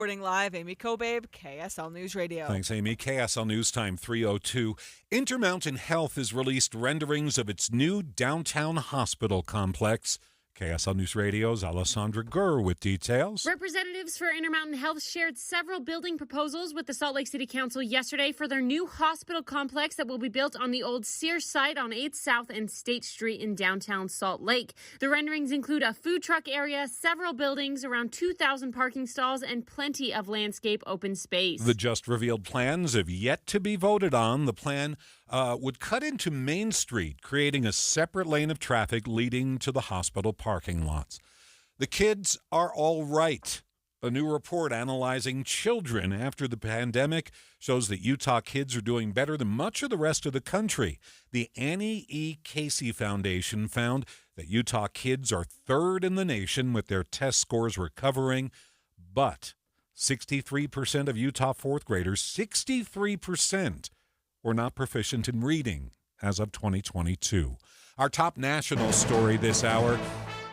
Reporting live, Amy Kobabe, KSL News Radio. Thanks, Amy. KSL News Time 3:02. Intermountain Health has released renderings of its new downtown hospital complex. KSL News Radio's Alessandra Gurr with details. Representatives for Intermountain Health shared several building proposals with the Salt Lake City Council yesterday for their new hospital complex that will be built on the old Sears site on 8th South and State Street in downtown Salt Lake. The renderings include a food truck area, several buildings, around 2,000 parking stalls, and plenty of landscape open space. The just revealed plans have yet to be voted on. The plan would cut into Main Street, creating a separate lane of traffic leading to the hospital parking lots. The kids are all right. A new report analyzing children after the pandemic shows that Utah kids are doing better than much of the rest of the country. The Annie E. Casey Foundation found that Utah kids are third in the nation with their test scores recovering, but 63% of Utah fourth graders, 63%, were not proficient in reading as of 2022. Our top national story this hour: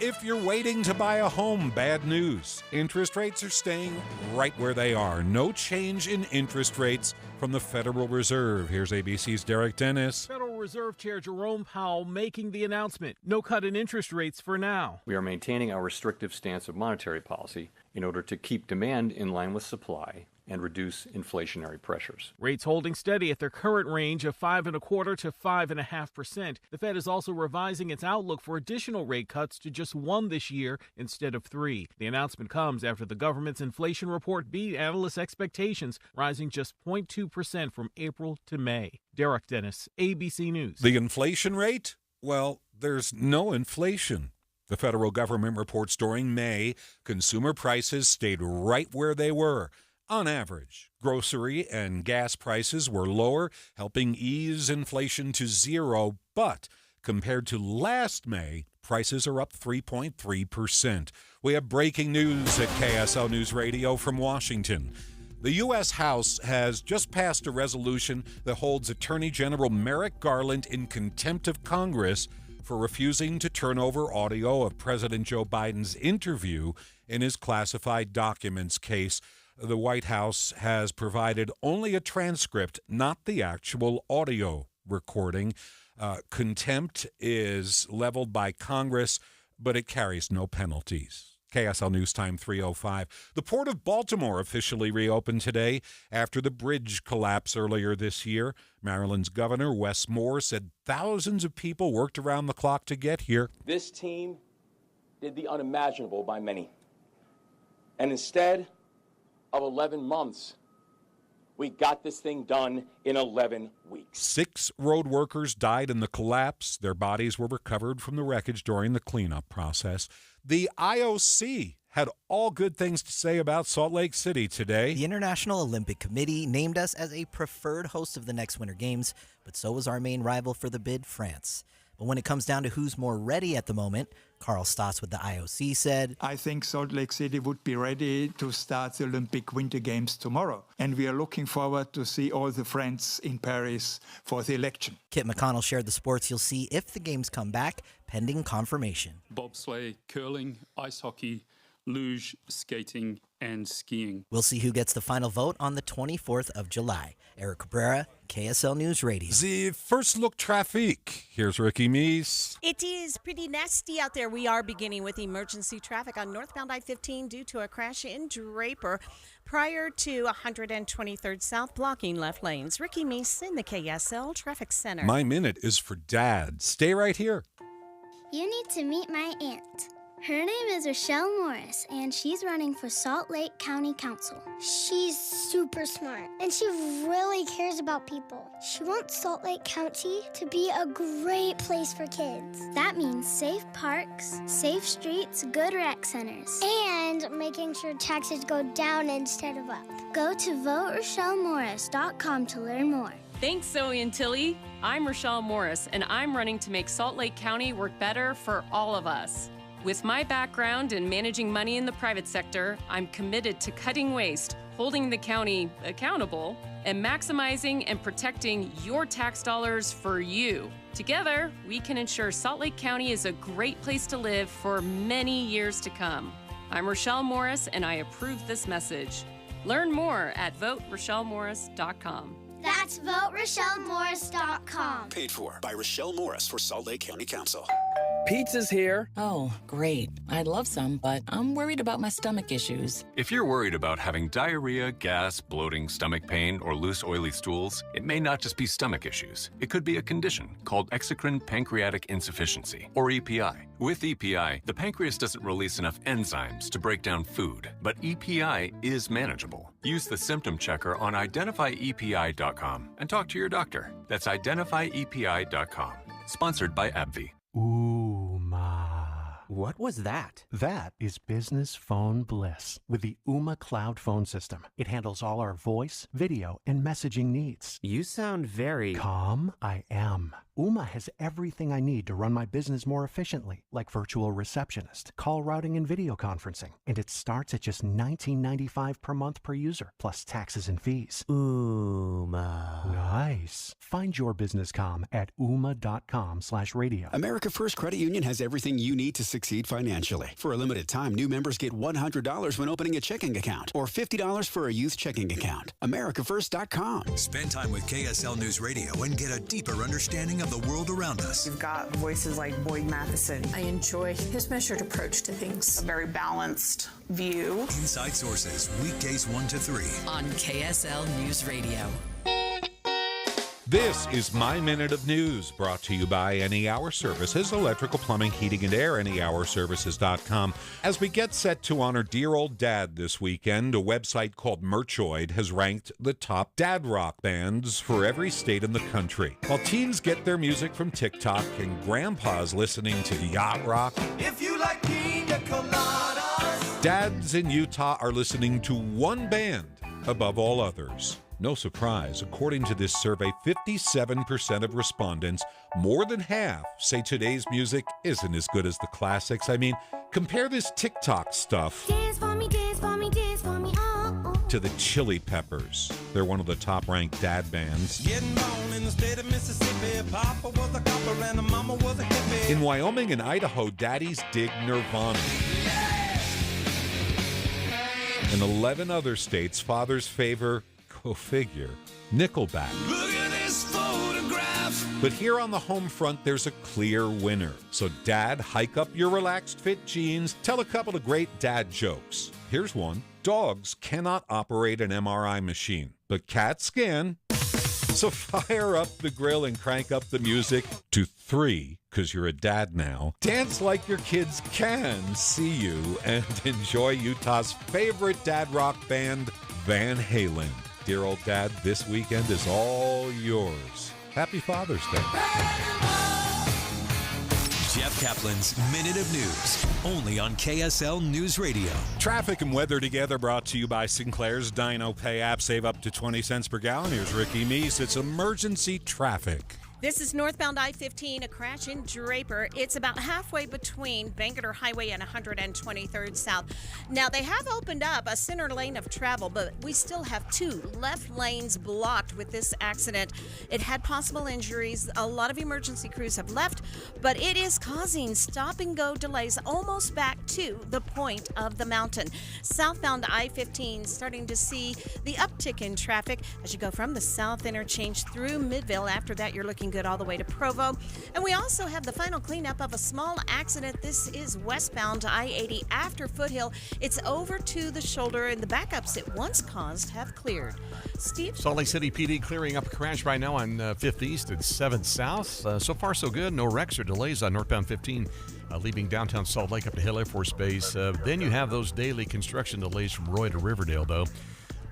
if you're waiting to buy a home, bad news. Interest rates are staying right where they are. No change in interest rates from the Federal Reserve. Here's ABC's Derek Dennis. Federal Reserve Chair Jerome Powell making the announcement. No cut in interest rates for now. We are maintaining our restrictive stance of monetary policy in order to keep demand in line with supply and reduce inflationary pressures. Rates holding steady at their current range of 5.25% to 5.5%. The Fed is also revising its outlook for additional rate cuts to just 1 this year instead of 3. The announcement comes after the government's inflation report beat analysts' expectations, rising just 0.2% from April to May. Derek Dennis, ABC News. The inflation rate? Well, there's no inflation. The federal government reports during May, consumer prices stayed right where they were. On average, grocery and gas prices were lower, helping ease inflation to zero. But compared to last May, prices are up 3.3%. We have breaking news at KSL News Radio from Washington. The U.S. House has just passed a resolution that holds Attorney General Merrick Garland in contempt of Congress for refusing to turn over audio of President Joe Biden's interview in his classified documents case. The White House has provided only a transcript, not the actual audio recording. Contempt is leveled by Congress, but it carries no penalties. KSL News Time 3:05. The Port of Baltimore officially reopened today after the bridge collapse earlier this year. Maryland's Governor Wes Moore said thousands of people worked around the clock to get here. This team did the unimaginable by many. And instead of 11 months, we got this thing done in 11 weeks. 6 road workers died in the collapse. Their bodies were recovered from the wreckage during the cleanup process. The IOC had all good things to say about Salt Lake City today. The International Olympic Committee named us as a preferred host of the next Winter Games, but so was our main rival for the bid, France. But when it comes down to who's more ready at the moment, Carl Stoss with the IOC said, I think Salt Lake City would be ready to start the Olympic Winter Games tomorrow. And we are looking forward to see all the friends in Paris for the election. Kit McConnell shared the sports you'll see if the games come back, pending confirmation. Bobsleigh, curling, ice hockey, luge, skating, and skiing. We'll see who gets the final vote on the 24th of July. Eric Cabrera, KSL News Radio. The first look traffic. Here's Ricky Meese. It is pretty nasty out there. We are beginning with emergency traffic on northbound I-15 due to a crash in Draper prior to 123rd South, blocking left lanes. Ricky Meese in the KSL Traffic Center. My minute is for Dad. Stay right here. You need to meet my aunt. Her name is Rochelle Morris, and she's running for Salt Lake County Council. She's super smart, and she really cares about people. She wants Salt Lake County to be a great place for kids. That means safe parks, safe streets, good rec centers, and making sure taxes go down instead of up. Go to voterochellemorris.com to learn more. Thanks, Zoe and Tilly. I'm Rochelle Morris, and I'm running to make Salt Lake County work better for all of us. With my background in managing money in the private sector, I'm committed to cutting waste, holding the county accountable, and maximizing and protecting your tax dollars for you. Together, we can ensure Salt Lake County is a great place to live for many years to come. I'm Rochelle Morris, and I approve this message. Learn more at voterochellemorris.com. That's voterochellemorris.com. Paid for by Rochelle Morris for Salt Lake County Council. Pizza's here. Oh, great. I'd love some, but I'm worried about my stomach issues. If you're worried about having diarrhea, gas, bloating, stomach pain, or loose, oily stools, it may not just be stomach issues. It could be a condition called exocrine pancreatic insufficiency, or EPI. With EPI, the pancreas doesn't release enough enzymes to break down food, but EPI is manageable. Use the symptom checker on identifyepi.com and talk to your doctor. That's identifyepi.com. Sponsored by AbbVie. What was that? That is business phone bliss with the Ooma Cloud Phone System. It handles all our voice, video, and messaging needs. You sound very... Calm? I am. Ooma has everything I need to run my business more efficiently, like virtual receptionist, call routing, and video conferencing. And it starts at just $19.95 per month per user, plus taxes and fees. Ooma. Nice. Find your business calm at ooma.com/radio. America First Credit Union has everything you need to succeed financially. For a limited time, new members get $100 when opening a checking account or $50 for a youth checking account. AmericaFirst.com. Spend time with KSL News Radio and get a deeper understanding of the world around us. You've got voices like Boyd Matheson. I enjoy his measured approach to things. A very balanced view. Inside Sources, weekdays 1 to 3. On KSL News Radio. This is My Minute of News, brought to you by Any Hour Services, electrical, plumbing, heating, and air, anyhourservices.com. As we get set to honor dear old Dad this weekend, a website called Merchoid has ranked the top dad rock bands for every state in the country. While teens get their music from TikTok and grandpa's listening to yacht rock, if you like pina coladas, dads in Utah are listening to one band above all others. No surprise, according to this survey, 57% of respondents, more than half, say today's music isn't as good as the classics. I mean, compare this TikTok stuff to the Chili Peppers. They're one of the top-ranked dad bands. Getting born in the state of Mississippi, Papa was a copper and Mama was a hippie. In Wyoming and Idaho, daddies dig Nirvana. In 11 other states, fathers favor, go figure, Nickelback. Look at this photograph. But here on the home front, there's a clear winner. So dad, hike up your relaxed fit jeans, tell a couple of great dad jokes. Here's one. Dogs cannot operate an MRI machine, but cats can. So fire up the grill and crank up the music to 3, because you're a dad now. Dance like your kids can see you and enjoy Utah's favorite dad rock band, Van Halen. Dear old Dad, this weekend is all yours. Happy Father's Day. Jeff Kaplan's Minute of News, only on KSL News Radio. Traffic and weather together, brought to you by Sinclair's Dino Pay app. Save up to 20 cents per gallon. Here's Ricky Meese. It's emergency traffic. This is northbound I-15, a crash in Draper. It's about halfway between Bangerter Highway and 123rd South. Now, they have opened up a center lane of travel, but we still have 2 left lanes blocked with this accident. It had possible injuries. A lot of emergency crews have left, but it is causing stop-and-go delays almost back to the point of the mountain. Southbound I-15 starting to see the uptick in traffic as you go from the south interchange through Midvale. After that, you're looking good all the way to Provo. And we also have the final cleanup of a small accident. This is westbound I-80 after Foothill. It's over to the shoulder, and the backups it once caused have cleared. Steve? Salt Lake City PD clearing up a crash right now on 5th East and 7th South. So far, so good. No wrecks or delays on northbound 15. Leaving downtown Salt Lake up to Hill Air Force Base. Then you have those daily construction delays from Roy to Riverdale, though.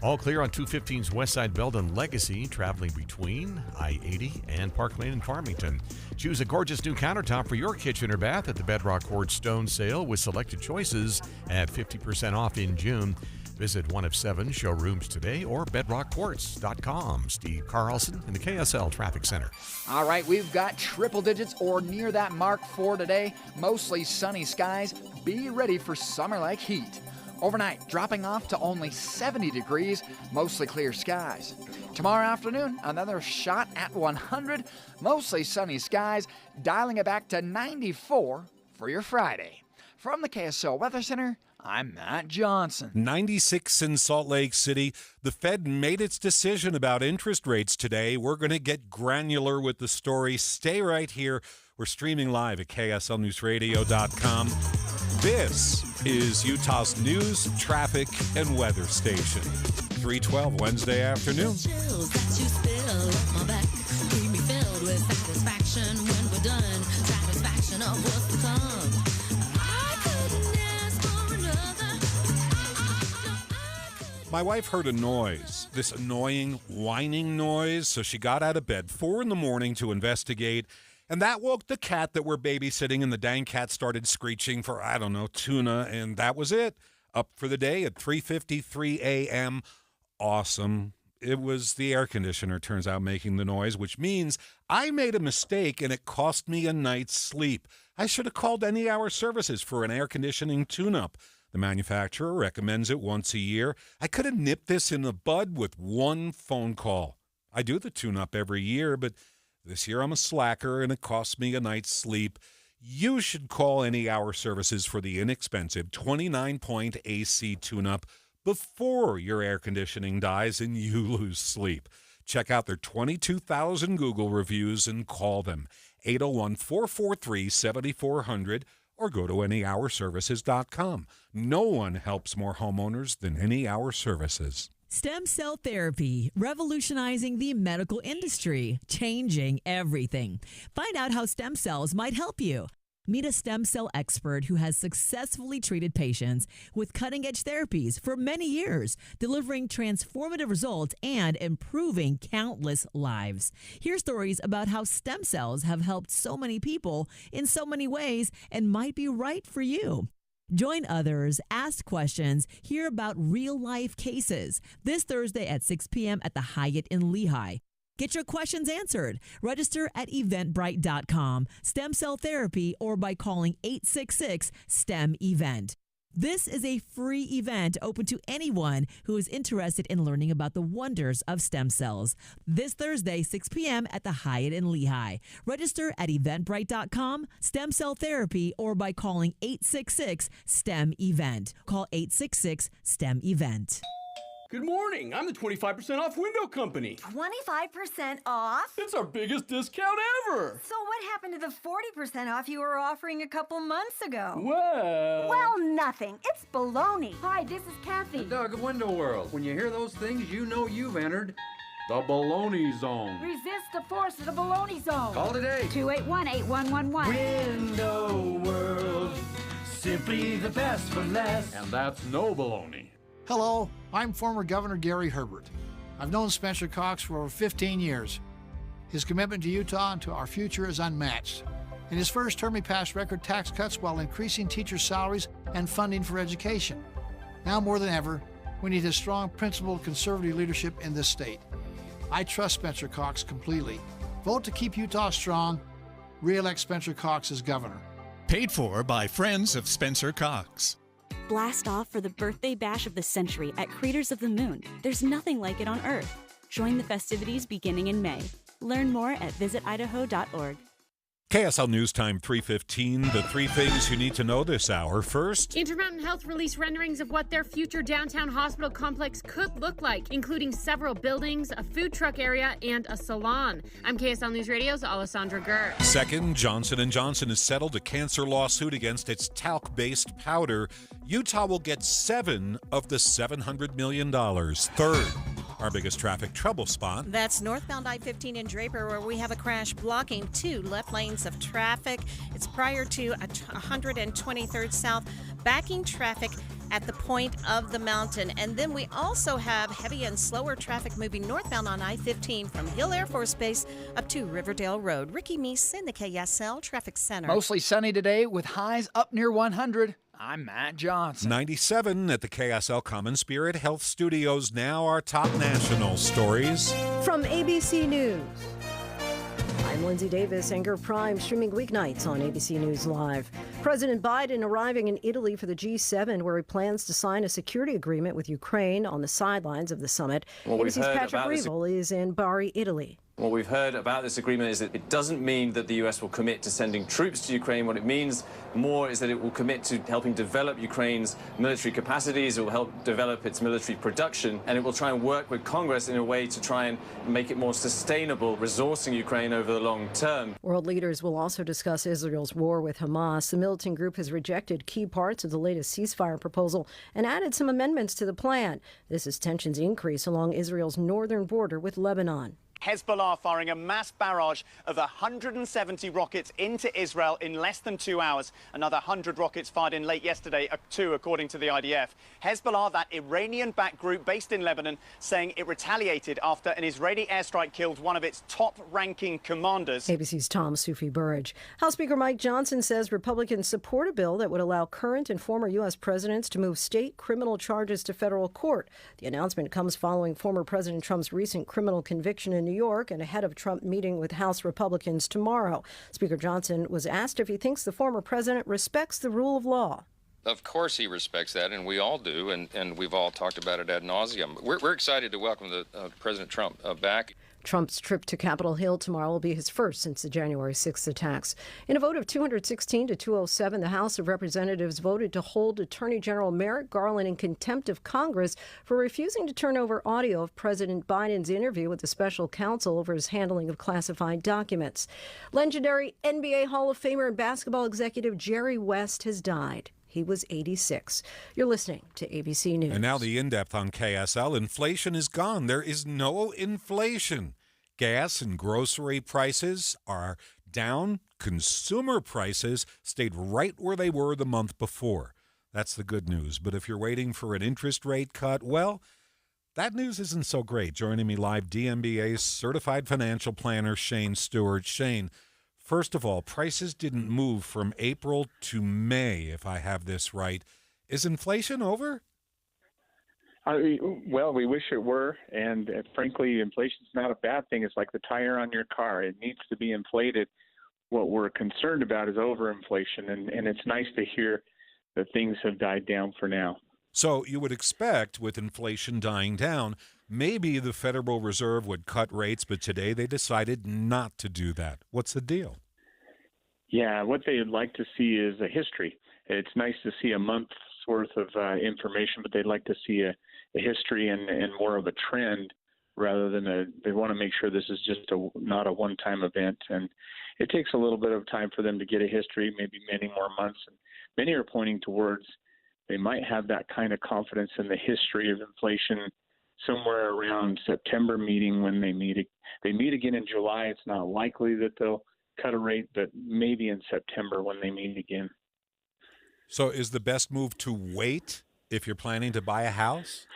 All clear on 215's Westside Belden Legacy, traveling between I-80 and Park Lane in Farmington. Choose a gorgeous new countertop for your kitchen or bath at the Bedrock Quartz Stone Sale with selected choices at 50% off in June. Visit one of 7 showrooms today or bedrockquartz.com. Steve Carlson in the KSL Traffic Center. All right, we've got triple digits or near that mark for today. Mostly sunny skies. Be ready for summer-like heat. Overnight, dropping off to only 70 degrees, mostly clear skies. Tomorrow afternoon, another shot at 100, mostly sunny skies, dialing it back to 94 for your Friday. From the KSL Weather Center, I'm Matt Johnson. 96 in Salt Lake City. The Fed made its decision about interest rates today. We're going to get granular with the story. Stay right here. We're streaming live at KSLNewsRadio.com. This is Utah's news, traffic, and weather station. 3:12 Wednesday afternoon. Chills that you spill up my back. Leave me filled with satisfaction when we're done. Satisfaction of what's to come. I couldn't ask for another. My wife heard a noise, this annoying whining noise, so she got out of bed 4 a.m. to investigate, and that woke the cat that we're babysitting, and the dang cat started screeching for, I don't know, tuna, and that was it. Up for the day at 3:53 a.m. Awesome. It was the air conditioner, turns out, making the noise, which means I made a mistake and it cost me a night's sleep. I should have called Any Hour Services for an air conditioning tune-up. The manufacturer recommends it once a year. I could have nipped this in the bud with one phone call. I do the tune-up every year, but this year I'm a slacker and it cost me a night's sleep. You should call Any Hour Services for the inexpensive 29-point AC tune-up before your air conditioning dies and you lose sleep. Check out their 22,000 Google reviews and call them 801-443-7400 or go to anyhourservices.com. No one helps more homeowners than Any Hour Services. Stem cell therapy, revolutionizing the medical industry, changing everything. Find out how stem cells might help you. Meet a stem cell expert who has successfully treated patients with cutting-edge therapies for many years, delivering transformative results and improving countless lives. Hear stories about how stem cells have helped so many people in so many ways and might be right for you. Join others, ask questions, hear about real-life cases. This Thursday at 6 p.m. at the Hyatt in Lehigh. Get your questions answered. Register at eventbrite.com, stem cell therapy, or by calling 866-STEM-EVENT. This is a free event open to anyone who is interested in learning about the wonders of stem cells. This Thursday, 6 p.m. at the Hyatt in Lehigh. Register at eventbrite.com, stem cell therapy, or by calling 866-STEM-EVENT. Call 866-STEM-EVENT. Good morning. I'm the 25% off window company. 25% off? It's our biggest discount ever. So what happened to the 40% off you were offering a couple months ago? Well, nothing. It's baloney. Hi, this is Kathy. The Doug of Window World. When you hear those things, you know you've entered the baloney zone. Resist the force of the baloney zone. Call today. 281-8111. Window World. Simply the best for less. And that's no baloney. Hello, I'm former Governor Gary Herbert. I've known Spencer Cox for over 15 years. His commitment to Utah and to our future is unmatched. In his first term, he passed record tax cuts while increasing teachers' salaries and funding for education. Now more than ever, we need a strong, principled, conservative leadership in this state. I trust Spencer Cox completely. Vote to keep Utah strong. Re-elect Spencer Cox as governor. Paid for by Friends of Spencer Cox. Blast off for the birthday bash of the century at Craters of the Moon. There's nothing like it on Earth. Join the festivities beginning in May. Learn more at visitidaho.org. KSL News Time 3:15. The three things you need to know this hour. First, Intermountain Health released renderings of what their future downtown hospital complex could look like, including several buildings, a food truck area, and a salon. I'm KSL News Radio's Alessandra Gurr. Second, Johnson & Johnson has settled a cancer lawsuit against its talc-based powder. Utah will get 7 of the $700 million. Third, our biggest traffic trouble spot. That's northbound I-15 in Draper, where we have a crash blocking 2 left lanes of traffic. It's prior to 123rd South, backing traffic at the point of the mountain. And then we also have heavy and slower traffic moving northbound on I-15 from Hill Air Force Base up to Riverdale Road. Ricky Meese in the KSL Traffic Center. Mostly sunny today with highs up near 100. I'm Matt Johnson. 97 at the KSL Common Spirit Health Studios. Now our top national stories. From ABC News, I'm Lindsay Davis, Anchor Prime, streaming weeknights on ABC News Live. President Biden arriving in Italy for the G7, where he plans to sign a security agreement with Ukraine on the sidelines of the summit. ABC's Patrick Revel is in Bari, Italy. What we've heard about this agreement is that it doesn't mean that the U.S. will commit to sending troops to Ukraine. What it means more is that it will commit to helping develop Ukraine's military capacities, it will help develop its military production, and it will try and work with Congress in a way to try and make it more sustainable, resourcing Ukraine over the long term. World leaders will also discuss Israel's war with Hamas. The militant group has rejected key parts of the latest ceasefire proposal and added some amendments to the plan. This as tensions increase along Israel's northern border with Lebanon. Hezbollah firing a mass barrage of 170 rockets into Israel in less than 2 hours. Another 100 rockets fired in late yesterday, too, according to the IDF. Hezbollah, that Iranian-backed group based in Lebanon, saying it retaliated after an Israeli airstrike killed one of its top-ranking commanders. ABC's Tom Sufi Burridge. House Speaker Mike Johnson says Republicans support a bill that would allow current and former U.S. presidents to move state criminal charges to federal court. The announcement comes following former President Trump's recent criminal conviction in New York and ahead of Trump meeting with House Republicans tomorrow. Speaker Johnson was asked if he thinks the former president respects the rule of law. Of course he respects that, and we all do, and we've all talked about it ad nauseum. We're excited to welcome President Trump back. Trump's trip to Capitol Hill tomorrow will be his first since the January 6th attacks. In a vote of 216 to 207, the House of Representatives voted to hold Attorney General Merrick Garland in contempt of Congress for refusing to turn over audio of President Biden's interview with the special counsel over his handling of classified documents. Legendary NBA Hall of Famer and basketball executive Jerry West has died. He was 86. You're listening to ABC News. And now the in-depth on KSL. Inflation is gone. There is no inflation. Gas and grocery prices are down. Consumer prices stayed right where they were the month before. That's the good news. But if you're waiting for an interest rate cut, well, that news isn't so great. Joining me live, DMBA's certified financial planner, Shane Stewart. Shane, first of all, prices didn't move from April to May, if I have this right. Is inflation over? Well, we wish it were, and frankly, inflation's not a bad thing. It's like the tire on your car. It needs to be inflated. What we're concerned about is overinflation, and it's nice to hear that things have died down for now. So you would expect, with inflation dying down, maybe the Federal Reserve would cut rates, but today they decided not to do that. What's the deal? Yeah, what they'd like to see is a history. It's nice to see a month's worth of information, but they'd like to see a history and more of a trend rather than they want to make sure this is just not a one-time event. And it takes a little bit of time for them to get a history, maybe many more months. And many are pointing towards they might have that kind of confidence in the history of inflation somewhere around September meeting when they meet. They meet again in July. It's not likely that they'll cut a rate, but maybe in September when they meet again. So is the best move to wait if you're planning to buy a house?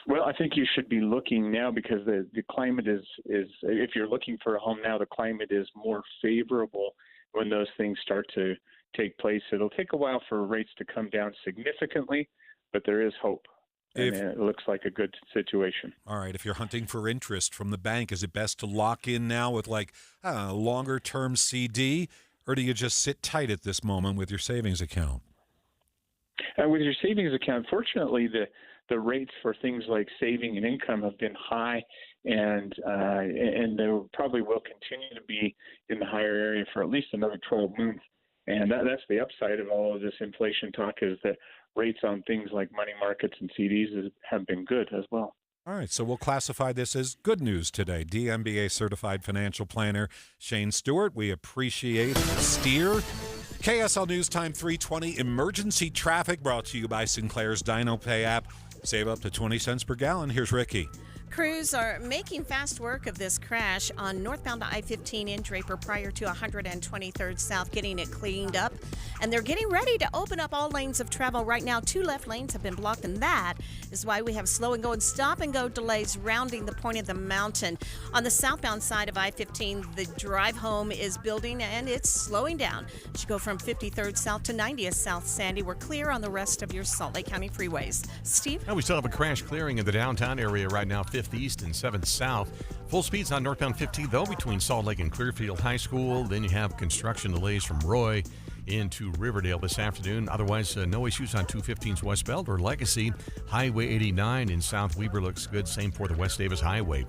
Well, I think you should be looking now because the climate is if you're looking for a home now, the climate is more favorable when those things start to take place. It'll take a while for rates to come down significantly, but there is hope. And it looks like a good situation. All right. If you're hunting for interest from the bank, is it best to lock in now with like a longer-term CD, or do you just sit tight at this moment with your savings account? With your savings account, fortunately, the rates for things like saving and income have been high, and they probably will continue to be in the higher area for at least another 12 months. And that's the upside of all of this inflation talk is that rates on things like money markets and CDs have been good as well. All right, so we'll classify this as good news today. DMBA certified financial planner Shane Stewart, we appreciate the steer. KSL News Time 3:20, emergency traffic brought to you by Sinclair's DinoPay app. Save up to 20 cents per gallon. Here's Ricky. Crews are making fast work of this crash on northbound I-15 in Draper prior to 123rd South, getting it cleaned up. And they're getting ready to open up all lanes of travel. Right now, 2 left lanes have been blocked, and that is why we have slow and go and stop and go delays rounding the point of the mountain. On the southbound side of I-15, the drive home is building and it's slowing down. As you go from 53rd South to 90th South, Sandy, we're clear on the rest of your Salt Lake County freeways. Steve? Now we still have a crash clearing in the downtown area right now, 5th East and 7th South. Full speeds on northbound 15, though, between Salt Lake and Clearfield High School. Then you have construction delays from Roy into Riverdale this afternoon. Otherwise, no issues on 215's westbound or Legacy. Highway 89 in South Weber looks good. Same for the West Davis Highway.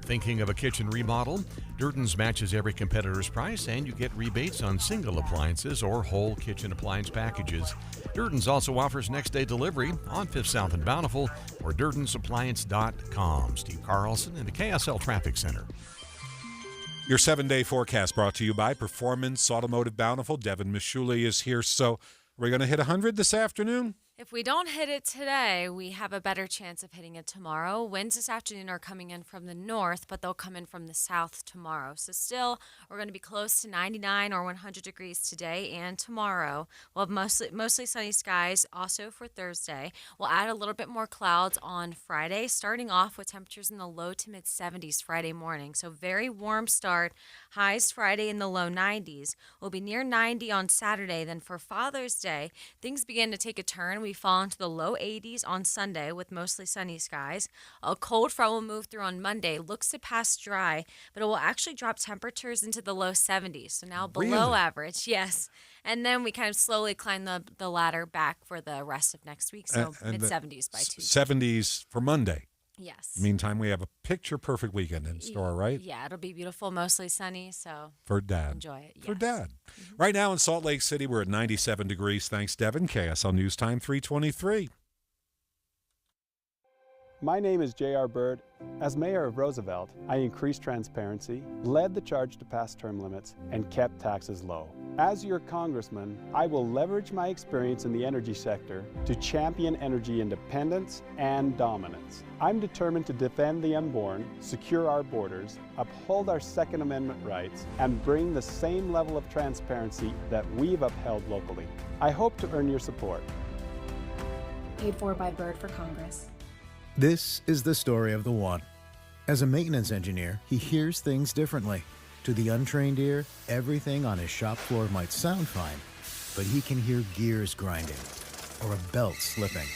Thinking of a kitchen remodel? Durden's matches every competitor's price, and you get rebates on single appliances or whole kitchen appliance packages. Durden's also offers next-day delivery on 5th South and Bountiful or DurdensAppliance.com. Steve Carlson in the KSL Traffic Center. Your 7-day forecast brought to you by Performance Automotive Bountiful. Devin Mishuli is here. So are we going to hit 100 this afternoon? If we don't hit it today, we have a better chance of hitting it tomorrow. Winds this afternoon are coming in from the north, but they'll come in from the south tomorrow. So still, we're going to be close to 99 or 100 degrees today and tomorrow. We'll have mostly sunny skies also for Thursday. We'll add a little bit more clouds on Friday, starting off with temperatures in the low to mid 70s Friday morning. So very warm start. Highs Friday in the low 90s. We'll be near 90 on Saturday. Then for Father's Day, things begin to take a turn. We fall into the low 80s on Sunday with mostly sunny skies. A cold front will move through on Monday. Looks to pass dry, but it will actually drop temperatures into the low 70s. So now below average, yes. And then we kind of slowly climb the ladder back for the rest of next week. So mid-70s by Tuesday. 70s for Monday. Yes. Meantime, we have a picture-perfect weekend in store, right? Yeah, it'll be beautiful, mostly sunny, so for Dad. Enjoy it. Yes. For Dad. Mm-hmm. Right now in Salt Lake City, we're at 97 degrees. Thanks, Devin. KSL News Time 3:23. My name is J.R. Bird. As mayor of Roosevelt, I increased transparency, led the charge to pass term limits, and kept taxes low. As your congressman, I will leverage my experience in the energy sector to champion energy independence and dominance. I'm determined to defend the unborn, secure our borders, uphold our Second Amendment rights, and bring the same level of transparency that we've upheld locally. I hope to earn your support. Paid for by Bird for Congress. This is the story of the one. As a maintenance engineer, he hears things differently. To the untrained ear, everything on his shop floor might sound fine, but he can hear gears grinding or a belt slipping.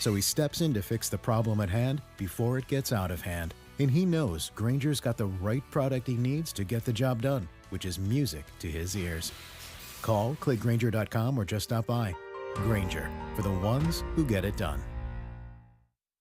So he steps in to fix the problem at hand before it gets out of hand. And he knows Grainger's got the right product he needs to get the job done, which is music to his ears. Call, click Grainger.com, or just stop by. Grainger, for the ones who get it done.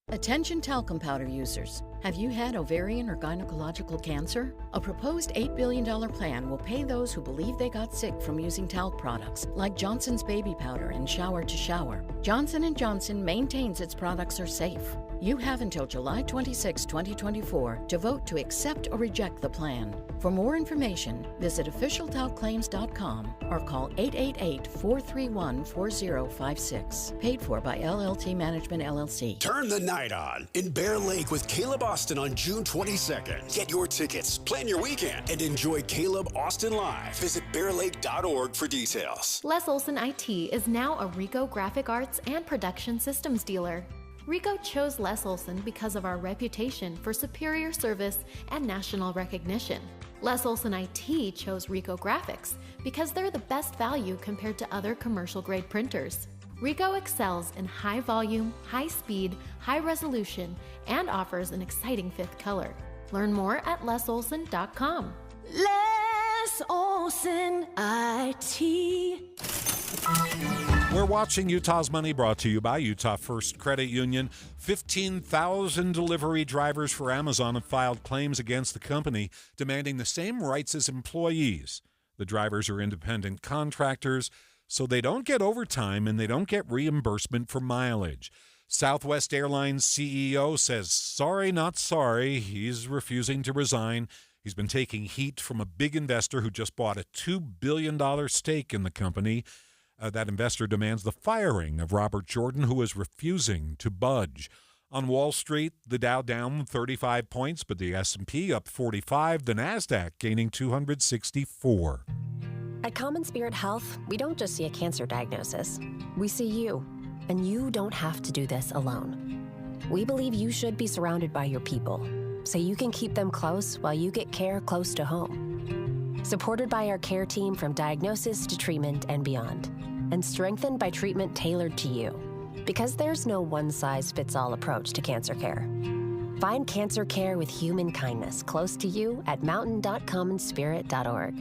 Attention talcum powder users. Have you had ovarian or gynecological cancer? A proposed $8 billion plan will pay those who believe they got sick from using talc products like Johnson's Baby Powder and Shower to Shower. Johnson & Johnson maintains its products are safe. You have until July 26, 2024 to vote to accept or reject the plan. For more information, visit officialtalclaims.com or call 888-431-4056. Paid for by LLT Management, LLC. Turn the night on in Bear Lake with Caleb Austin on June 22nd. Get your tickets, plan your weekend, and enjoy Caleb Austin live. Visit bearlake.org for details. Les Olson IT is now a Rico Graphic Arts and Production Systems dealer. Rico chose Les Olson because of our reputation for superior service and national recognition. Les Olson IT chose Rico Graphics because they're the best value compared to other commercial-grade printers. Rico excels in high volume, high speed, high resolution, and offers an exciting fifth color. Learn more at lesolson.com. Les Olson IT. We're watching Utah's Money, brought to you by Utah First Credit Union. 15,000 delivery drivers for Amazon have filed claims against the company, demanding the same rights as employees. The drivers are independent contractors, so they don't get overtime and they don't get reimbursement for mileage. Southwest Airlines CEO says sorry, not sorry. He's refusing to resign. He's been taking heat from a big investor who just bought a $2 billion stake in the company. That investor demands the firing of Robert Jordan, who is refusing to budge. On Wall Street, the Dow down 35 points, but the S&P up 45, the NASDAQ gaining 264. At Common Spirit Health, we don't just see a cancer diagnosis. We see you, and you don't have to do this alone. We believe you should be surrounded by your people, so you can keep them close while you get care close to home. Supported by our care team from diagnosis to treatment and beyond, and strengthened by treatment tailored to you. Because there's no one-size-fits-all approach to cancer care. Find cancer care with human kindness close to you at mountain.commonspirit.org.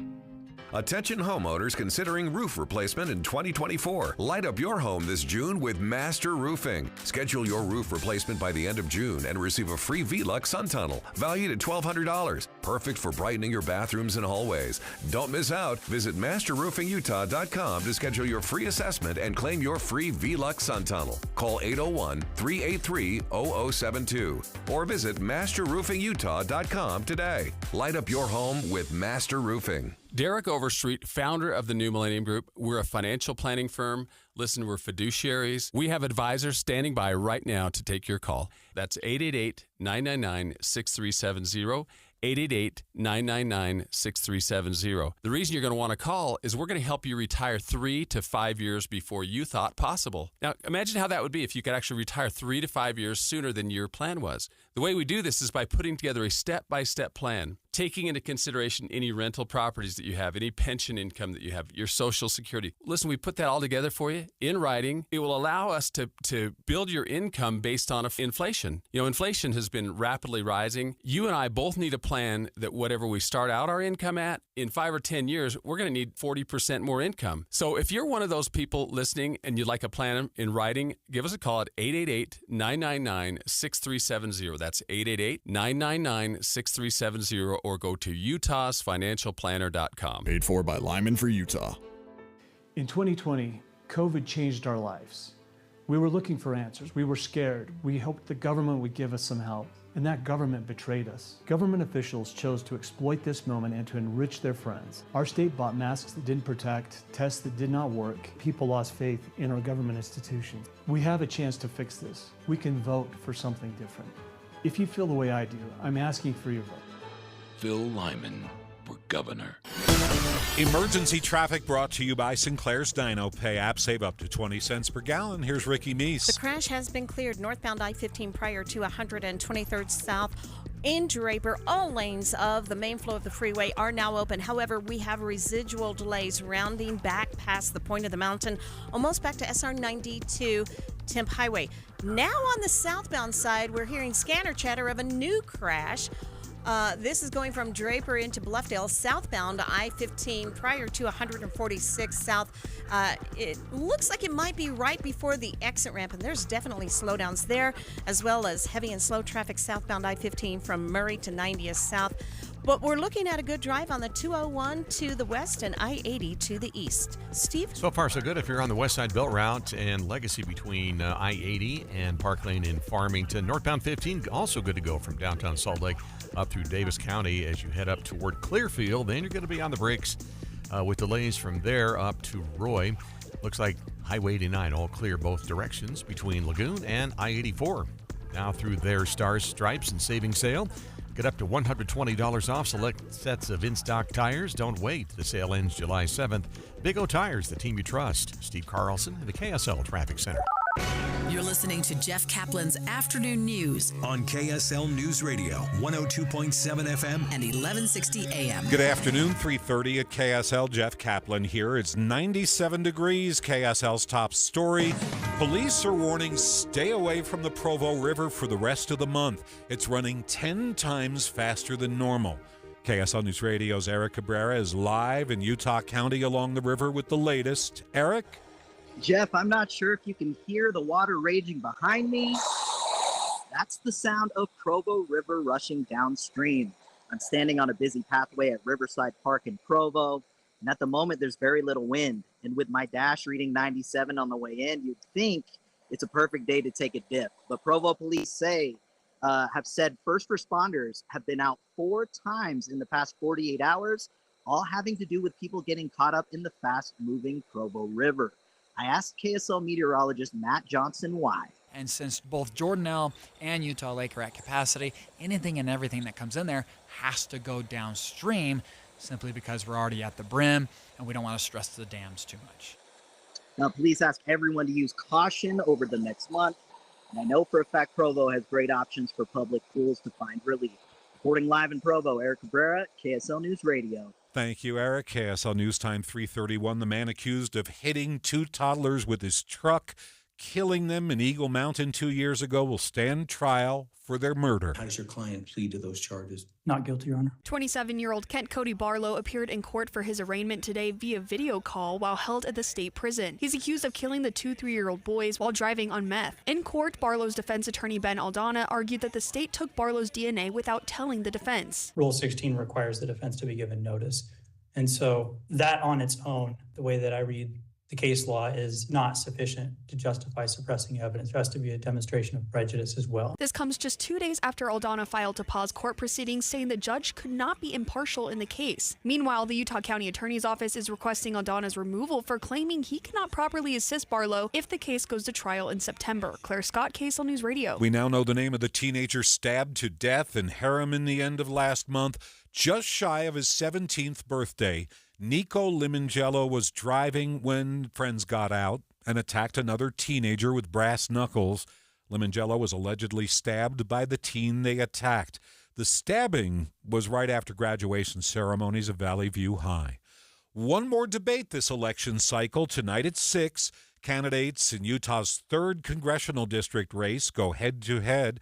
Attention homeowners considering roof replacement in 2024. Light up your home this June with Master Roofing. Schedule your roof replacement by the end of June and receive a free V-Lux sun tunnel valued at $1,200. Perfect for brightening your bathrooms and hallways. Don't miss out. Visit masterroofingutah.com to schedule your free assessment and claim your free V-Lux sun tunnel. Call 801-383-0072 or visit masterroofingutah.com today. Light up your home with Master Roofing. Derek Overstreet, founder of the New Millennium Group. We're a financial planning firm. Listen, we're fiduciaries. We have advisors standing by right now to take your call. That's 888-999-6370. 888-999-6370. The reason you're going to want to call is we're going to help you retire 3 to 5 years before you thought possible. Now, imagine how that would be if you could actually retire 3 to 5 years sooner than your plan was. The way we do this is by putting together a step-by-step plan, taking into consideration any rental properties that you have, any pension income that you have, your Social Security. Listen, we put that all together for you in writing. It will allow us to build your income based on inflation. You know, inflation has been rapidly rising. You and I both need a plan that whatever we start out our income at, in 5 or 10 years, we're going to need 40% more income. So if you're one of those people listening and you'd like a plan in writing, give us a call at 888-999-6370. That's 888-999-6370 or go to utahsfinancialplanner.com. Paid for by Lyman for Utah. In 2020, COVID changed our lives. We were looking for answers. We were scared. We hoped the government would give us some help. And that government betrayed us. Government officials chose to exploit this moment and to enrich their friends. Our state bought masks that didn't protect, tests that did not work. People lost faith in our government institutions. We have a chance to fix this. We can vote for something different. If you feel the way I do, I'm asking for your vote. Phil Lyman for governor. Emergency traffic brought to you by Sinclair's Dino Pay app. Save up to 20 cents per gallon. Here's Ricky Meese. The crash has been cleared northbound I-15 prior to 123rd South. In Draper, all lanes of the main flow of the freeway are now open. However, we have residual delays rounding back past the point of the mountain, almost back to SR 92 Temp Highway. Now on the southbound side, we're hearing scanner chatter of a new crash. This is going from Draper into Bluffdale, southbound I-15 prior to 146 South. It looks like it might be right before the exit ramp, and there's definitely slowdowns there, as well as heavy and slow traffic southbound I-15 from Murray to 90th South. But we're looking at a good drive on the 201 to the west and I-80 to the east. Steve? So far, so good. If you're on the West Side Belt Route and Legacy between I-80 and Park Lane in Farmington, northbound 15, also good to go from downtown Salt Lake up through Davis County as you head up toward Clearfield. Then you're going to be on the brakes with delays from there up to Roy. Looks like Highway 89 all clear both directions between Lagoon and I-84. Now through their Stars, Stripes, and Savings Sale. Get up to $120 off select sets of in-stock tires. Don't wait. The sale ends July 7th. Big O Tires, the team you trust. Steve Carlson, the KSL Traffic Center. You're listening to Jeff Kaplan's Afternoon News on KSL News Radio, 102.7 FM and 1160 AM. Good afternoon, 3:30 at KSL. Jeff Kaplan here. It's 97 degrees. KSL's top story. Police are warning stay away from the Provo River for the rest of the month. It's running 10 times faster than normal. KSL News Radio's Eric Cabrera is live in Utah County along the river with the latest. Eric? Jeff, I'm not sure if you can hear the water raging behind me. That's the sound of Provo River rushing downstream. I'm standing on a busy pathway at Riverside Park in Provo, and at the moment there's very little wind. And with my dash reading 97 on the way in, you'd think it's a perfect day to take a dip. But Provo police have said first responders have been out 4 times in the past 48 hours, all having to do with people getting caught up in the fast-moving Provo River. I asked KSL meteorologist Matt Johnson why. And since both Jordanelle and Utah Lake are at capacity, anything and everything that comes in there has to go downstream simply because we're already at the brim and we don't want to stress the dams too much. Now, police ask everyone to use caution over the next month. And I know for a fact Provo has great options for public pools to find relief. Reporting live in Provo, Eric Cabrera, KSL News Radio. Thank you, Eric. KSL News Time 3:31. The man accused of hitting 2 toddlers with his truck killing them in Eagle Mountain 2 years ago will stand trial for their murder. How does your client plead to those charges? Not guilty, Your Honor. 27-year-old Kent Cody Barlow appeared in court for his arraignment today via video call while held at the state prison. He's accused of killing the 2 3-year-old boys while driving on meth. In court, Barlow's defense attorney Ben Aldana argued that the state took Barlow's DNA without telling the defense. Rule 16 requires the defense to be given notice. And so that on its own, the way that I read the case law, is not sufficient to justify suppressing evidence. There has to be a demonstration of prejudice as well. This comes just 2 days after Aldana filed to pause court proceedings, saying the judge could not be impartial in the case. Meanwhile, the Utah County Attorney's Office is requesting Aldana's removal for claiming he cannot properly assist Barlow if the case goes to trial in September. Claire Scott, KSL News Radio. We now know the name of the teenager stabbed to death in Harriman the end of last month. Just shy of his 17th birthday, Nico Limongello was driving when friends got out and attacked another teenager with brass knuckles. Limongello was allegedly stabbed by the teen they attacked. The stabbing was right after graduation ceremonies of Valley View High. One more debate this election cycle. Tonight at 6, candidates in Utah's 3rd congressional district race go head-to-head.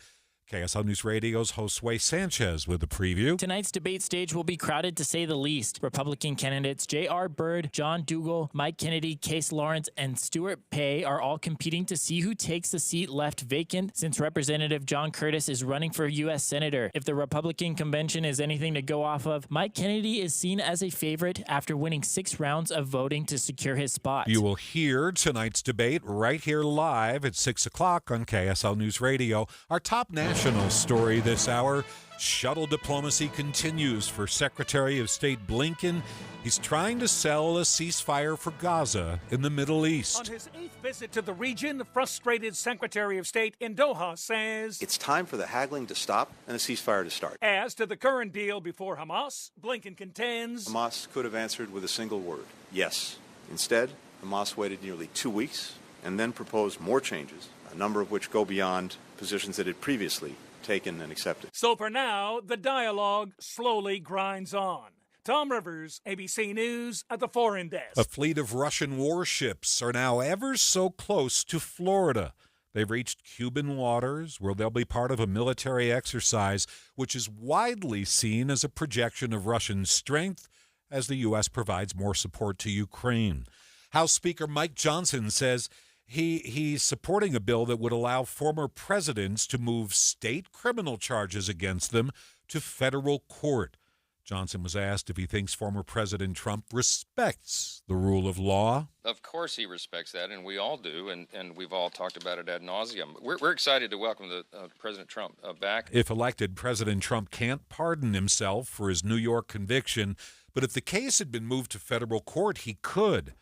KSL News Radio's Josue Sanchez with a preview. Tonight's debate stage will be crowded to say the least. Republican candidates J.R. Byrd, John Dougal, Mike Kennedy, Case Lawrence, and Stuart Pay are all competing to see who takes the seat left vacant since Representative John Curtis is running for U.S. Senator. If the Republican convention is anything to go off of, Mike Kennedy is seen as a favorite after winning 6 rounds of voting to secure his spot. You will hear tonight's debate right here live at 6 o'clock on KSL News Radio. Our top national story this hour, shuttle diplomacy continues for Secretary of State Blinken. He's trying to sell a ceasefire for Gaza in the Middle East. On his 8th visit to the region, the frustrated Secretary of State in Doha says, "It's time for the haggling to stop and the ceasefire to start." As to the current deal before Hamas, Blinken contends Hamas could have answered with a single word, yes. Instead, Hamas waited nearly 2 weeks and then proposed more changes, a number of which go beyond positions that it previously taken and accepted. So for now, the dialogue slowly grinds on. Tom Rivers, ABC News at the Foreign Desk. A fleet of Russian warships are now ever so close to Florida. They've reached Cuban waters, where they'll be part of a military exercise, which is widely seen as a projection of Russian strength as the U.S. provides more support to Ukraine. House Speaker Mike Johnson says he's supporting a bill that would allow former presidents to move state criminal charges against them to federal court. Johnson was asked if he thinks former President Trump respects the rule of law. Of course he respects that, and we all do, and we've all talked about it ad nauseum. We're excited to welcome President Trump back. If elected, President Trump can't pardon himself for his New York conviction, but if the case had been moved to federal court, he could.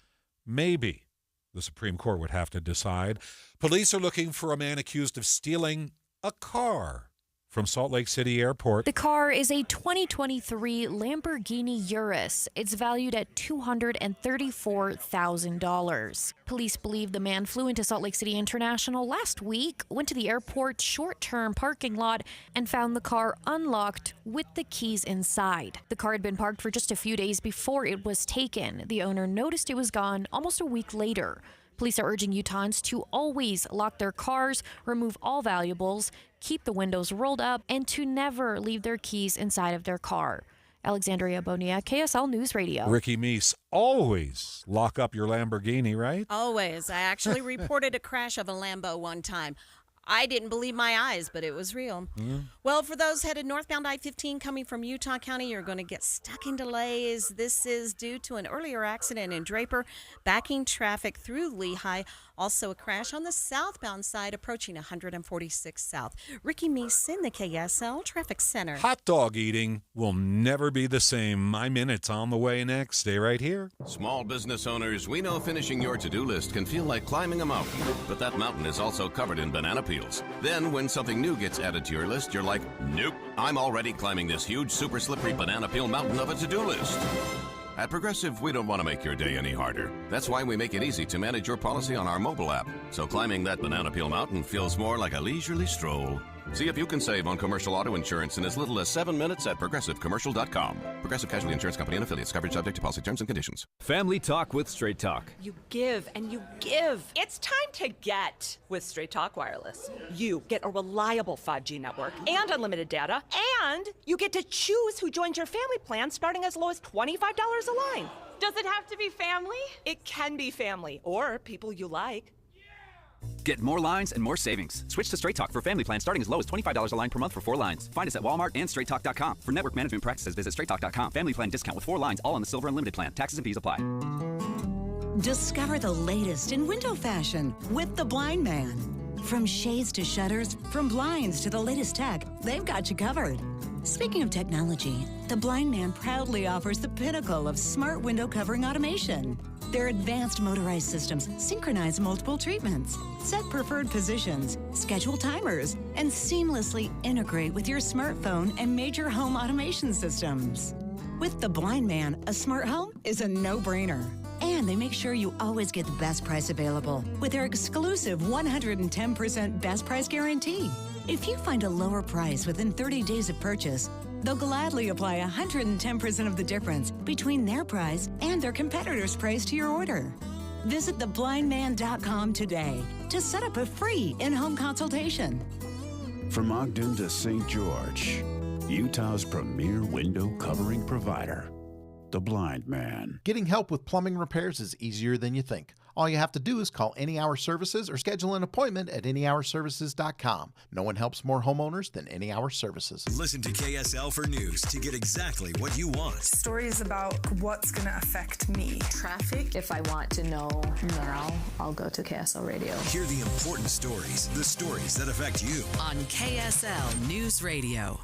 Maybe. The Supreme Court would have to decide. Police are looking for a man accused of stealing a car from Salt Lake City Airport. The car is a 2023 Lamborghini Urus. It's valued at $234,000. Police believe the man flew into Salt Lake City International last week, went to the airport's short-term parking lot, and found the car unlocked with the keys inside. The car had been parked for just a few days before it was taken. The owner noticed it was gone almost a week later. Police are urging Utahns to always lock their cars, remove all valuables, keep the windows rolled up, and to never leave their keys inside of their car. Alexandria Bonilla, KSL News Radio. Ricky Meese, always lock up your Lamborghini, right? Always. I actually reported a crash of a Lambo one time. I didn't believe my eyes, but it was real. Well, for those headed northbound I-15 coming from Utah County, you're going to get stuck in delays. This is due to an earlier accident in Draper, backing traffic through Lehigh. Also a crash on the southbound side approaching 146 South. Ricky Meese in the KSL Traffic Center. Hot dog eating will never be the same. My minute's on the way next. Stay right here. Small business owners, we know finishing your to-do list can feel like climbing a mountain, but that mountain is also covered in banana peels. Then when something new gets added to your list, you're like, nope, I'm already climbing this huge, super slippery banana peel mountain of a to-do list. At Progressive, we don't want to make your day any harder. That's why we make it easy to manage your policy on our mobile app. So climbing that banana peel mountain feels more like a leisurely stroll. See if you can save on commercial auto insurance in as little as 7 minutes at progressivecommercial.com. Progressive Casualty Insurance Company and affiliates. Coverage subject to policy terms and conditions. Family Talk with Straight Talk. You give and you give. It's time to get with Straight Talk Wireless. You get a reliable 5G network and unlimited data, and you get to choose who joins your family plan starting as low as $25 a line. Does it have to be family? It can be family or people you like. Get more lines and more savings. Switch to Straight Talk for family plans starting as low as $25 a line per month for 4 lines. Find us at Walmart and StraightTalk.com. For network management practices, visit StraightTalk.com. Family plan discount with 4 lines, all on the Silver Unlimited plan. Taxes and fees apply. Discover the latest in window fashion with The Blind Man. From shades to shutters, from blinds to the latest tech, they've got you covered. Speaking of technology, The Blind Man proudly offers the pinnacle of smart window covering automation. Their advanced motorized systems synchronize multiple treatments, set preferred positions, schedule timers, and seamlessly integrate with your smartphone and major home automation systems. With The Blind Man, a smart home is a no-brainer. And they make sure you always get the best price available with their exclusive 110% best price guarantee. If you find a lower price within 30 days of purchase, they'll gladly apply 110% of the difference between their price and their competitor's price to your order. Visit theblindman.com today to set up a free in-home consultation. From Ogden to St. George, Utah's premier window covering provider, The Blind Man. Getting help with plumbing repairs is easier than you think. All you have to do is call Any Hour Services or schedule an appointment at anyhourservices.com. No one helps more homeowners than Any Hour Services. Listen to KSL for news to get exactly what you want. Stories about what's going to affect me. Traffic. If I want to know now, I'll go to KSL Radio. Hear the important stories, the stories that affect you. On KSL News Radio.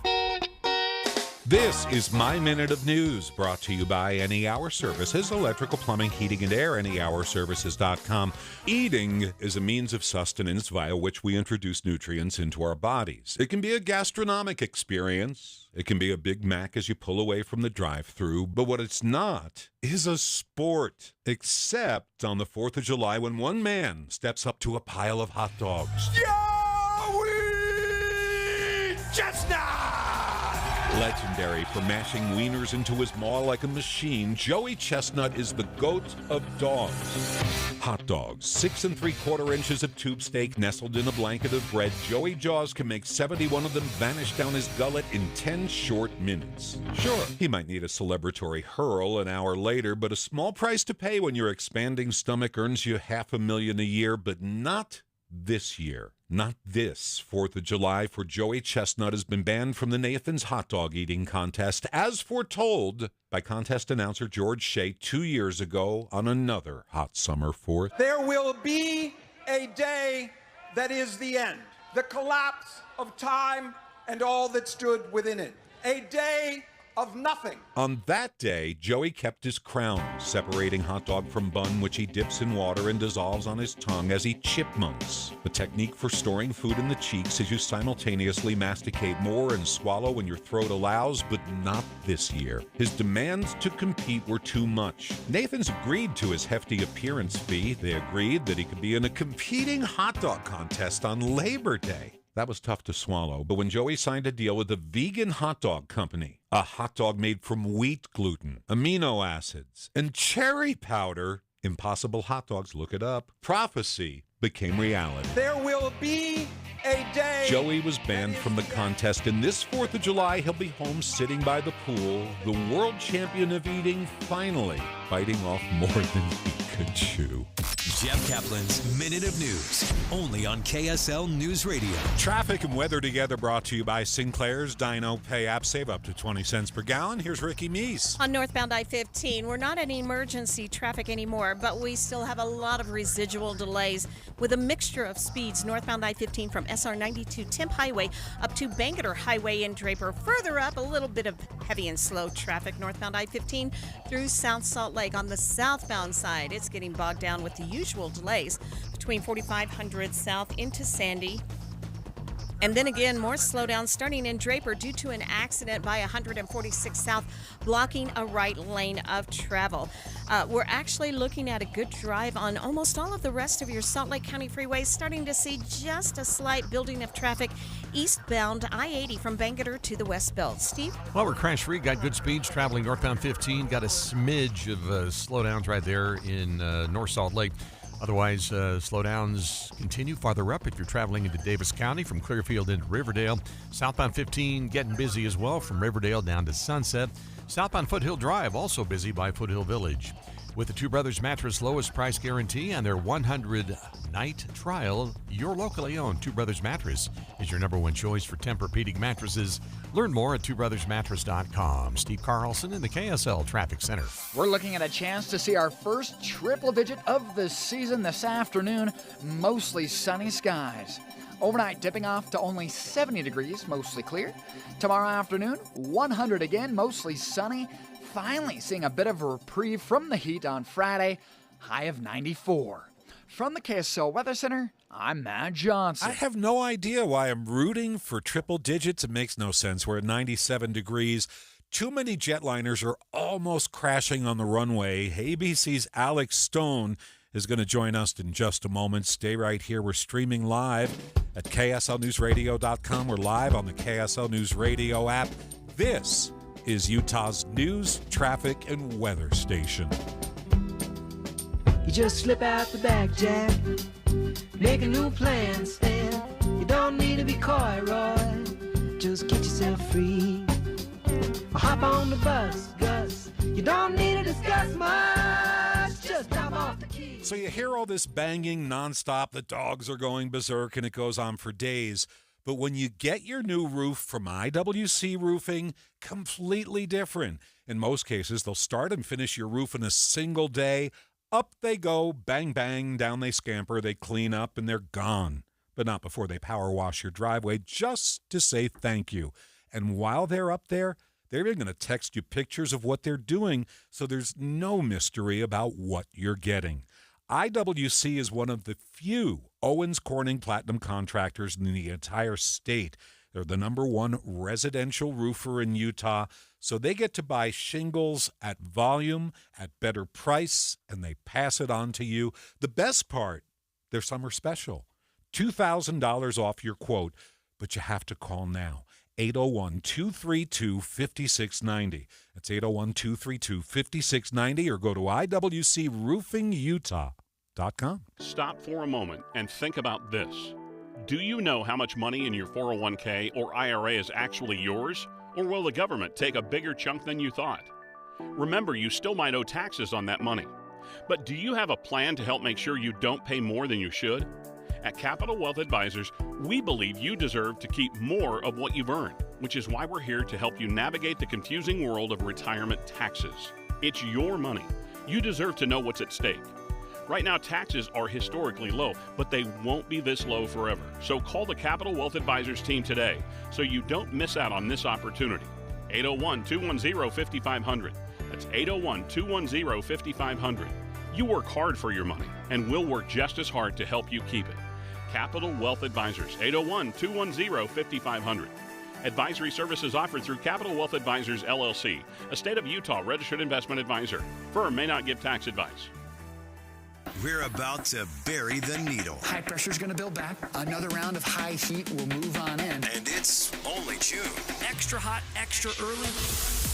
This is My Minute of News, brought to you by Any Hour Services, electrical, plumbing, heating, and air, anyhourservices.com. Eating is a means of sustenance via which we introduce nutrients into our bodies. It can be a gastronomic experience. It can be a Big Mac as you pull away from the drive-thru. But what it's not is a sport, except on the 4th of July when one man steps up to a pile of hot dogs. Joey Chestnut! Legendary for mashing wieners into his maw like a machine, Joey Chestnut is the goat of dogs. Hot dogs, 6 3/4 inches of tube steak nestled in a blanket of bread. Joey Jaws can make 71 of them vanish down his gullet in 10 short minutes. Sure, he might need a celebratory hurl an hour later, but a small price to pay when your expanding stomach earns you $500,000 a year, but not this year. Not this 4th of July, for Joey Chestnut has been banned from the Nathan's hot dog eating contest, as foretold by contest announcer George Shea 2 years ago on another hot summer 4th. There will be a day that is the end, the collapse of time and all that stood within it. A day of nothing. On that day, Joey kept his crown, separating hot dog from bun, which he dips in water and dissolves on his tongue as he chipmunks. The technique for storing food in the cheeks as you simultaneously masticate more and swallow when your throat allows, but not this year. His demands to compete were too much. Nathan's agreed to his hefty appearance fee. They agreed that he could be in a competing hot dog contest on Labor Day. That was tough to swallow, but when Joey signed a deal with the Vegan Hot Dog Company, a hot dog made from wheat gluten, amino acids, and cherry powder, Impossible Hot Dogs, look it up, prophecy became reality. There will be a day. Joey was banned from the contest, and this 4th of July, he'll be home sitting by the pool, the world champion of eating, finally biting off more than he could chew. Jeff Kaplan's Minute of News, only on KSL News Radio. Traffic and weather together, brought to you by Sinclair's Dino Pay app. Save up to 20 cents per gallon. Here's Ricky Meese. On northbound I-15, we're not in emergency traffic anymore, but we still have a lot of residual delays with a mixture of speeds. Northbound I-15 from SR 92 Temp Highway up to Bangerter Highway in Draper. Further up, a little bit of heavy and slow traffic. Northbound I-15 through South Salt Lake. On the southbound side, it's getting bogged down with the usual delays between 4500 south into Sandy And then again, more slowdowns starting in Draper due to an accident by 146 South, blocking a right lane of travel. We're actually looking at a good drive on almost all of the rest of your Salt Lake County freeways, starting to see just a slight building of traffic eastbound I-80 from Bangerter to the West Belt. Steve? Well, we're crash-free, got good speeds traveling northbound 15, got a smidge of slowdowns right there in North Salt Lake. Otherwise, slowdowns continue farther up if you're traveling into Davis County from Clearfield into Riverdale. Southbound 15 getting busy as well from Riverdale down to Sunset. Southbound Foothill Drive also busy by Foothill Village. With the Two Brothers Mattress lowest price guarantee and their 100-night trial, your locally owned Two Brothers Mattress is your number one choice for Tempur-Pedic mattresses. Learn more at twobrothersmattress.com. Steve Carlson in the KSL Traffic Center. We're looking at a chance to see our first triple digit of the season this afternoon. Mostly sunny skies. Overnight dipping off to only 70 degrees, mostly clear. Tomorrow afternoon, 100 again, mostly sunny. Finally seeing a bit of a reprieve from the heat on Friday, high of 94. From the KSL Weather Center, I'm Matt Johnson. I have no idea why I'm rooting for triple digits. It makes no sense. We're at 97 degrees. Too many jetliners are almost crashing on the runway. ABC's Alex Stone is going to join us in just a moment. Stay right here. We're streaming live at KSLNewsRadio.com. We're live on the KSL News Radio app. This is Utah's news, traffic, and weather station. You just slip out the back, Jack. Make a new plan, Stan. You don't need to be coy, Roy. Just get yourself free. Or hop on the bus, Gus. You don't need to discuss much. Just drop off the key. So you hear all this banging nonstop. The dogs are going berserk, and it goes on for days. But when you get your new roof from IWC Roofing, completely different. In most cases, they'll start and finish your roof in a single day. Up they go, bang, bang, down they scamper, they clean up, and they're gone. But not before they power wash your driveway, just to say thank you. And while they're up there, they're even going to text you pictures of what they're doing, so there's no mystery about what you're getting. IWC is one of the few Owens Corning Platinum contractors in the entire state. They're the number one residential roofer in Utah, so they get to buy shingles at volume, at better price, and they pass it on to you. The best part, their summer special, $2,000 off your quote, but you have to call now. 801-232-5690. That's 801-232-5690, or go to IWCRoofingUtah.com. Stop for a moment and think about this. Do you know how much money in your 401k or IRA is actually yours? Or will the government take a bigger chunk than you thought? Remember, you still might owe taxes on that money. But do you have a plan to help make sure you don't pay more than you should? At Capital Wealth Advisors, we believe you deserve to keep more of what you've earned, which is why we're here to help you navigate the confusing world of retirement taxes. It's your money. You deserve to know what's at stake. Right now, taxes are historically low, but they won't be this low forever. So call the Capital Wealth Advisors team today so you don't miss out on this opportunity. 801-210-5500. That's 801-210-5500. You work hard for your money, and we'll work just as hard to help you keep it. Capital Wealth Advisors, 801-210-5500. Advisory services offered through Capital Wealth Advisors, LLC, a state of Utah registered investment advisor. Firm may not give tax advice. We're about to bury the needle. High pressure's going to build back. Another round of high heat will move on in. And it's only June. Extra hot, extra early.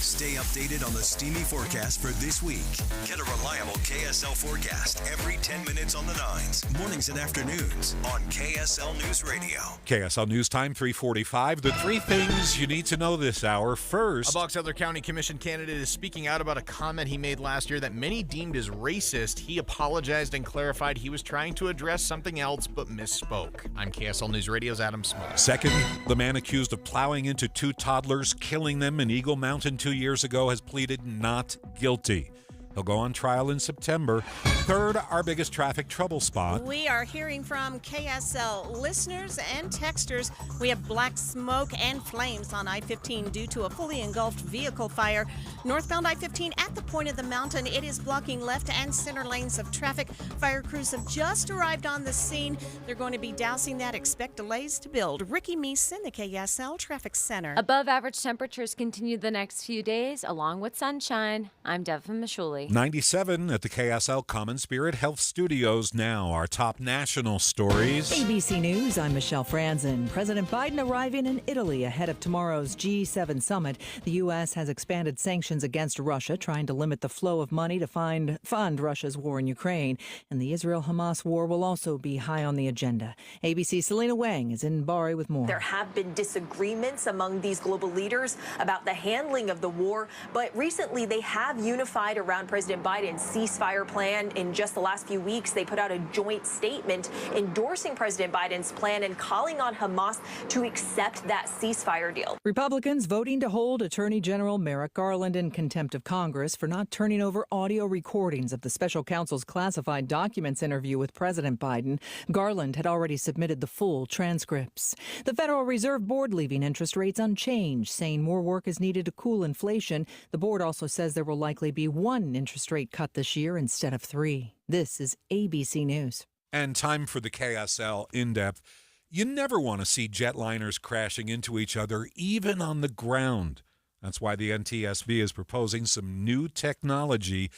Stay updated on the steamy forecast for this week. Get a reliable KSL forecast every 10 minutes on the 9s, mornings and afternoons on KSL News Radio. KSL News Time, 3:45. The three things you need to know this hour. First, a Box Elder County Commission candidate is speaking out about a comment he made last year that many deemed as racist. He apologized and clarified he was trying to address something else but misspoke. I'm KSL News Radio's Adam Smith. Second, the man accused of plowing into two toddlers, killing them in Eagle Mountain 2 years ago, has pleaded not guilty. He'll go on trial in September. Third, our biggest traffic trouble spot. We are hearing from KSL listeners and texters. We have black smoke and flames on I-15 due to a fully engulfed vehicle fire. Northbound I-15 at the point of the mountain. It is blocking left and center lanes of traffic. Fire crews have just arrived on the scene. They're going to be dousing that. Expect delays to build. Ricky Meese in the KSL Traffic Center. Above average temperatures continue the next few days, along with sunshine. I'm Devin Mashuli. 97 at the KSL Common Spirit Health Studios now. Our top national stories. ABC News, I'm Michelle Franzen. President Biden arriving in Italy ahead of tomorrow's G7 summit. The U.S. has expanded sanctions against Russia, trying to limit the flow of money to fund Russia's war in Ukraine. And the Israel-Hamas war will also be high on the agenda. ABC's Selena Wang is in Bari with more. There have been disagreements among these global leaders about the handling of the war, but recently they have unified around President Biden's ceasefire plan. In just the last few weeks, they put out a joint statement endorsing President Biden's plan and calling on Hamas to accept that ceasefire deal. Republicans voting to hold Attorney General Merrick Garland in contempt of Congress for not turning over audio recordings of the special counsel's classified documents interview with President Biden. Garland had already submitted the full transcripts. The Federal Reserve Board leaving interest rates unchanged, saying more work is needed to cool inflation. The board also says there will likely be one interest rate cut this year instead of 3. This is ABC News. And time for the KSL In-Depth. You never want to see jetliners crashing into each other, even on the ground. That's why the NTSB is proposing some new technology.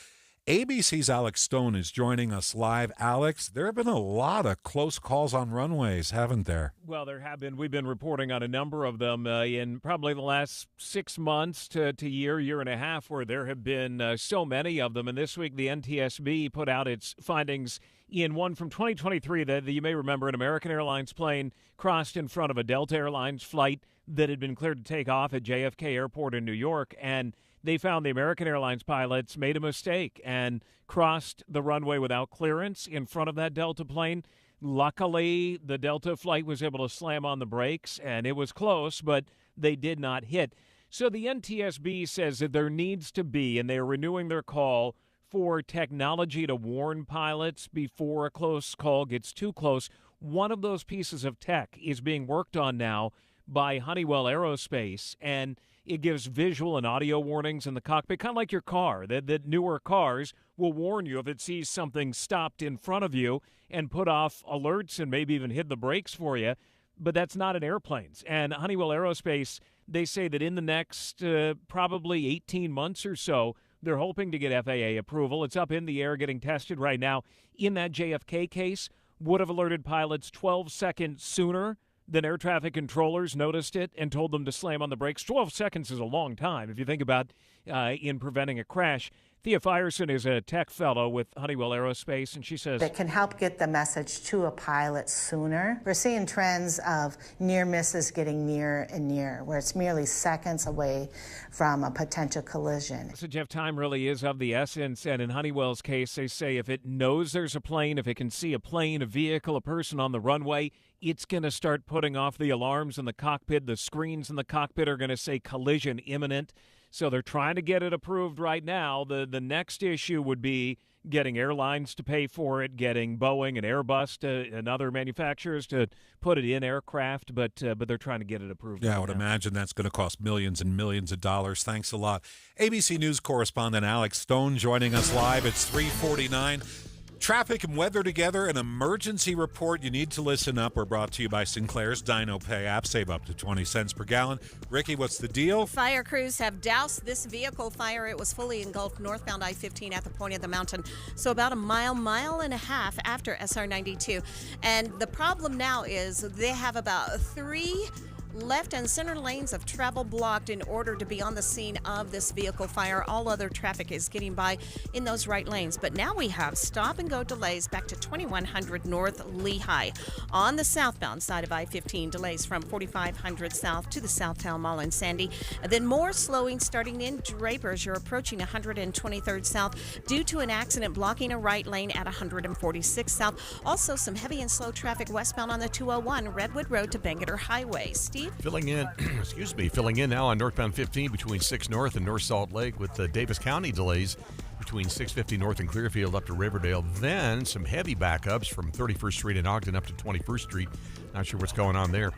ABC's Alex Stone is joining us live. Alex, there have been a lot of close calls on runways, haven't there? Well, there have been. We've been reporting on a number of them in probably the last 6 months to year and a half, where there have been so many of them. And this week, the NTSB put out its findings in one from 2023 that you may remember. An American Airlines plane crossed in front of a Delta Airlines flight that had been cleared to take off at JFK Airport in New York, and they found the American Airlines pilots made a mistake and crossed the runway without clearance in front of that Delta plane. Luckily, the Delta flight was able to slam on the brakes, and it was close, but they did not hit. So the NTSB says that there needs to be, and they are renewing their call for technology to warn pilots before a close call gets too close. One of those pieces of tech is being worked on now by Honeywell Aerospace, and it gives visual and audio warnings in the cockpit, kind of like your car. That newer cars will warn you if it sees something stopped in front of you and put off alerts and maybe even hit the brakes for you. But that's not in airplanes. And Honeywell Aerospace, they say that in the next probably 18 months or so, they're hoping to get FAA approval. It's up in the air getting tested right now. In that JFK case, would have alerted pilots 12 seconds sooner than air traffic controllers noticed it and told them to slam on the brakes. 12 seconds is a long time if you think about in preventing a crash. Thea Fierson is a tech fellow with Honeywell Aerospace, and she says it can help get the message to a pilot sooner. We're seeing trends of near misses getting near and near, where it's merely seconds away from a potential collision. So, Jeff, time really is of the essence, and in Honeywell's case, they say if it knows there's a plane, if it can see a plane, a vehicle, a person on the runway, it's going to start putting off the alarms in the cockpit. The screens in the cockpit are going to say collision imminent. So they're trying to get it approved right now. The next issue would be getting airlines to pay for it, getting Boeing and Airbus and other manufacturers to put it in aircraft, but they're trying to get it approved. Yeah, right I would now. imagine that's going to cost millions and millions of dollars. Thanks a lot. ABC News correspondent Alex Stone joining us live. It's 3:49. Traffic and weather together, an emergency report. You need to listen up. We're brought to you by Sinclair's Dino Pay app. Save up to 20 cents per gallon. Ricky, what's the deal? Fire crews have doused this vehicle fire. It was fully engulfed northbound I-15 at the point of the mountain, so about a mile and a half after SR 92. And the problem now is they have about 3 left and center lanes of travel blocked in order to be on the scene of this vehicle fire. All other traffic is getting by in those right lanes. But now we have stop and go delays back to 2100 North Lehigh. On the southbound side of I-15, delays from 4500 south to the Southtown Mall in Sandy. And then more slowing starting in Drapers. You're approaching 123rd south due to an accident blocking a right lane at 146 south. Also some heavy and slow traffic westbound on the 201 Redwood Road to Bangor Highway. Steve? Filling in now on northbound 15 between 6 North and North Salt Lake with the Davis County delays. between 650 North and Clearfield up to Riverdale. Then some heavy backups from 31st Street in Ogden up to 21st Street. Not sure what's going on there.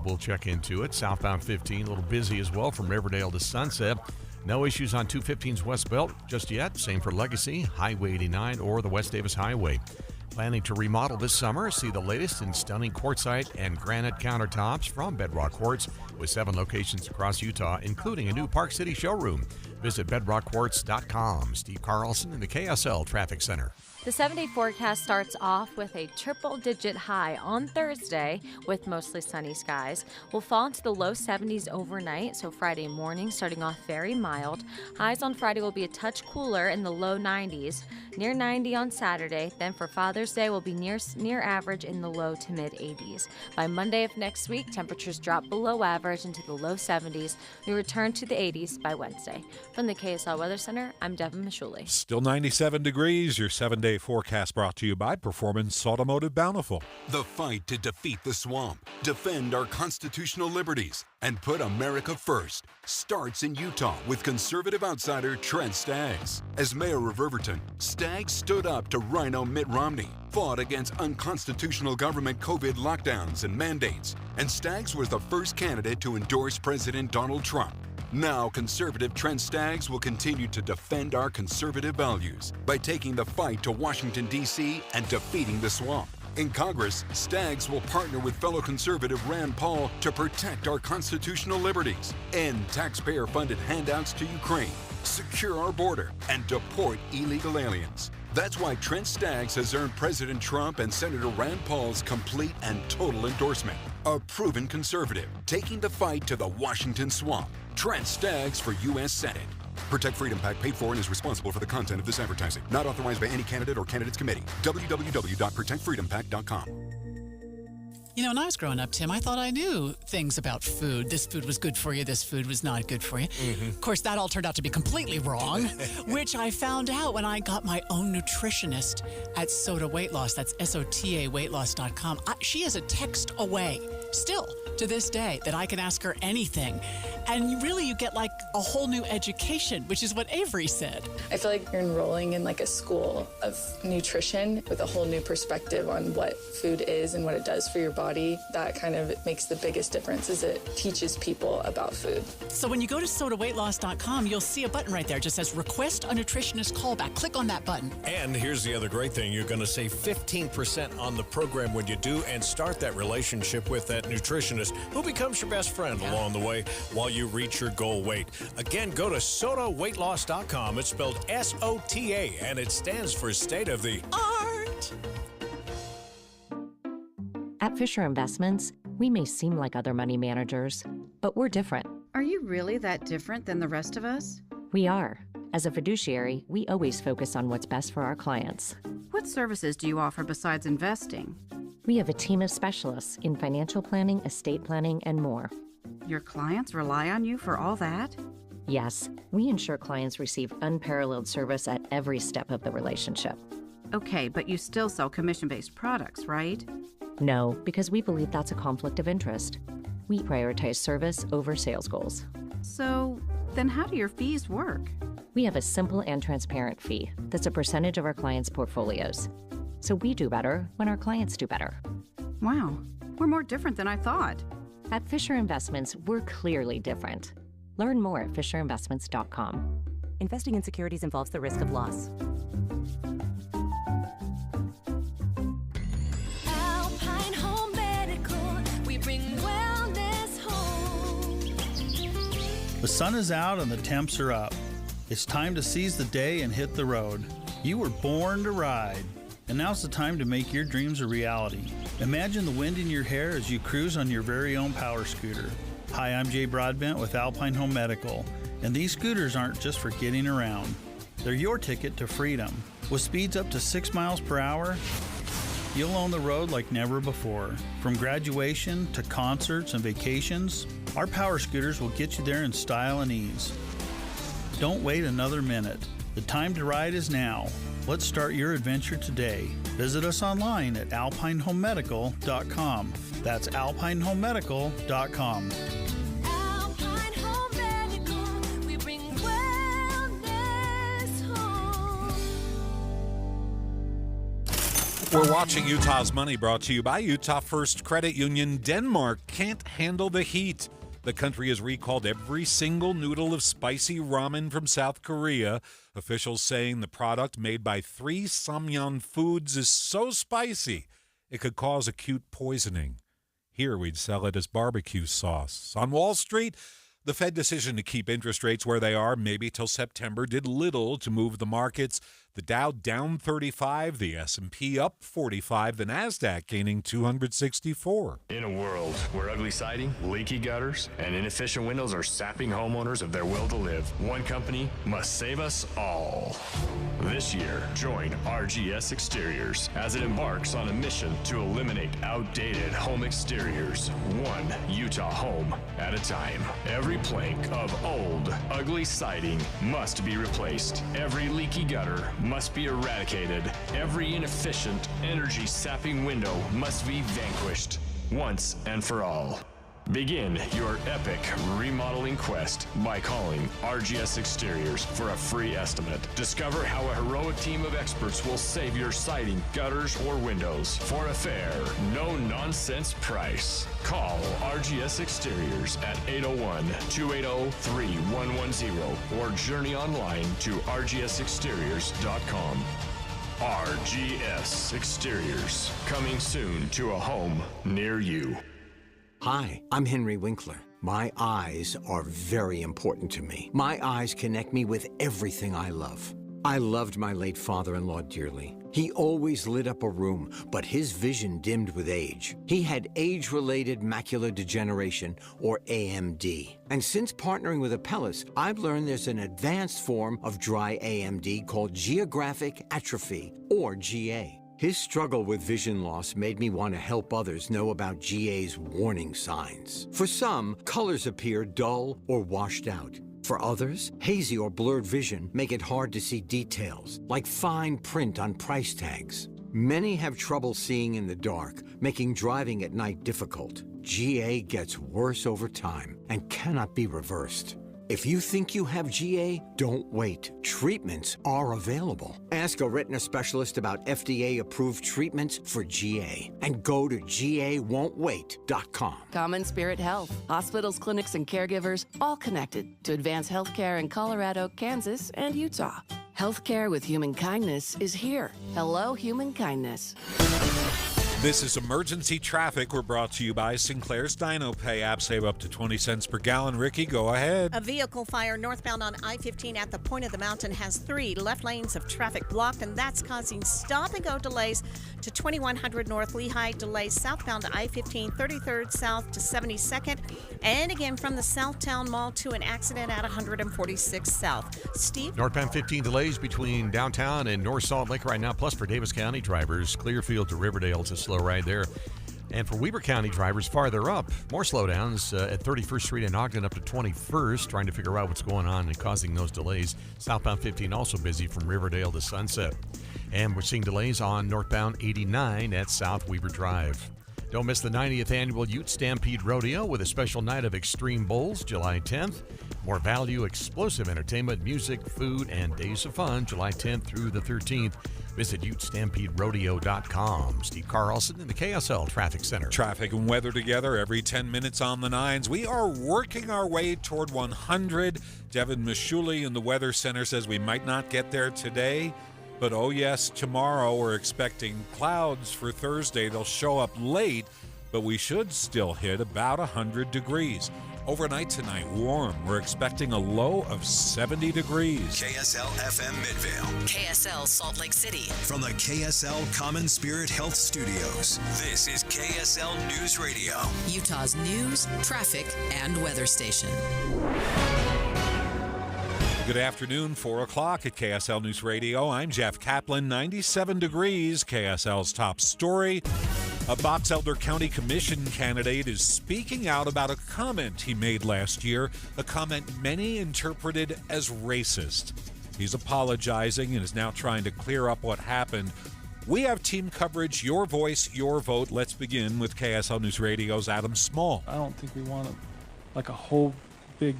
We'll check into it. Southbound 15, a little busy as well from Riverdale to Sunset. No issues on 215's West Belt just yet. Same for Legacy, Highway 89, or the West Davis Highway. Planning to remodel this summer? See the latest in stunning quartzite and granite countertops from Bedrock Quartz with 7 locations across Utah, including a new Park City showroom. Visit bedrockquartz.com. Steve Carlson in the KSL Traffic Center. The 7-day forecast starts off with a triple-digit high on Thursday with mostly sunny skies. We'll fall into the low 70s overnight, so Friday morning starting off very mild. Highs on Friday will be a touch cooler in the low 90s, near 90 on Saturday. Then for Father's Day, we'll be near average in the low to mid 80s. By Monday of next week, temperatures drop below average into the low 70s. We return to the 80s by Wednesday. From the KSL Weather Center, I'm Devin Mashuli. Still 97 degrees. Your 7-day forecast brought to you by Performance Automotive Bountiful. The fight to defeat the swamp, defend our constitutional liberties, and put America first starts in Utah with conservative outsider Trent Staggs. As mayor of Riverton, Staggs stood up to Rhino Mitt Romney, fought against unconstitutional government COVID lockdowns and mandates, and Staggs was the first candidate to endorse President Donald Trump. Now, conservative Trent Staggs will continue to defend our conservative values by taking the fight to Washington, D.C. and defeating the swamp. In Congress, Staggs will partner with fellow conservative Rand Paul to protect our constitutional liberties, end taxpayer-funded handouts to Ukraine, secure our border, and deport illegal aliens. That's why Trent Staggs has earned President Trump and Senator Rand Paul's complete and total endorsement. A proven conservative, taking the fight to the Washington swamp. Trent Staggs for U.S. Senate. Protect Freedom PAC paid for and is responsible for the content of this advertising. Not authorized by any candidate or candidates committee. www.protectfreedompac.com. You know, when I was growing up, Tim, I thought I knew things about food. This food was good for you. This food was not good for you. Mm-hmm. Of course, that all turned out to be completely wrong, which I found out when I got my own nutritionist at Soda Weight Loss. That's SOTA weightloss.com. She is a text away, still to this day, that I can ask her anything. And really, you get like a whole new education, which is what Avery said. I feel like you're enrolling in like a school of nutrition with a whole new perspective on what food is and what it does for your body. That kind of makes the biggest difference, is it teaches people about food. So when you go to sodaweightloss.com, you'll see a button right there. It just says request a nutritionist callback. Click on that button. And here's the other great thing. You're going to save 15% on the program when you do and start that relationship with that nutritionist who becomes your best friend along the way while you reach your goal weight. Again, go to sodaweightloss.com. It's spelled SOTA, and it stands for State of the Art. At Fisher Investments, we may seem like other money managers, but we're different. Are you really that different than the rest of us? We are. As a fiduciary, we always focus on what's best for our clients. What services do you offer besides investing? We have a team of specialists in financial planning, estate planning, and more. Your clients rely on you for all that? Yes, we ensure clients receive unparalleled service at every step of the relationship. Okay, but you still sell commission-based products, right? No, because we believe that's a conflict of interest. We prioritize service over sales goals. So, then how do your fees work? We have a simple and transparent fee that's a percentage of our clients' portfolios. So we do better when our clients do better. Wow, we're more different than I thought. At Fisher Investments, we're clearly different. Learn more at FisherInvestments.com. Investing in securities involves the risk of loss. Alpine Home Medical, we bring wellness home. The sun is out and the temps are up. It's time to seize the day and hit the road. You were born to ride, and now's the time to make your dreams a reality. Imagine the wind in your hair as you cruise on your very own power scooter. Hi, I'm Jay Broadbent with Alpine Home Medical, and these scooters aren't just for getting around. They're your ticket to freedom. With speeds up to 6 miles per hour, you'll own the road like never before. From graduation to concerts and vacations, our power scooters will get you there in style and ease. Don't wait another minute. The time to ride is now. Let's start your adventure today. Visit us online at alpinehomemedical.com. That's alpinehomemedical.com. Alpine Home Medical, we bring wellness home. We're watching Utah's Money, brought to you by Utah First Credit Union. Denmark can't handle the heat. The country has recalled every single noodle of spicy ramen from South Korea. Officials saying the product made by 3 Samyang Foods is so spicy it could cause acute poisoning. Here we'd sell it as barbecue sauce. On Wall Street, the Fed decision to keep interest rates where they are, maybe till September, did little to move the markets. The Dow down 35, the S&P up 45, the Nasdaq gaining 264. In a world where ugly siding, leaky gutters, and inefficient windows are sapping homeowners of their will to live, one company must save us all. This year, join RGS Exteriors as it embarks on a mission to eliminate outdated home exteriors, one Utah home at a time. Every plank of old, ugly siding must be replaced. Every leaky gutter must be eradicated. Every inefficient, energy-sapping window must be vanquished once and for all. Begin your epic remodeling quest by calling RGS Exteriors for a free estimate. Discover how a heroic team of experts will save your siding, gutters, or windows for a fair, no-nonsense price. Call RGS Exteriors at 801-280-3110 or journey online to rgsexteriors.com. RGS Exteriors, coming soon to a home near you. Hi, I'm Henry Winkler. My eyes are very important to me. My eyes connect me with everything I love. I loved my late father-in-law dearly. He always lit up a room, but his vision dimmed with age. He had age-related macular degeneration, or AMD. And since partnering with Apellis, I've learned there's an advanced form of dry AMD called geographic atrophy, or GA. His struggle with vision loss made me want to help others know about GA's warning signs. For some, colors appear dull or washed out. For others, hazy or blurred vision make it hard to see details, like fine print on price tags. Many have trouble seeing in the dark, making driving at night difficult. GA gets worse over time and cannot be reversed. If you think you have GA, don't wait. Treatments are available. Ask a retina specialist about FDA-approved treatments for GA and go to GAWon'tWait.com. Common Spirit Health. Hospitals, clinics, and caregivers all connected to advance healthcare in Colorado, Kansas, and Utah. Healthcare with human kindness is here. Hello, human kindness. This is Emergency Traffic. We're brought to you by Sinclair's Dino Pay app. Save up to 20 cents per gallon. Ricky, go ahead. A vehicle fire northbound on I-15 at the point of the mountain has 3 left lanes of traffic blocked, and that's causing stop-and-go delays to 2100 North Lehigh, delays southbound to I-15, 33rd south to 72nd, and again from the Southtown Mall to an accident at 146 South. Steve? Northbound 15 delays between downtown and North Salt Lake right now, plus for Davis County drivers, Clearfield to Riverdale to slow right there. And for Weber County drivers farther up, more slowdowns at 31st Street in Ogden up to 21st, trying to figure out what's going on and causing those delays. Southbound 15 also busy from Riverdale to Sunset. And we're seeing delays on northbound 89 at South Weber Drive. Don't miss the 90th annual Ute Stampede Rodeo with a special night of extreme bowls July 10th. More value, explosive entertainment, music, food, and days of fun July 10th through the 13th. Visit UteStampedeRodeo.com. Steve Carlson in the KSL Traffic Center. Traffic and weather together every 10 minutes on the 9s. We are working our way toward 100. Devin Mishuli in the Weather Center says we might not get there today. But oh yes, tomorrow we're expecting clouds for Thursday. They'll show up late, but we should still hit about 100 degrees. Overnight tonight, warm. We're expecting a low of 70 degrees. KSL FM Midvale. KSL Salt Lake City. From the KSL Common Spirit Health Studios, this is KSL News Radio. Utah's news, traffic, and weather station. Good afternoon, 4 o'clock at KSL News Radio. I'm Jeff Caplan, 97 degrees, KSL's top story. A Box Elder County Commission candidate is speaking out about a comment he made last year, a comment many interpreted as racist. He's apologizing and is now trying to clear up what happened. We have team coverage, your voice, your vote. Let's begin with KSL News Radio's Adam Small. I don't think we want a whole big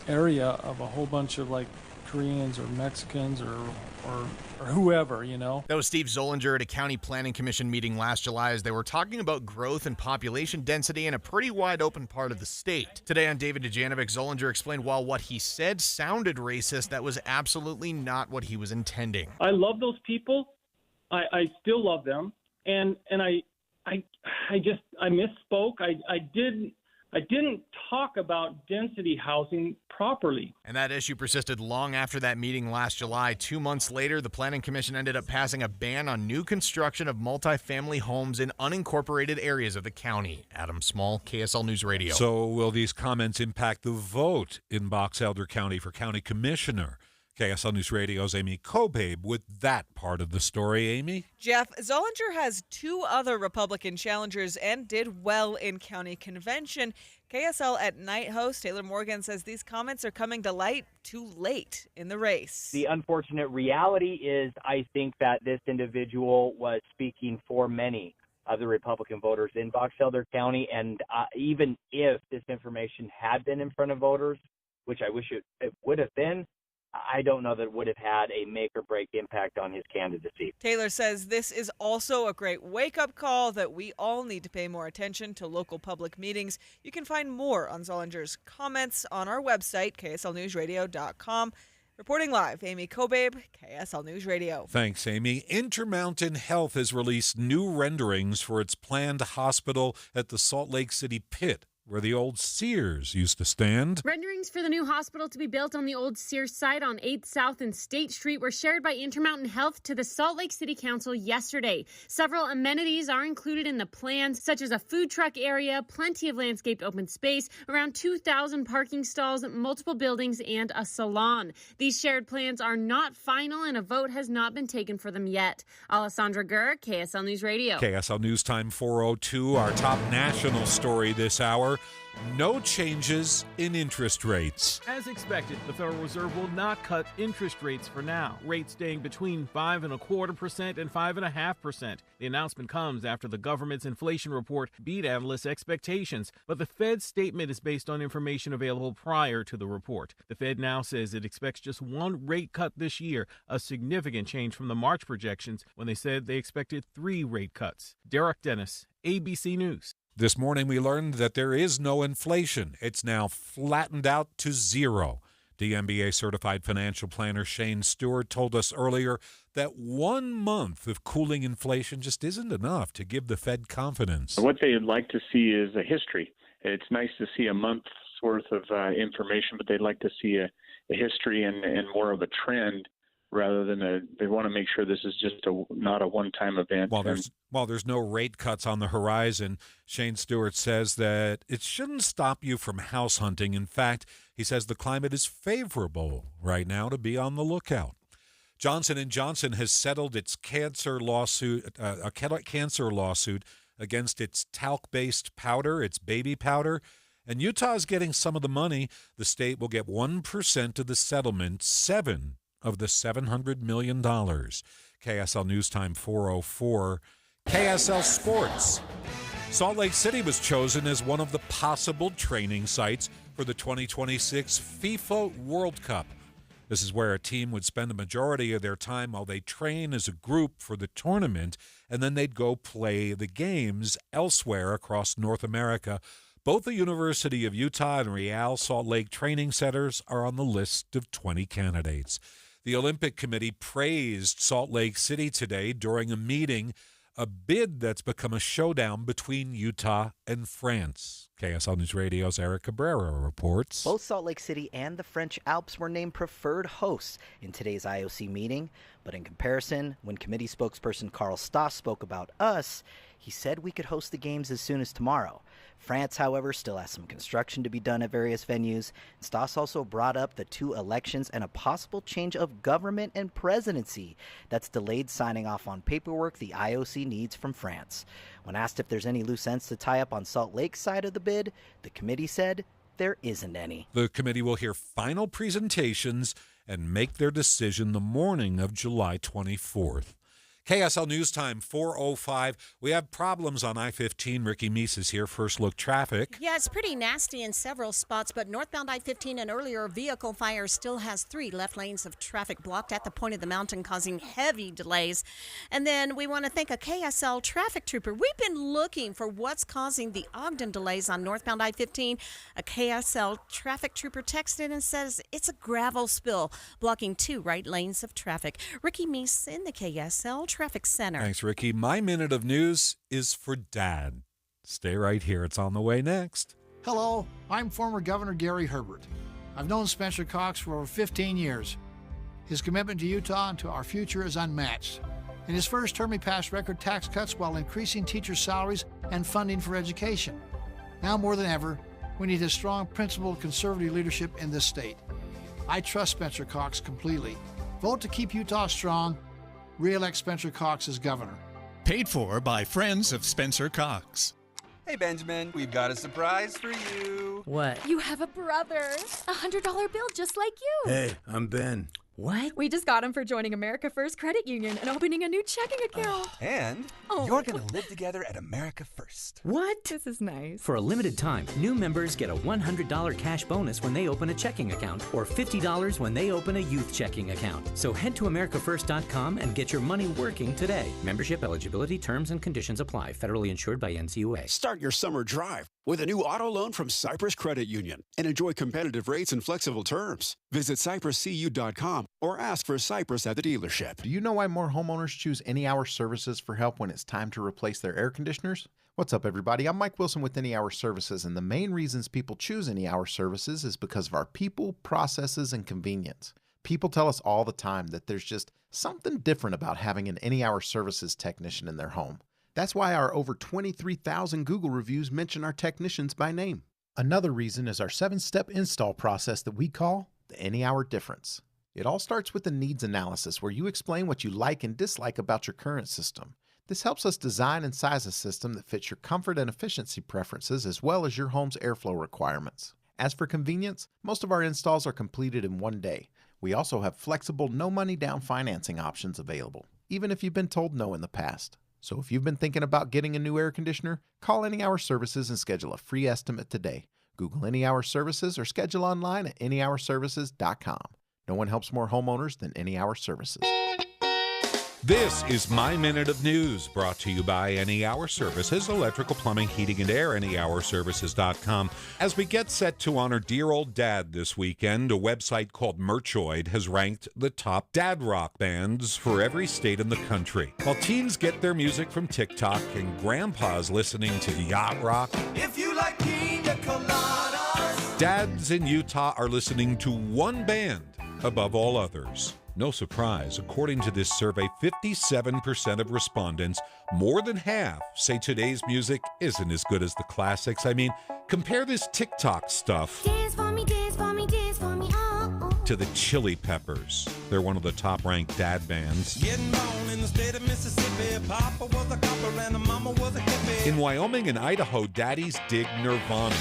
area of a whole bunch of Koreans or Mexicans or whoever, That was Steve Zollinger at a county planning commission meeting last July as they were talking about growth and population density in a pretty wide open part of the state. Today on David Dujanovic, Zollinger explained while what he said sounded racist, that was absolutely not what he was intending. I love those people. I still love them. And I misspoke. I didn't talk about density housing properly. And that issue persisted long after that meeting last July. 2 months later, the Planning Commission ended up passing a ban on new construction of multifamily homes in unincorporated areas of the county. Adam Small, KSL News Radio. So will these comments impact the vote in Box Elder County for county commissioner? KSL News Radio's Amy Kobabe with that part of the story. Amy? Jeff, Zollinger has 2 other Republican challengers and did well in county convention. KSL at Night host Taylor Morgan says these comments are coming to light too late in the race. The unfortunate reality is I think that this individual was speaking for many of the Republican voters in Box Elder County, and even if this information had been in front of voters, which I wish it would have been, I don't know that it would have had a make-or-break impact on his candidacy. Taylor says this is also a great wake-up call that we all need to pay more attention to local public meetings. You can find more on Zollinger's comments on our website, kslnewsradio.com. Reporting live, Amy Kobabe, KSL News Radio. Thanks, Amy. Intermountain Health has released new renderings for its planned hospital at the Salt Lake City pit, where the old Sears used to stand. Renderings for the new hospital to be built on the old Sears site on 8th South and State Street were shared by Intermountain Health to the Salt Lake City Council yesterday. Several amenities are included in the plans, such as a food truck area, plenty of landscaped open space, around 2,000 parking stalls, multiple buildings, and a salon. These shared plans are not final, and a vote has not been taken for them yet. Alessandra Gurr, KSL News Radio. KSL News Time 4:02, our top national story this hour. No changes in interest rates. As expected, the Federal Reserve will not cut interest rates for now, rates staying between 5.25% and 5.5%. The announcement comes after the government's inflation report beat analysts' expectations, but the Fed's statement is based on information available prior to the report. The Fed now says it expects just 1 rate cut this year, a significant change from the March projections when they said they expected 3 rate cuts. Derek Dennis, ABC News. This morning we learned that there is no inflation. It's now flattened out to zero. DMBA certified financial planner Shane Stewart told us earlier that 1 month of cooling inflation just isn't enough to give the Fed confidence. What they'd like to see is a history. It's nice to see a month's worth of information, but they'd like to see a history and more of a trend rather than they want to make sure this is just not a one-time event. While there's no rate cuts on the horizon, Shane Stewart says that it shouldn't stop you from house hunting. In fact, he says the climate is favorable right now to be on the lookout. Johnson & Johnson has settled its cancer lawsuit against its talc-based powder, its baby powder. And Utah is getting some of the money. The state will get 1% of the settlement, $7 of the $700 million. KSL News Time 4:04. KSL Sports. Salt Lake City was chosen as one of the possible training sites for the 2026 FIFA World Cup. This is where a team would spend the majority of their time while they train as a group for the tournament, and then they'd go play the games elsewhere across North America. Both the University of Utah and Real Salt Lake training centers are on the list of 20 candidates. The Olympic Committee praised Salt Lake City today during a meeting, a bid that's become a showdown between Utah and France. KSL News Radio's Eric Cabrera reports. Both Salt Lake City and the French Alps were named preferred hosts in today's IOC meeting, but in comparison, when committee spokesperson Carl Stoss spoke about us, he said we could host the games as soon as tomorrow. France, however, still has some construction to be done at various venues. Stoss also brought up the 2 elections and a possible change of government and presidency that's delayed signing off on paperwork the IOC needs from France. When asked if there's any loose ends to tie up on Salt Lake's side of the bid, the committee said there isn't any. The committee will hear final presentations and make their decision the morning of July 24th. KSL News Time, 4:05. We have problems on I-15. Ricky Meese is here. First look traffic. Yeah, it's pretty nasty in several spots, but northbound I-15 and earlier vehicle fire still has 3 left lanes of traffic blocked at the point of the mountain, causing heavy delays. And then we want to thank a KSL traffic trooper. We've been looking for what's causing the Ogden delays on northbound I-15. A KSL traffic trooper texted and says it's a gravel spill blocking 2 right lanes of traffic. Ricky Meese in the KSL Traffic Center. Thanks, Ricky. My minute of news is for Dad. Stay right here. It's on the way next. Hello, I'm former Governor Gary Herbert. I've known Spencer Cox for over 15 years. His commitment to Utah and to our future is unmatched. In his first term, he passed record tax cuts while increasing teachers' salaries and funding for education. Now more than ever, we need a strong, principled, conservative leadership in this state. I trust Spencer Cox completely. Vote to keep Utah strong. Re-elect Spencer Cox as governor. Paid for by friends of Spencer Cox. Hey, Benjamin, we've got a surprise for you. What? You have a brother. A $100 bill just like you. Hey, I'm Ben. What? We just got him for joining America First Credit Union and opening a new checking account. And you're going to live together at America First. What? This is nice. For a limited time, new members get a $100 cash bonus when they open a checking account or $50 when they open a youth checking account. So head to AmericaFirst.com and get your money working today. Membership eligibility, terms, and conditions apply. Federally insured by NCUA. Start your summer drive with a new auto loan from Cypress Credit Union and enjoy competitive rates and flexible terms. Visit CypressCU.com or ask for Cypress at the dealership. Do you know why more homeowners choose Any Hour Services for help when it's time to replace their air conditioners? What's up, everybody? I'm Mike Wilson with Any Hour Services, and the main reasons people choose Any Hour Services is because of our people, processes, and convenience. People tell us all the time that there's just something different about having an Any Hour Services technician in their home. That's why our over 23,000 Google reviews mention our technicians by name. Another reason is our 7-step install process that we call the Any Hour Difference. It all starts with the needs analysis, where you explain what you like and dislike about your current system. This helps us design and size a system that fits your comfort and efficiency preferences as well as your home's airflow requirements. As for convenience, most of our installs are completed in one day. We also have flexible, no money down financing options available, even if you've been told no in the past. So if you've been thinking about getting a new air conditioner, call Any Hour Services and schedule a free estimate today. Google Any Hour Services or schedule online at anyhourservices.com. No one helps more homeowners than Any Hour Services. This is My Minute of News, brought to you by Any Hour Services, electrical, plumbing, heating, and air, anyhourservices.com. As we get set to honor dear old Dad this weekend, a website called Merchoid has ranked the top dad rock bands for every state in the country. While teens get their music from TikTok and grandpa's listening to yacht rock, If you like pina coladas, dads in Utah are listening to one band above all others. No surprise, according to this survey, 57% of respondents, more than half, say today's music isn't as good as the classics. I mean, compare this TikTok stuff Dance for me, dance for me, dance for me, oh, oh. to the Chili Peppers. They're one of the top-ranked dad bands. getting born in the state of Mississippi. Papa was a copper and the mama was a hippie. In Wyoming and Idaho, daddies dig Nirvana.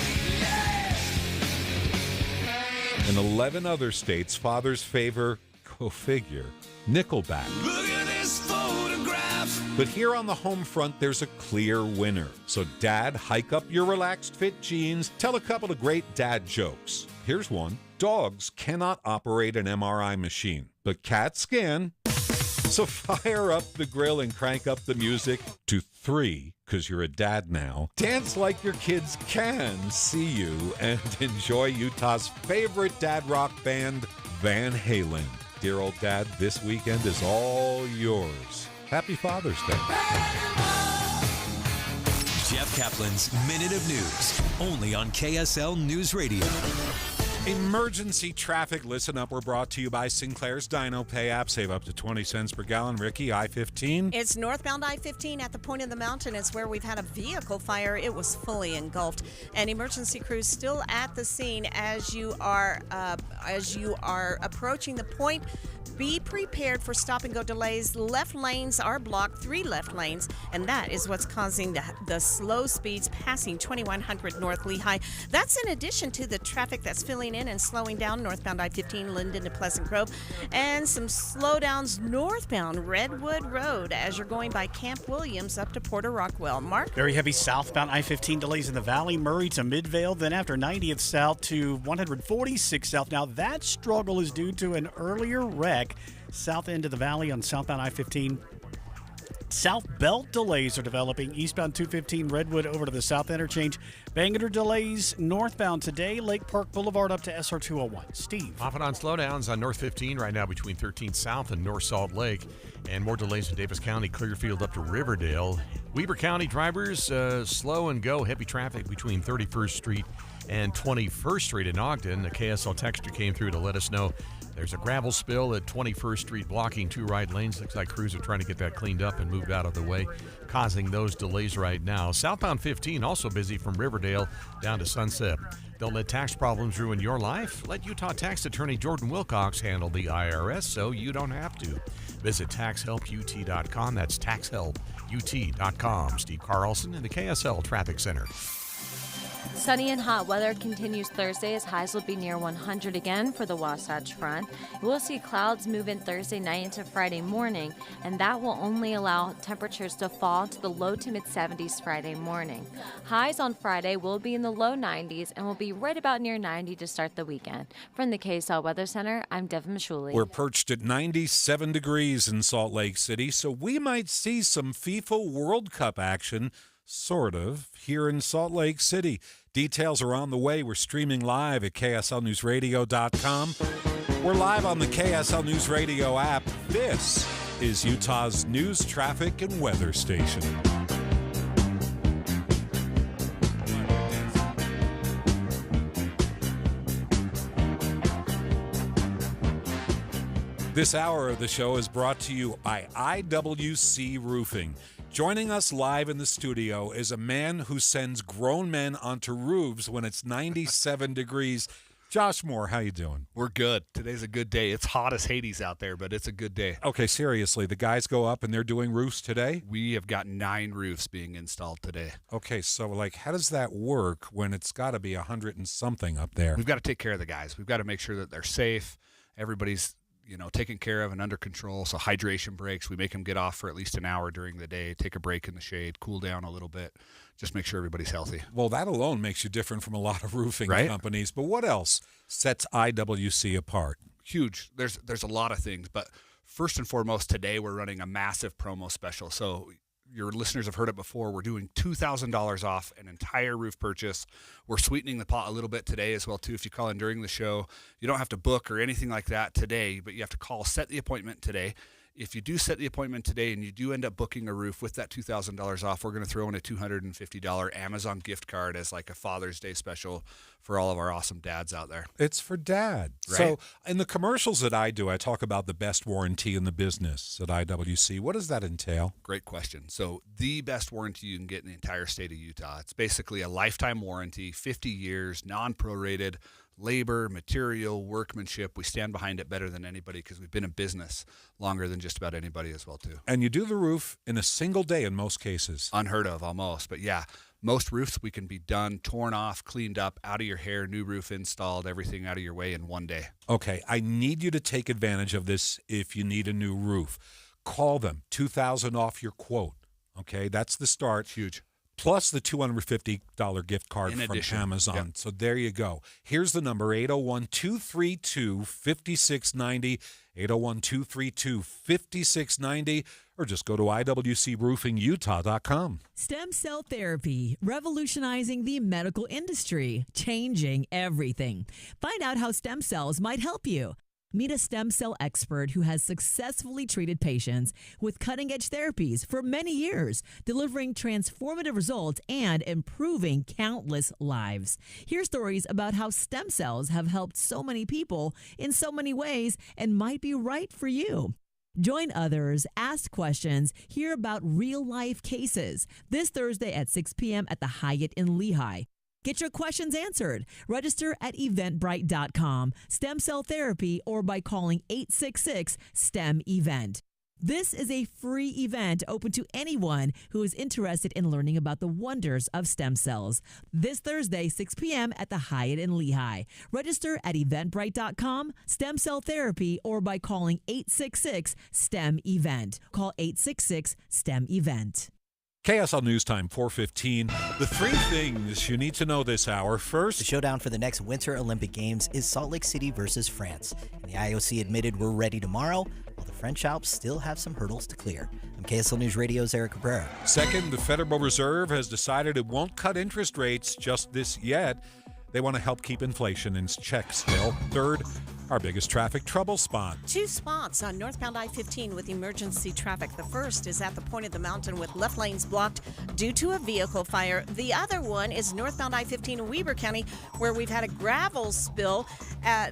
In 11 other states, fathers favor, go figure, Nickelback. Look at this photograph. But here on the home front, there's a clear winner. So dad, hike up your relaxed fit jeans, tell a couple of great dad jokes. Here's one. Dogs cannot operate an MRI machine, but cats can. So fire up the grill and crank up the music to 3, because you're a dad now. Dance like your kids can see you and enjoy Utah's favorite dad rock band, Van Halen. Dear old Dad, this weekend is all yours. Happy Father's Day. Jeff Kaplan's Minute of News, only on KSL News Radio. Emergency traffic, listen up. We're brought to you by Sinclair's Dino Pay app. Save up to 20 cents per gallon. Ricky, I-15. It's northbound I-15 at the point of the mountain. It's where we've had a vehicle fire. It was fully engulfed. And emergency crews still at the scene as you are approaching the point Be prepared for stop-and-go delays. Left lanes are blocked, 3 left lanes, and that is what's causing the slow speeds passing 2100 North Lehigh. That's in addition to the traffic that's filling in and slowing down northbound I-15 Linden to Pleasant Grove, and some slowdowns northbound Redwood Road as you're going by Camp Williams up to Porter Rockwell. Mark? Very heavy southbound I-15 delays in the valley, Murray to Midvale, then after 90th South to 146 South. Now that struggle is due to an earlier wreck south end of the valley on southbound I-15. South Belt delays are developing. Eastbound 215 Redwood over to the South Interchange. Bangerter delays northbound today. Lake Park Boulevard up to SR 201. Steve. Popping on slowdowns on North 15 right now between 13 South and North Salt Lake. And more delays in Davis County, Clearfield up to Riverdale. Weber County drivers slow and go. Heavy traffic between 31st Street and 21st Street in Ogden. The KSL texture came through to let us know there's a gravel spill at 21st Street blocking 2 right lanes. Looks like crews are trying to get that cleaned up and moved out of the way, causing those delays right now. Southbound 15 also busy from Riverdale down to Sunset. Don't let tax problems ruin your life. Let Utah tax attorney Jordan Wilcox handle the IRS so you don't have to. Visit taxhelput.com. That's taxhelput.com. Steve Carlson in the KSL Traffic Center. Sunny and hot weather continues Thursday as highs will be near 100 again for the Wasatch Front. We'll see clouds move in Thursday night into Friday morning, and that will only allow temperatures to fall to the low to mid-70s Friday morning. Highs on Friday will be in the low 90s and will be right about near 90 to start the weekend. From the KSL Weather Center, I'm Devin Mashuli. We're perched at 97 degrees in Salt Lake City, so we might see some FIFA World Cup action, sort of, here in Salt Lake City. Details are on the way. We're streaming live at KSLNewsRadio.com. We're live on the KSL News Radio app. This is Utah's news, traffic, and weather station. This hour of the show is brought to you by IWC Roofing. Joining us live in the studio is a man who sends grown men onto roofs when it's 97 degrees. Josh Moore, how you doing? We're good. Today's a good day. It's hot as Hades out there, but it's a good day. Okay, seriously, the guys go up and they're doing roofs today? We have got 9 roofs being installed today. Okay, so how does that work when it's got to be 100 and something up there? We've got to take care of the guys. We've got to make sure that they're safe. Everybody's taken care of and under control. So hydration breaks, we make them get off for at least an hour during the day, take a break in the shade, cool down a little bit, just make sure everybody's healthy. Well, that alone makes you different from a lot of roofing companies. But what else sets IWC apart? Huge. There's a lot of things, but first and foremost, today we're running a massive promo special. So your listeners have heard it before. We're doing $2,000 off an entire roof purchase. We're sweetening the pot a little bit today as well, too. If you call in during the show, you don't have to book or anything like that today, but you have to call, set the appointment today. If you do set the appointment today and you do end up booking a roof with that $2,000 off, we're going to throw in a $250 Amazon gift card as like a Father's Day special for all of our awesome dads out there. It's for dad. Right? So in the commercials that I do, I talk about the best warranty in the business at IWC. What does that entail? Great question. So the best warranty you can get in the entire state of Utah. It's basically a lifetime warranty, 50 years, non-prorated, labor, material, workmanship. We stand behind it better than anybody because we've been in business longer than just about anybody as well, too. And you do the roof in a single day in most cases. Unheard of almost. But yeah, most roofs we can be done, torn off, cleaned up, out of your hair, new roof installed, everything out of your way in one day. Okay, I need you to take advantage of this if you need a new roof. Call them, $2,000 off your quote. Okay, that's the start. Huge. Plus the $250 gift card from Amazon. Yep. So there you go. Here's the number, 801-232-5690, 801-232-5690, or just go to IWCRoofingUtah.com. Stem cell therapy, revolutionizing the medical industry, changing everything. Find out how stem cells might help you. Meet a stem cell expert who has successfully treated patients with cutting-edge therapies for many years, delivering transformative results and improving countless lives. Hear stories about how stem cells have helped so many people in so many ways and might be right for you. Join others, ask questions, hear about real-life cases this Thursday at 6 p.m. at the Hyatt in Lehigh. Get your questions answered. Register at eventbrite.com, stem cell therapy, or by calling 866-STEM-EVENT. This is a free event open to anyone who is interested in learning about the wonders of stem cells. This Thursday, 6 p.m. at the Hyatt in Lehigh. Register at eventbrite.com, stem cell therapy, or by calling 866-STEM-EVENT. Call 866-STEM-EVENT. KSL News Time, 4:15. The three things you need to know this hour. First, the showdown for the next Winter Olympic Games is Salt Lake City versus France. And the IOC admitted we're ready tomorrow, while the French Alps still have some hurdles to clear. I'm KSL News Radio's Eric Cabrera. Second, the Federal Reserve has decided it won't cut interest rates just this yet. They want to help keep inflation in check still. Third, our biggest traffic trouble spot. 2 spots on northbound I-15 with emergency traffic. The first is at the point of the mountain with left lanes blocked due to a vehicle fire. The other one is northbound I-15 in Weber County, where we've had a gravel spill.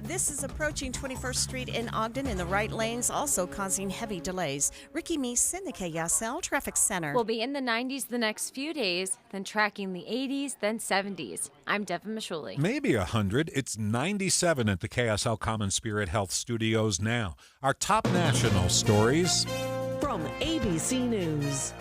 This is approaching 21st Street in Ogden in the right lanes, also causing heavy delays. Ricky Meese in the KSL Traffic Center. We'll be in the 90s the next few days, then tracking the 80s, then 70s. I'm Devin Mishuli. Maybe 100. It's 97 at the KSL Common Spirit Health Studios now. Our top national stories from ABC News.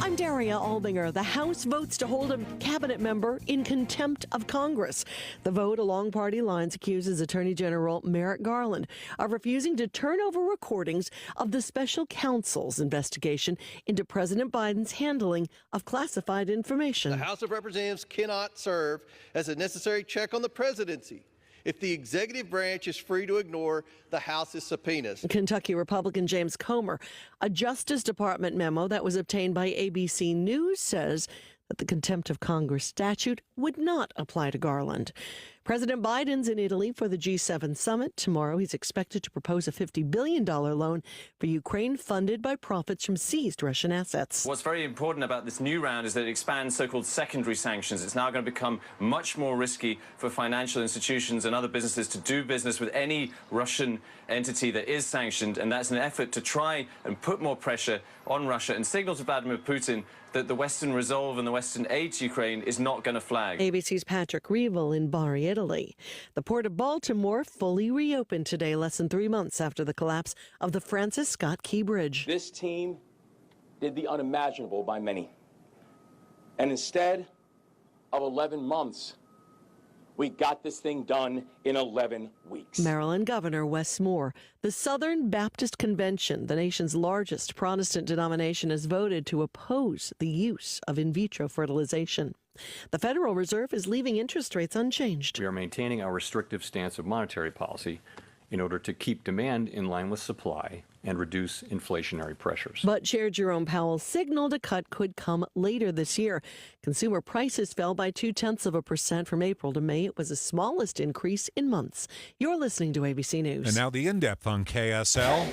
I'm Daria Albinger. The House votes to hold a cabinet member in contempt of Congress. The vote along party lines accuses Attorney General Merrick Garland of refusing to turn over recordings of the special counsel's investigation into President Biden's handling of classified information. The House of Representatives cannot serve as a necessary check on the presidency if the executive branch is free to ignore the House's subpoenas. Kentucky Republican James Comer, a Justice Department memo that was obtained by ABC News says that the contempt of Congress statute would not apply to Garland. President Biden's in Italy for the G7 summit. Tomorrow, he's expected to propose a $50 billion loan for Ukraine funded by profits from seized Russian assets. What's very important about this new round is that it expands so-called secondary sanctions. It's now going to become much more risky for financial institutions and other businesses to do business with any Russian entity that is sanctioned, and that's an effort to try and put more pressure on Russia and signal to Vladimir Putin that the Western resolve and the Western aid to Ukraine is not going to flag. ABC's Patrick Reevell in Bari, Italy. The Port of Baltimore fully reopened today, less than 3 months after the collapse of the Francis Scott Key Bridge. This team did the unimaginable by many. And instead of 11 months, we got this thing done in 11 weeks. Maryland Governor Wes Moore. The Southern Baptist Convention, the nation's largest Protestant denomination, has voted to oppose the use of in vitro fertilization. The Federal Reserve is leaving interest rates unchanged. We are maintaining our restrictive stance of monetary policy in order to keep demand in line with supply and reduce inflationary pressures. But Chair Jerome Powell signaled a cut could come later this year. Consumer prices fell by 0.2% from April to May. It was the smallest increase in months. You're listening to ABC News. And now the in-depth on KSL.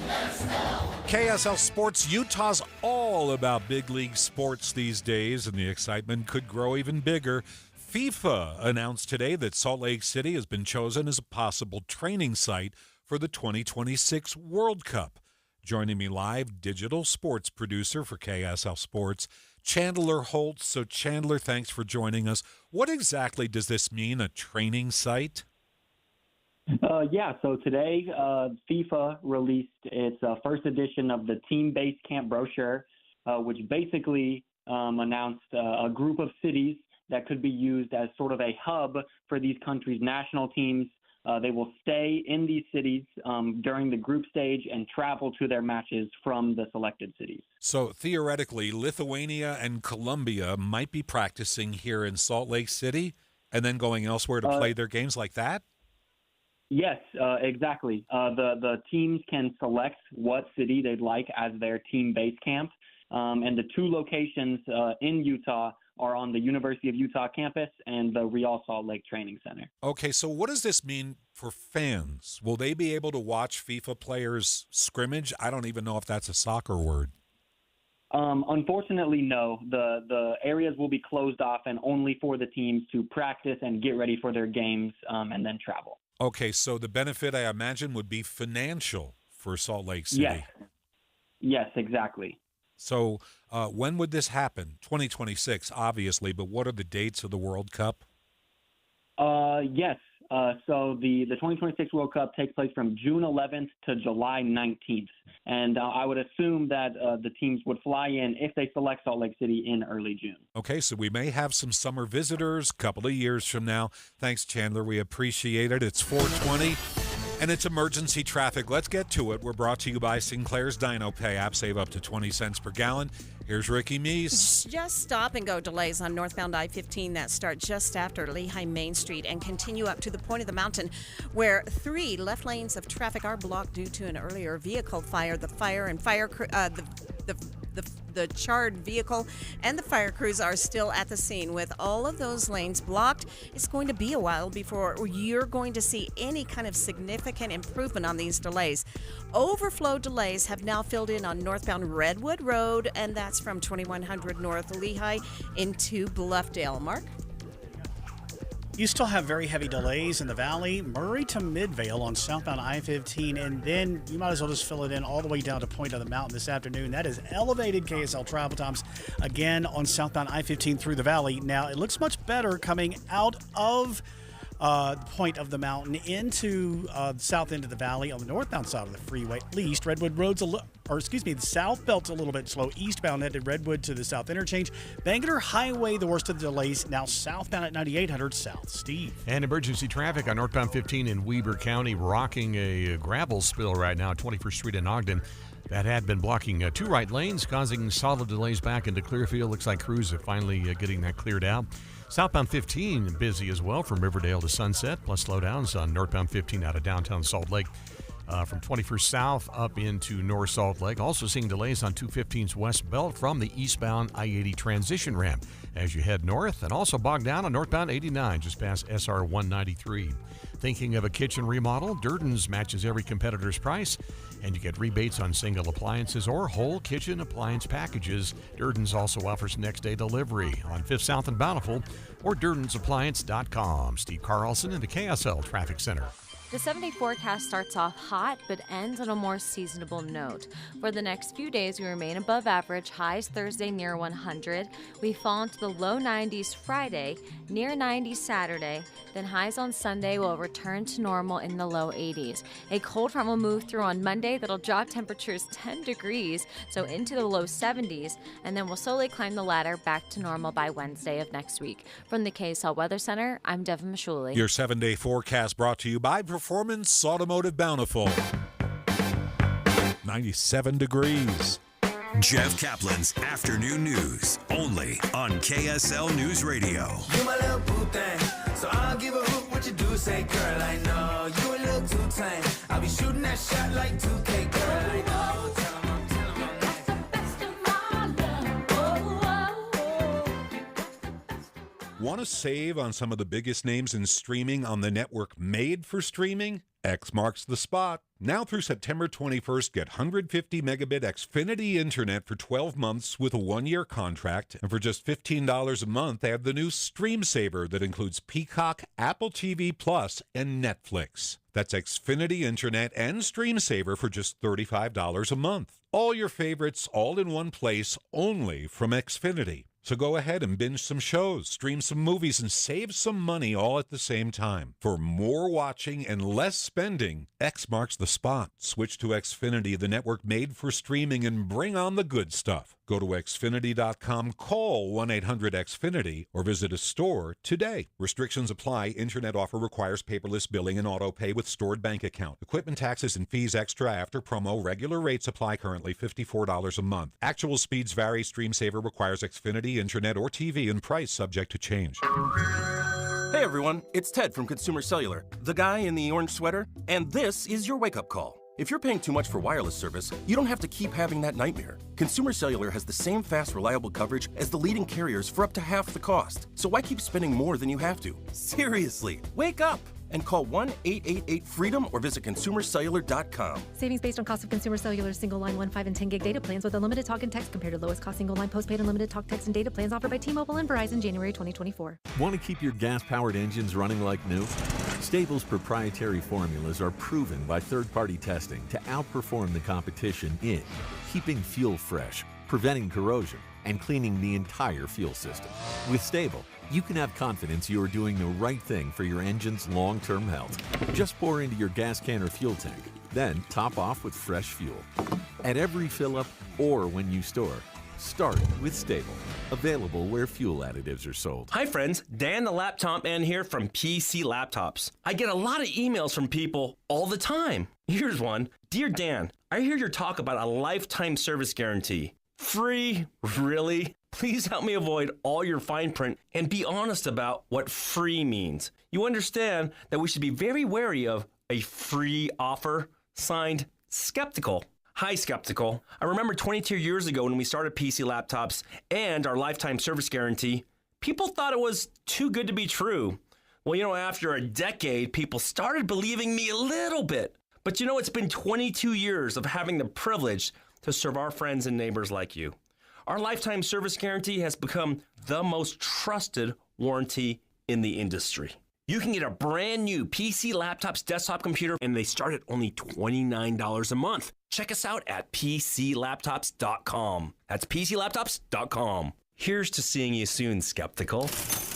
KSL Sports. Utah's all about big league sports these days, and the excitement could grow even bigger. FIFA announced today that Salt Lake City has been chosen as a possible training site for the 2026 World Cup. Joining me live, digital sports producer for KSL Sports, Chandler Holtz. So, Chandler, thanks for joining us. What exactly does this mean, a training site? So today, FIFA released its first edition of the team-based camp brochure, which basically announced a group of cities that could be used as sort of a hub for these countries' national teams. They will stay in these cities during the group stage and travel to their matches from the selected cities. So theoretically, Lithuania and Colombia might be practicing here in Salt Lake City and then going elsewhere to play their games like that? Yes, exactly. The teams can select what city they'd like as their team base camp. And the two locations in Utah are on the University of Utah campus and the Real Salt Lake Training Center. Okay, so what does this mean for fans? Will they be able to watch FIFA players scrimmage? I don't even know if that's a soccer word. Unfortunately, no. The areas will be closed off and only for the teams to practice and get ready for their games and then travel. Okay, so the benefit, I imagine, would be financial for Salt Lake City. Yes, exactly. So when would this happen? 2026, obviously, but what are the dates of the World Cup? Yes. So the 2026 World Cup takes place from June 11th to July 19th. And I would assume that the teams would fly in if they select Salt Lake City in early June. Okay, so we may have some summer visitors a couple of years from now. Thanks, Chandler. We appreciate it. It's 4:20. And it's emergency traffic. Let's get to it. We're brought to you by Sinclair's Dino Pay app. Save up to 20 cents per gallon. Here's Ricky Meese. Just stop and go delays on northbound I-15 that start just after Lehigh Main Street and continue up to the point of the mountain where 3 left lanes of traffic are blocked due to an earlier vehicle fire. The charred vehicle and the fire crews are still at the scene. With all of those lanes blocked, it's going to be a while before you're going to see any kind of significant improvement on these delays. Overflow delays have now filled in on northbound Redwood Road, and that's from 2100 North Lehigh into Bluffdale. Mark? You still have very heavy delays in the valley, Murray to Midvale on southbound I-15, and then you might as well just fill it in all the way down to Point of the Mountain this afternoon. That is elevated KSL travel times again on southbound I-15 through the valley. Now, it looks much better coming out of Point of the Mountain into the south end of the valley on the northbound side of the freeway. At least Redwood Road's the south belt's a little bit slow. Eastbound headed Redwood to the south interchange. Bangor Highway, the worst of the delays. Now southbound at 9800 South. Steve. And emergency traffic on northbound 15 in Weber County, rocking a gravel spill right now at 21st Street in Ogden. That had been blocking 2 right lanes, causing solid delays back into Clearfield. Looks like crews are finally getting that cleared out. Southbound 15 busy as well from Riverdale to Sunset, plus slowdowns on northbound 15 out of downtown Salt Lake. From 21st South up into North Salt Lake. Also seeing delays on 215's West Belt from the eastbound I-80 transition ramp as you head north, and also bogged down on northbound 89 just past SR 193. Thinking of a kitchen remodel? Durden's matches every competitor's price, and you get rebates on single appliances or whole kitchen appliance packages. Durden's also offers next-day delivery on 5th South and Bountiful or DurdensAppliance.com. Steve Carlson in the KSL Traffic Center. The 7-day forecast starts off hot but ends on a more seasonable note. For the next few days, we remain above average, highs Thursday near 100. We fall into the low 90s Friday, near 90 Saturday. Then highs on Sunday will return to normal in the low 80s. A cold front will move through on Monday that'll drop temperatures 10 degrees, so into the low 70s, and then we'll slowly climb the ladder back to normal by Wednesday of next week. From the KSL Weather Center, I'm Devin Mashuli. Your 7-day forecast brought to you by Performance Automotive Bountiful. 97 degrees. Jeff Kaplan's Afternoon News, only on KSL News Radio. You my little boo thing, so I'll give a hoot what you do. Say, girl, I know you a little too tame. I'll be shooting that shot like 2K, girl, I know. Tell 'em I'm next. Want to save on some of the biggest names in streaming on the network made for streaming? X marks the spot. Now through September 21st, get 150 megabit Xfinity Internet for 12 months with a 1-year contract. And for just $15 a month, they have the new Stream Saver that includes Peacock, Apple TV Plus, and Netflix. That's Xfinity Internet and Stream Saver for just $35 a month. All your favorites all in one place, only from Xfinity. So go ahead and binge some shows, stream some movies, and save some money all at the same time. For more watching and less spending, X marks the spot. Switch to Xfinity, the network made for streaming, and bring on the good stuff. Go to Xfinity.com, call 1-800-XFINITY, or visit a store today. Restrictions apply. Internet offer requires paperless billing and auto pay with stored bank account. Equipment taxes and fees extra after promo. Regular rates apply currently $54 a month. Actual speeds vary. Stream Saver requires Xfinity, Internet, or TV, and price subject to change. Hey everyone, it's Ted from Consumer Cellular, the guy in the orange sweater, and this is your wake-up call. If you're paying too much for wireless service, you don't have to keep having that nightmare. Consumer Cellular has the same fast, reliable coverage as the leading carriers for up to half the cost. So why keep spending more than you have to? Seriously, wake up and call 1-888-FREEDOM or visit consumercellular.com. Savings based on cost of Consumer Cellular single line 1, 5, and 10 gig data plans with unlimited talk and text compared to lowest cost single line postpaid unlimited talk, text, and data plans offered by T-Mobile and Verizon January 2024. Want to keep your gas-powered engines running like new? Stable's proprietary formulas are proven by third-party testing to outperform the competition in keeping fuel fresh, preventing corrosion, and cleaning the entire fuel system. With Stable, you can have confidence you are doing the right thing for your engine's long-term health. Just pour into your gas can or fuel tank, then top off with fresh fuel. At every fill-up or when you store, start with Stable. Available where fuel additives are sold. Hi friends, Dan the Laptop Man here from PC Laptops. I get a lot of emails from people all the time. Here's one. Dear Dan, I hear your talk about a lifetime service guarantee. Free? Really? Please help me avoid all your fine print and be honest about what free means. You understand that we should be very wary of a free offer? Signed, Skeptical. Hi, Skeptical. I remember 22 years ago when we started PC Laptops and our lifetime service guarantee, people thought it was too good to be true. Well, after a decade, people started believing me a little bit. But it's been 22 years of having the privilege to serve our friends and neighbors like you. Our lifetime service guarantee has become the most trusted warranty in the industry. You can get a brand new PC Laptops desktop computer, and they start at only $29 a month. Check us out at PCLaptops.com. That's PCLaptops.com. Here's to seeing you soon, Skeptical.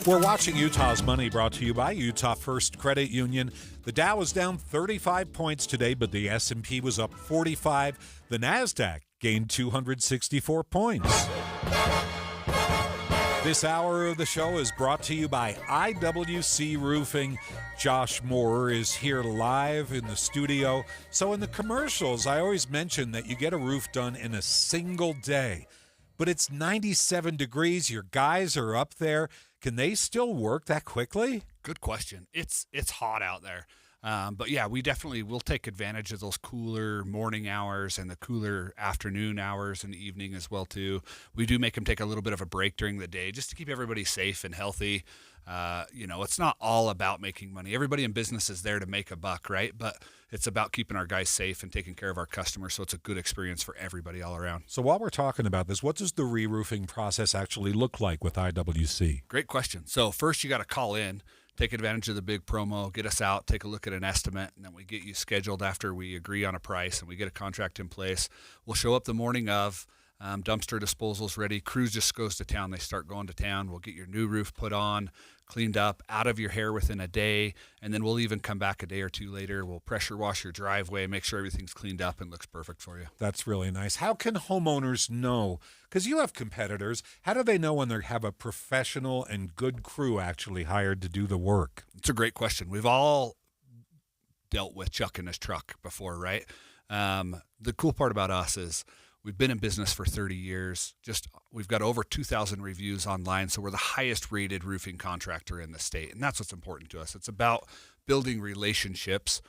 We're watching Utah's Money, brought to you by Utah First Credit Union. The Dow was down 35 points today, but the S&P was up 45. The NASDAQ gained 264 points. This hour of the show is brought to you by IWC Roofing. Josh Moore is here live in the studio. So in the commercials, I always mention that you get a roof done in a single day. But it's 97 degrees. Your guys are up there. Can they still work that quickly? Good question. It's hot out there. But yeah, we definitely will take advantage of those cooler morning hours and the cooler afternoon hours in the evening as well too. We do make them take a little bit of a break during the day just to keep everybody safe and healthy. It's not all about making money. Everybody in business is there to make a buck, right? But it's about keeping our guys safe and taking care of our customers, so it's a good experience for everybody all around. So while we're talking about this, what does the re-roofing process actually look like with IWC? Great question. So first you got to call in. Take advantage of the big promo, get us out, take a look at an estimate, and then we get you scheduled after we agree on a price and we get a contract in place. We'll show up the morning of, dumpster disposal's ready. Crews just goes to town. They start going to town. We'll get your new roof put on, cleaned up, out of your hair within a day, and then we'll even come back a day or two later. We'll pressure wash your driveway, make sure everything's cleaned up and looks perfect for you. That's really nice. How can homeowners know? Because you have competitors. How do they know when they have a professional and good crew actually hired to do the work? It's a great question. We've all dealt with Chuck in his truck before, right? The cool part about us is we've been in business for 30 years. We've got over 2,000 reviews online, so we're the highest rated roofing contractor in the state, and that's what's important to us. It's about building relationships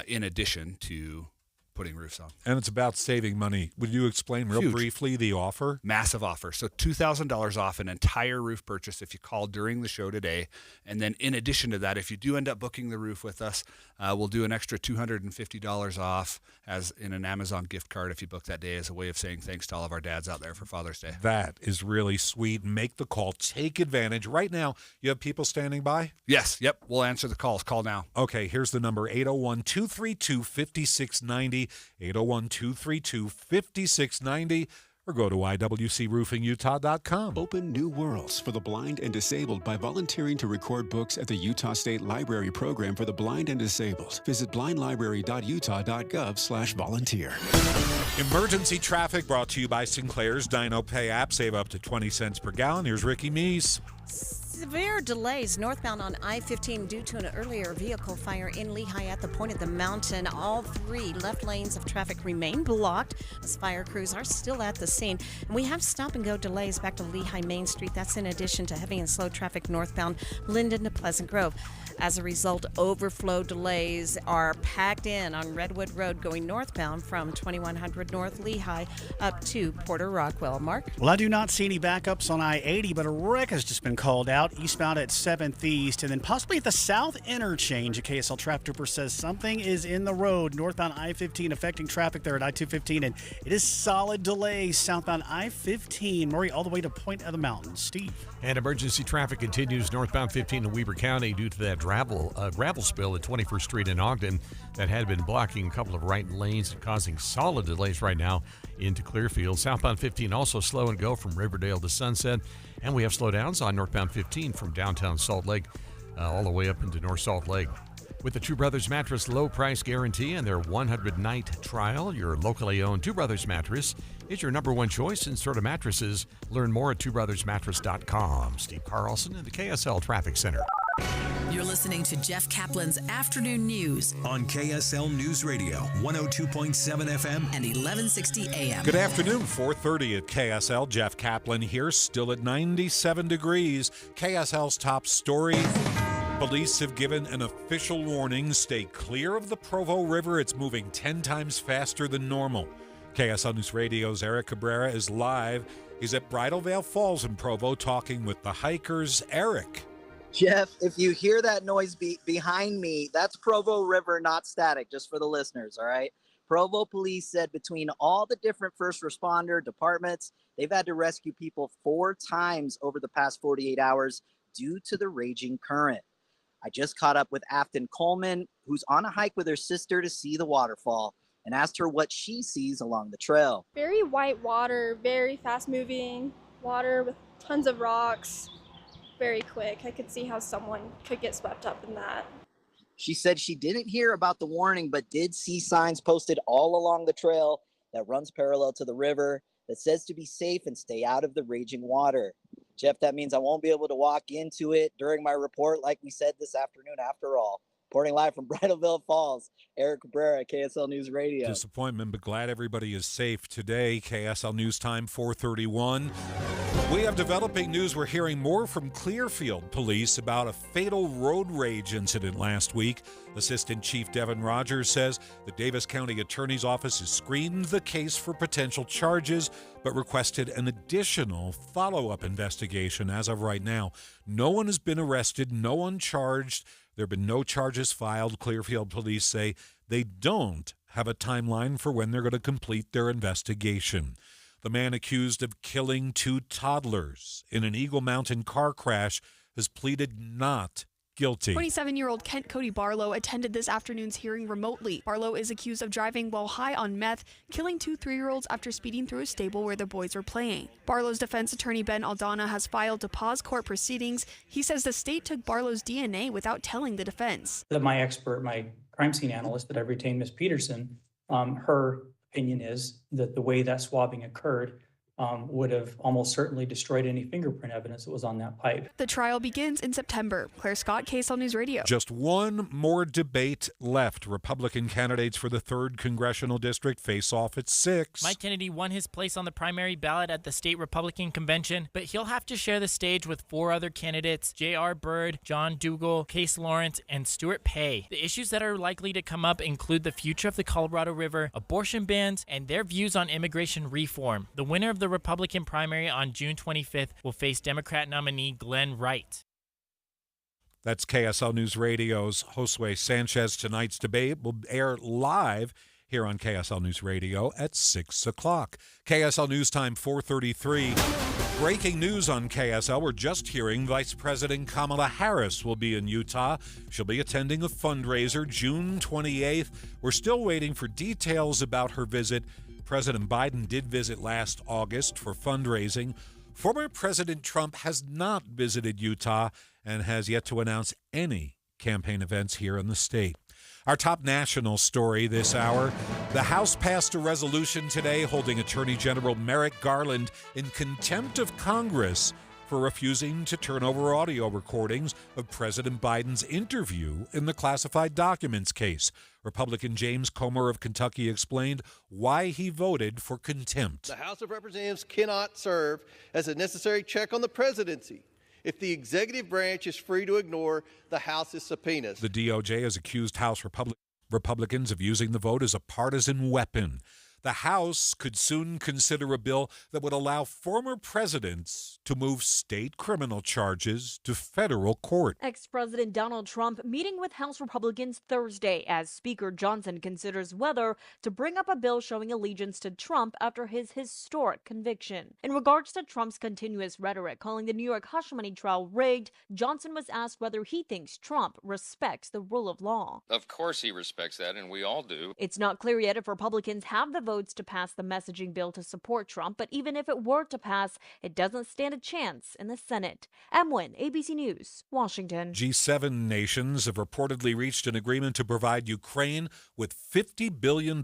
in addition to putting roofs on. And it's about saving money. Would you explain briefly the offer? Massive offer. So $2,000 off an entire roof purchase if you call during the show today. And then in addition to that, if you do end up booking the roof with us, we'll do an extra $250 off as in an Amazon gift card if you book that day, as a way of saying thanks to all of our dads out there for Father's Day. That is really sweet. Make the call. Take advantage. Right now, you have people standing by? Yes. Yep. We'll answer the calls. Call now. Okay. Here's the number, 801-232-5690. 801-232-5690, or go to IWCRoofingUtah.com. Open new worlds for the blind and disabled by volunteering to record books at the Utah State Library Program for the Blind and Disabled. Visit blindlibrary.utah.gov/volunteer. Emergency traffic brought to you by Sinclair's Dino Pay app. Save up to 20 cents per gallon. Here's Ricky Meese. Severe delays northbound on I-15 due to an earlier vehicle fire in Lehigh at the point of the mountain. All three left lanes of traffic remain blocked as fire crews are still at the scene. And we have stop-and-go delays back to Lehigh Main Street. That's in addition to heavy and slow traffic northbound Linden to Pleasant Grove. As a result, overflow delays are packed in on Redwood Road going northbound from 2100 North Lehigh up to Porter Rockwell. Mark? Well, I do not see any backups on I-80, but a wreck has just been called out eastbound at 7th East and then possibly at the South Interchange. A KSL traffic trooper says something is in the road northbound I-15 affecting traffic there at I-215, and it is solid delays southbound I-15, Murray, all the way to Point of the Mountains. Steve? And emergency traffic continues northbound 15 in Weber County due to that gravel spill at 21st Street in Ogden that had been blocking a couple of right lanes and causing solid delays right now into Clearfield. Southbound 15 also slow and go from Riverdale to Sunset. And we have slowdowns on northbound 15 I-15 from downtown Salt Lake all the way up into North Salt Lake. With the Two Brothers Mattress low price guarantee and their 100-night trial, your locally owned Two Brothers Mattress is your number one choice in sort of mattresses. Learn more at twobrothersmattress.com. Steve Carlson in the KSL Traffic Center. You're listening to Jeff Kaplan's Afternoon News on KSL News Radio, 102.7 FM and 1160 AM. Good afternoon, 4:30 at KSL. Jeff Caplan here, still at 97 degrees. KSL's top story. Police have given an official warning. Stay clear of the Provo River. It's moving 10 times faster than normal. KSL News Radio's Eric Cabrera is live. He's at Bridal Veil Falls in Provo talking with the hikers. Eric. Jeff, if you hear that noise behind me, that's Provo River, not static, just for the listeners, all right? Provo police said between all the different first responder departments, they've had to rescue people 4 times over the past 48 hours due to the raging current. I just caught up with Afton Coleman, who's on a hike with her sister to see the waterfall, and asked her what she sees along the trail. Very white water, very fast moving water with tons of rocks. Very quick. I could see how someone could get swept up in that. She said she didn't hear about the warning, but did see signs posted all along the trail that runs parallel to the river that says to be safe and stay out of the raging water. Jeff, that means I won't be able to walk into it during my report like we said this afternoon after all. Reporting live from Bridal Veil Falls, Eric Cabrera, KSL News Radio. Disappointment, but glad everybody is safe today. KSL News Time, 4:31. We have developing news. We're hearing more from Clearfield Police about a fatal road rage incident last week. Assistant Chief Devin Rogers says the Davis County Attorney's Office has screened the case for potential charges, but requested an additional follow-up investigation. As of right now, no one has been arrested, no one charged. There have been no charges filed. Clearfield Police say they don't have a timeline for when they're going to complete their investigation. The man accused of killing 2 toddlers in an Eagle Mountain car crash has pleaded not guilty. 27-year-old Kent Cody Barlow attended this afternoon's hearing remotely. Barlow is accused of driving while high on meth, killing 2 3-year-olds after speeding through a stable where the boys were playing. Barlow's defense attorney Ben Aldana has filed to pause court proceedings. He says the state took Barlow's DNA without telling the defense. My expert, my crime scene analyst that I've retained, Ms. Peterson, her opinion is that the way that swabbing occurred would have almost certainly destroyed any fingerprint evidence that was on that pipe. The trial begins in September. Claire Scott, KSL News Radio. Just one more debate left. Republican candidates for the 3rd Congressional District face off at 6. Mike Kennedy won his place on the primary ballot at the state Republican convention, but he'll have to share the stage with 4 other candidates, J.R. Byrd, John Dougal, Case Lawrence, and Stuart Pay. The issues that are likely to come up include the future of the Colorado River, abortion bans, and their views on immigration reform. The winner of the Republican primary on June 25th will face Democrat nominee Glenn Wright. That's KSL News Radio's Josue Sanchez. Tonight's debate will air live here on KSL News Radio at 6 o'clock. KSL News Time, 4:33. Breaking news on KSL. We're just hearing Vice President Kamala Harris will be in Utah. She'll be attending a fundraiser June 28th. We're still waiting for details about her visit. President Biden did visit last August for fundraising. Former President Trump has not visited Utah and has yet to announce any campaign events here in the state. Our top national story this hour. The House passed a resolution today holding Attorney General Merrick Garland in contempt of Congress for refusing to turn over audio recordings of President Biden's interview in the classified documents case. Republican James Comer of Kentucky explained why he voted for contempt. The House of Representatives cannot serve as a necessary check on the presidency if the executive branch is free to ignore the House's subpoenas. The DOJ has accused House Republicans of using the vote as a partisan weapon. The House could soon consider a bill that would allow former presidents to move state criminal charges to federal court. Ex-President Donald Trump meeting with House Republicans Thursday as Speaker Johnson considers whether to bring up a bill showing allegiance to Trump after his historic conviction. In regards to Trump's continuous rhetoric calling the New York hush money trial rigged, Johnson was asked whether he thinks Trump respects the rule of law. Of course he respects that, and we all do. It's not clear yet if Republicans have the vote votes to pass the messaging bill to support Trump, but even if it were to pass, it doesn't stand a chance in the Senate. Emwin, ABC News, Washington. G7 nations have reportedly reached an agreement to provide Ukraine with $50 billion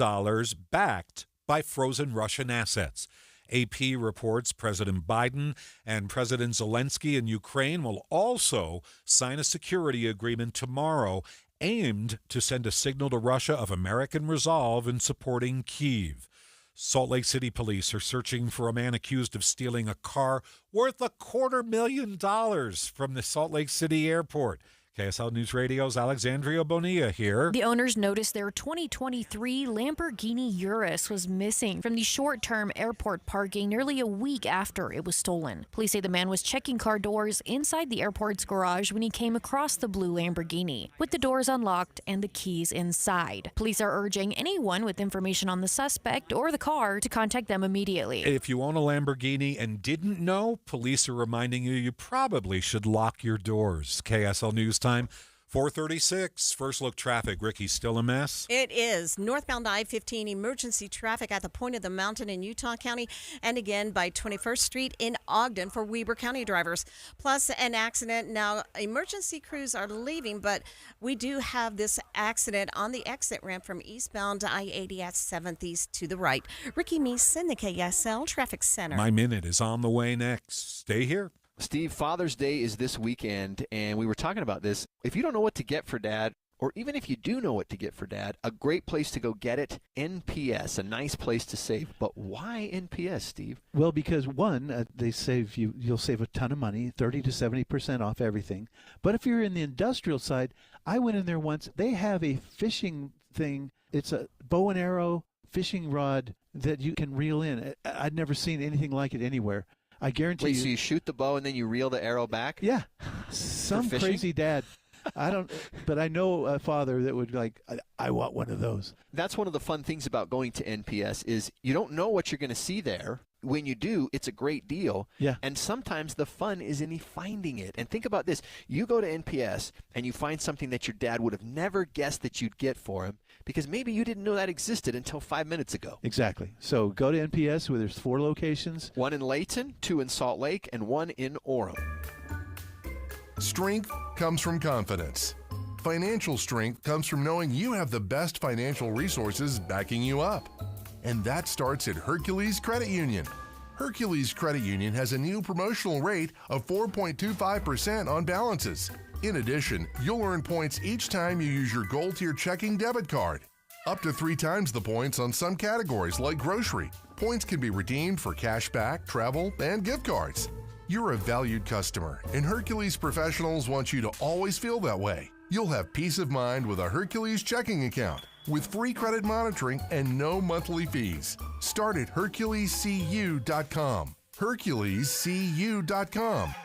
backed by frozen Russian assets. AP reports President Biden and President Zelensky in Ukraine will also sign a security agreement tomorrow aimed to send a signal to Russia of American resolve in supporting Kyiv. Salt Lake City police are searching for a man accused of stealing a car worth $250,000 from the Salt Lake City airport. KSL News Radio's Alexandria Bonilla here. The owners noticed their 2023 Lamborghini Urus was missing from the short-term airport parking nearly a week after it was stolen. Police say the man was checking car doors inside the airport's garage when he came across the blue Lamborghini, with the doors unlocked and the keys inside. Police are urging anyone with information on the suspect or the car to contact them immediately. If you own a Lamborghini and didn't know, police are reminding you probably should lock your doors. KSL News Time, 4:36. First look traffic. Ricky, still a mess? It is. Northbound I-15 emergency traffic at the point of the mountain in Utah County, and again by 21st Street in Ogden for Weber County drivers. Plus an accident. Now, emergency crews are leaving, but we do have this accident on the exit ramp from eastbound I-80 at 7th East to the right. Ricky Meeson, the KSL Traffic Center. My minute is on the way next. Stay here. Steve, Father's Day is this weekend, and we were talking about this. If you don't know what to get for Dad, or even if you do know what to get for Dad, a great place to go get it, NPS, a nice place to save. But why NPS, Steve? Well, because one, you'll save a ton of money, 30 to 70% off everything. But if you're in the industrial side, I went in there once. They have a fishing thing. It's a bow and arrow fishing rod that you can reel in. I'd never seen anything like it anywhere. I guarantee you. Wait, so you shoot the bow and then you reel the arrow back? Yeah. Some crazy dad. But I know a father that would I want one of those. That's one of the fun things about going to NPS is you don't know what you're going to see there. When you do, it's a great deal. Yeah. And sometimes the fun is in finding it. And think about this. You go to NPS and you find something that your dad would have never guessed that you'd get for him because maybe you didn't know that existed until 5 minutes ago. Exactly. So go to NPS where there's 4 locations. 1 in Layton, 2 in Salt Lake, and 1 in Orem. Strength comes from confidence. Financial strength comes from knowing you have the best financial resources backing you up. And that starts at Hercules Credit Union. Hercules Credit Union has a new promotional rate of 4.25% on balances. In addition, you'll earn points each time you use your Gold Tier checking debit card. Up to 3 times the points on some categories like grocery. Points can be redeemed for cash back, travel, and gift cards. You're a valued customer, and Hercules professionals want you to always feel that way. You'll have peace of mind with a Hercules checking account with free credit monitoring and no monthly fees. Start at HerculesCU.com. HerculesCU.com.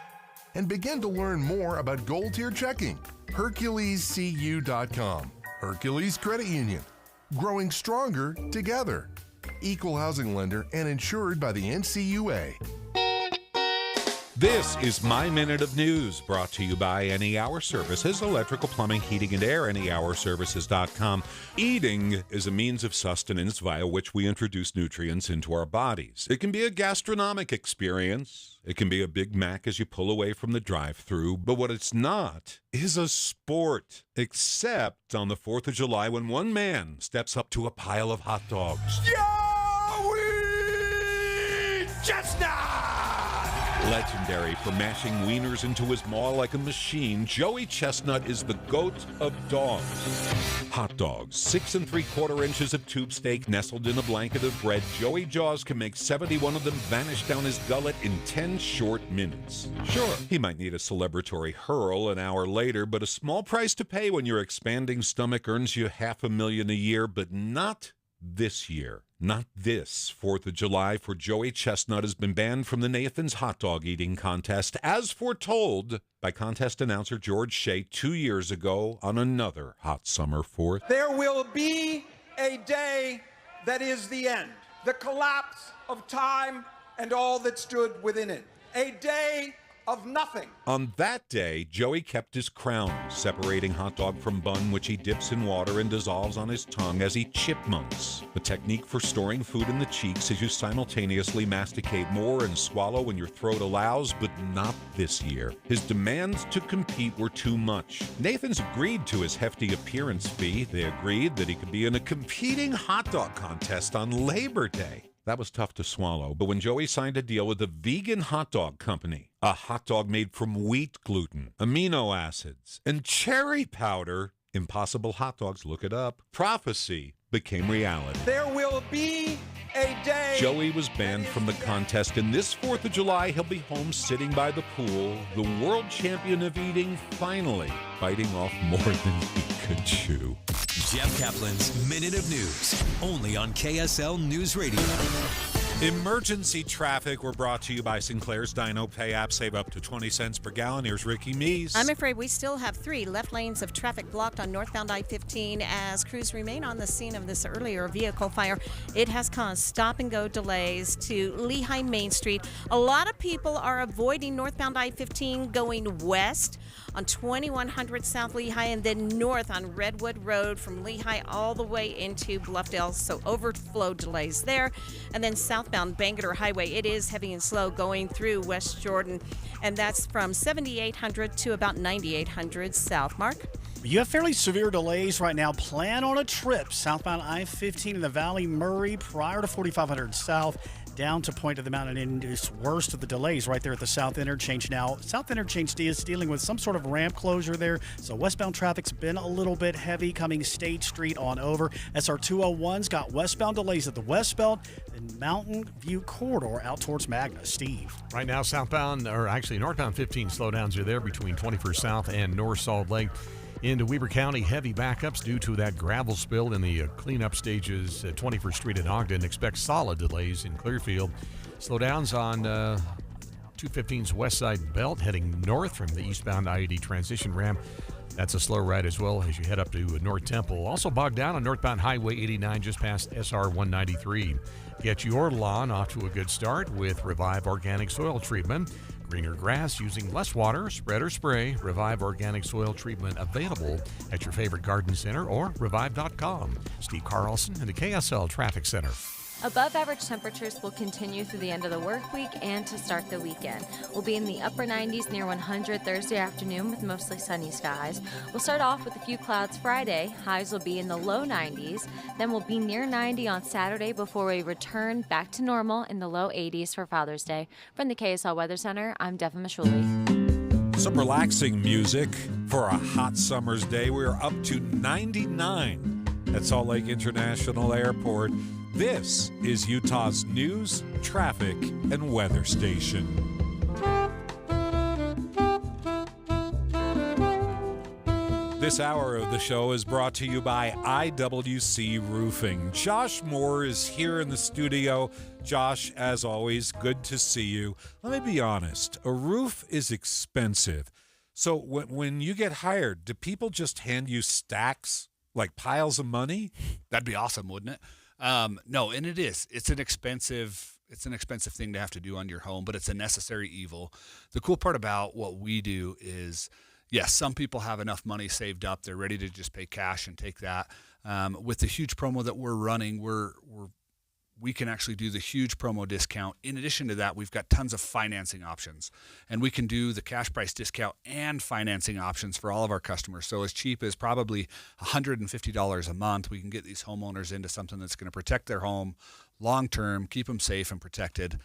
And begin to learn more about Gold Tier checking. HerculesCU.com. Hercules Credit Union. Growing stronger together. Equal housing lender and insured by the NCUA. This is My Minute of News, brought to you by Any Hour Services, electrical, plumbing, heating, and air, anyhourservices.com. Eating is a means of sustenance via which we introduce nutrients into our bodies. It can be a gastronomic experience. It can be a Big Mac as you pull away from the drive-thru. But what it's not is a sport, except on the 4th of July when one man steps up to a pile of hot dogs. Joey Chestnut! Legendary for mashing wieners into his maw like a machine, Joey Chestnut is the goat of dogs. Hot dogs, 6 3/4 inches of tube steak nestled in a blanket of bread. Joey Jaws can make 71 of them vanish down his gullet in 10 short minutes. Sure, he might need a celebratory hurl an hour later, but a small price to pay when your expanding stomach earns you $500,000 a year, but not this year. Not this 4th of July, for Joey Chestnut has been banned from the Nathan's hot dog eating contest, as foretold by contest announcer George Shea 2 years ago on another hot summer 4th. There will be a day that is the end, the collapse of time and all that stood within it, a day of nothing. On that day, Joey kept his crown, separating hot dog from bun, which he dips in water and dissolves on his tongue as he chipmunks a technique for storing food in the cheeks as you simultaneously masticate more and swallow when your throat allows, but not this year. His demands to compete were too much. Nathan's agreed to his hefty appearance fee. They agreed that he could be in a competing hot dog contest on Labor Day. That was tough to swallow, but when Joey signed a deal with a vegan hot dog company, a hot dog made from wheat gluten, amino acids, and cherry powder, Impossible Hot Dogs, look it up, prophecy became reality. There will be a day. Joey was banned from the contest, and this 4th of July, he'll be home sitting by the pool, the world champion of eating, finally biting off more than he could chew. Jeff Kaplan's Minute of News, only on KSL News Radio. Emergency traffic were brought to you by Sinclair's Dino Pay app. Save up to 20 cents per gallon. Here's Ricky Meese. I'm afraid we still have 3 left lanes of traffic blocked on northbound I-15 as crews remain on the scene of this earlier vehicle fire. It has caused stop-and-go delays to Lehigh Main Street. A lot of people are avoiding northbound I-15 going west on 2100 South Lehigh and then north on Redwood Road from Lehigh all the way into Bluffdale. So overflow delays there. And then southbound Bangor Highway, it is heavy and slow going through West Jordan. And that's from 7800 to about 9800 south. Mark? You have fairly severe delays right now. Plan on a trip southbound I-15 in the Valley Murray prior to 4500 south. Down to Point of the Mountain Induced. Worst of the delays right there at the South Interchange now. South Interchange is dealing with some sort of ramp closure there, so westbound traffic's been a little bit heavy coming State Street on over. SR 201's got westbound delays at the West Belt and Mountain View Corridor out towards Magna. Steve. Right now, northbound 15 slowdowns are there between 21st South and North Salt Lake. Into Weber County, heavy backups due to that gravel spill in the cleanup stages at 21st Street in Ogden. Expect solid delays in Clearfield. Slowdowns on 215's west side belt heading north from the eastbound I-80 transition ramp. That's a slow ride as well as you head up to North Temple. Also bogged down on northbound Highway 89 just past SR 193. Get your lawn off to a good start with Revive Organic Soil Treatment. Greener grass using less water, spread or spray. Revive Organic Soil Treatment available at your favorite garden center or revive.com. Steve Carlson in the KSL Traffic Center. Above average temperatures will continue through the end of the work week and to start the weekend. We'll be in the upper 90s near 100 Thursday afternoon with mostly sunny skies. We'll start off with a few clouds Friday. Highs will be in the low 90s. Then we'll be near 90 on Saturday before we return back to normal in the low 80s for Father's Day. From the KSL Weather Center, I'm Devin Mashuli. Some relaxing music for a hot summer's day. We're up to 99 at Salt Lake International Airport. This is Utah's news, traffic, and weather station. This hour of the show is brought to you by IWC Roofing. Josh Moore is here in the studio. Josh, as always, good to see you. Let me be honest, a roof is expensive. So when you get hired, do people just hand you stacks, like piles of money? That'd be awesome, wouldn't it? No, and it is. It's an expensive thing to have to do on your home, but it's a necessary evil. The cool part about what we do is, yes, some people have enough money saved up. They're ready to just pay cash and take that. With the huge promo that we're running, we can actually do the huge promo discount. In addition to that, we've got tons of financing options, and we can do the cash price discount and financing options for all of our customers. So as cheap as probably $150 a month, we can get these homeowners into something that's going to protect their home long-term, keep them safe and protected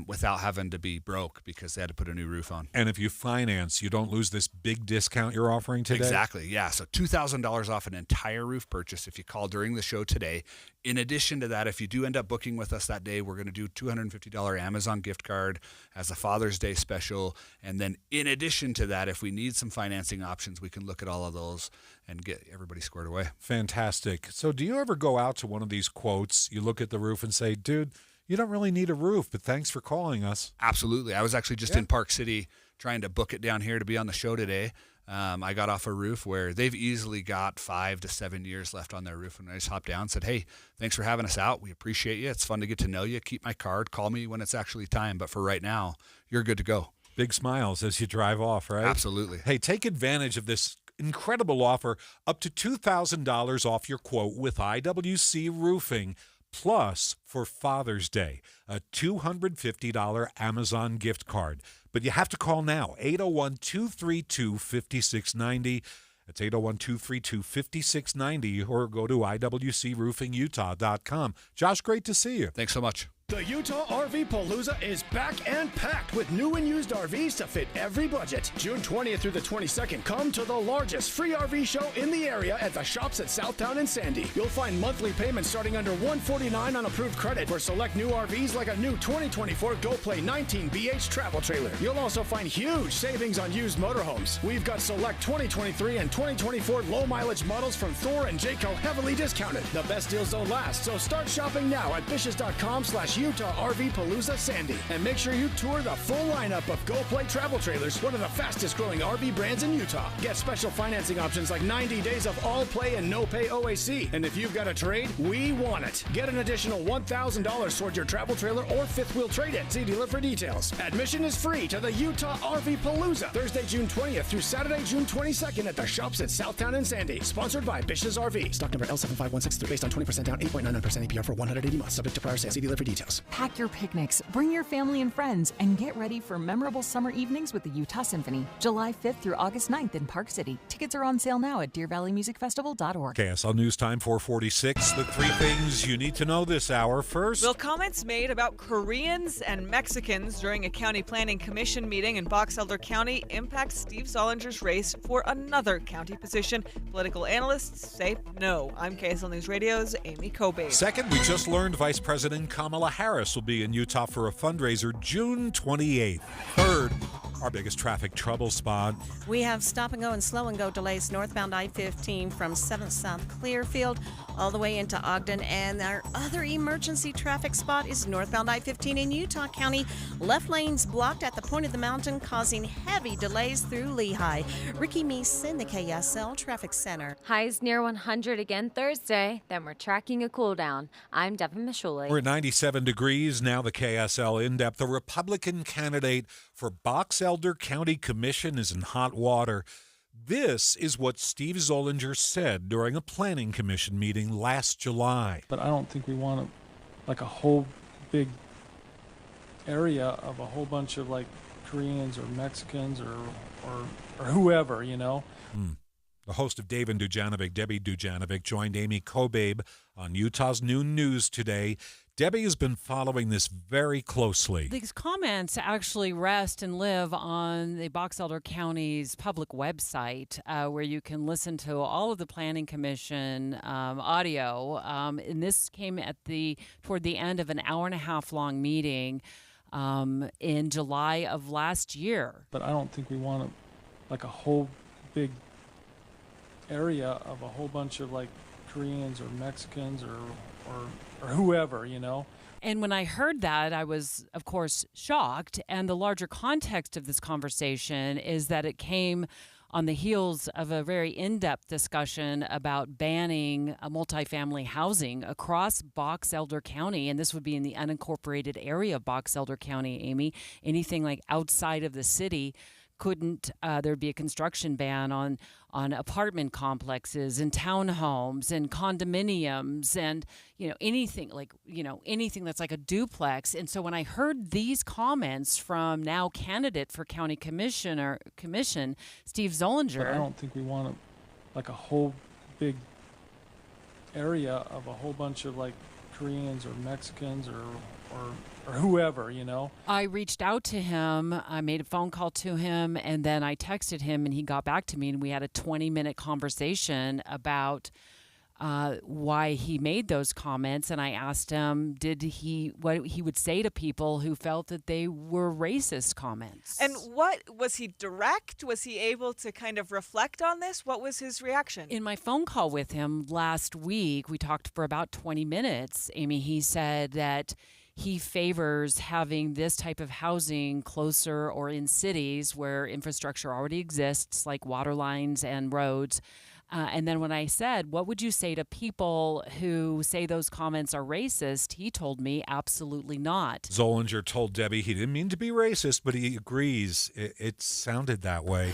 without having to be broke because they had to put a new roof on. And if you finance, you don't lose this big discount you're offering today? Exactly, yeah. So $2,000 off an entire roof purchase if you call during the show today. In addition to that, if you do end up booking with us that day, we're going to do $250 Amazon gift card as a Father's Day special. And then in addition to that, if we need some financing options, we can look at all of those and get everybody squared away. Fantastic. So do you ever go out to one of these quotes, you look at the roof and say, dude, you don't really need a roof, but thanks for calling us? Absolutely. I was actually just in Park City trying to book it down here to be on the show today. I got off a roof where they've easily got 5 to 7 years left on their roof. And I just hopped down and said, hey, thanks for having us out. We appreciate you. It's fun to get to know you. Keep my card. Call me when it's actually time. But for right now, you're good to go. Big smiles as you drive off, right? Absolutely. Hey, take advantage of this incredible offer, up to $2,000 off your quote with IWC Roofing. Plus, for Father's Day, a $250 Amazon gift card. But you have to call now, 801-232-5690. That's 801-232-5690, or go to iwcroofingutah.com. Josh, great to see you. Thanks so much. The Utah RV Palooza is back and packed with new and used RVs to fit every budget. June 20th through the 22nd, come to the largest free RV show in the area at the shops at Southtown and Sandy. You'll find monthly payments starting under $149 on approved credit for select new RVs like a new 2024 GoPlay 19BH travel trailer. You'll also find huge savings on used motorhomes. We've got select 2023 and 2024 low mileage models from Thor and Jayco heavily discounted. The best deals don't last, so start shopping now at Bishes.com/Utah RV Palooza Sandy. And make sure you tour the full lineup of GoPlay travel trailers, one of the fastest growing RV brands in Utah. Get special financing options like 90 days of all play and no pay OAC. And if you've got a trade, we want it. Get an additional $1,000 toward your travel trailer or fifth wheel trade-in. See dealer for details. Admission is free to the Utah RV Palooza, Thursday, June 20th through Saturday, June 22nd at the shops at Southtown and Sandy. Sponsored by Bish's RV. Stock number L75163 based on 20% down, 8.99% APR for 180 months. Subject to prior sale. See dealer for details. Pack your picnics, bring your family and friends, and get ready for memorable summer evenings with the Utah Symphony, July 5th through August 9th in Park City. Tickets are on sale now at DeerValleyMusicFestival.org. KSL News Time 446. The three things you need to know this hour. First, will comments made about Koreans and Mexicans during a county planning commission meeting in Box Elder County impact Steve Zollinger's race for another county position? Political analysts say no. I'm KSL News Radio's Amy Kobe. Second, we just learned Vice President Kamala Harris will be in Utah for a fundraiser June 28th. Third, our biggest traffic trouble spot. We have stop and go and slow and go delays northbound I-15 from 7th South Clearfield all the way into Ogden. And our other emergency traffic spot is northbound I-15 in Utah County. Left lanes blocked at the point of the mountain, causing heavy delays through Lehigh. Ricky Meese in the KSL Traffic Center. Highs near 100 again Thursday. Then we're tracking a cool down. I'm Devin Mishuli. We're at 97 degrees now. The KSL in-depth. The Republican candidate for Box Elder County Commission is in hot water. This is what Steve Zollinger said during a planning commission meeting last July. But I don't think we want a whole big area of a whole bunch of Koreans or Mexicans or whoever, you know. The host of Dave and Dujanovic, Debbie Dujanovic, joined Amy Kobabe on Utah's Noon News today. Debbie has been following this very closely. These comments actually rest and live on the Box Elder County's public website, where you can listen to all of the Planning Commission audio. And this came toward the end of an hour-and-a-half long meeting in July of last year. But I don't think we want a whole big area of a whole bunch of Koreans or Mexicans or whoever, you know. And when I heard that, I was, of course, shocked. And the larger context of this conversation is that it came on the heels of a very in-depth discussion about banning multifamily housing across Box Elder County. And this would be in the unincorporated area of Box Elder County, Amy. Anything outside of the city couldn't, there'd be a construction ban on apartment complexes and townhomes and condominiums and, anything anything that's like a duplex. And so when I heard these comments from now candidate for county commission, Steve Zollinger. But I don't think we want a whole big area of a whole bunch of Koreans or Mexicans or whoever, you know. I reached out to him, I made a phone call to him, and then I texted him, and he got back to me, and we had a 20-minute conversation about why he made those comments. And I asked him, what he would say to people who felt that they were racist comments. And what was he direct? Was he able to kind of reflect on this? What was his reaction? In my phone call with him last week, we talked for about 20 minutes. Amy, he said that he favors having this type of housing closer or in cities where infrastructure already exists, like water lines and roads. And then when I said, what would you say to people who say those comments are racist? He told me absolutely not. Zollinger told Debbie he didn't mean to be racist, but he agrees. It sounded that way.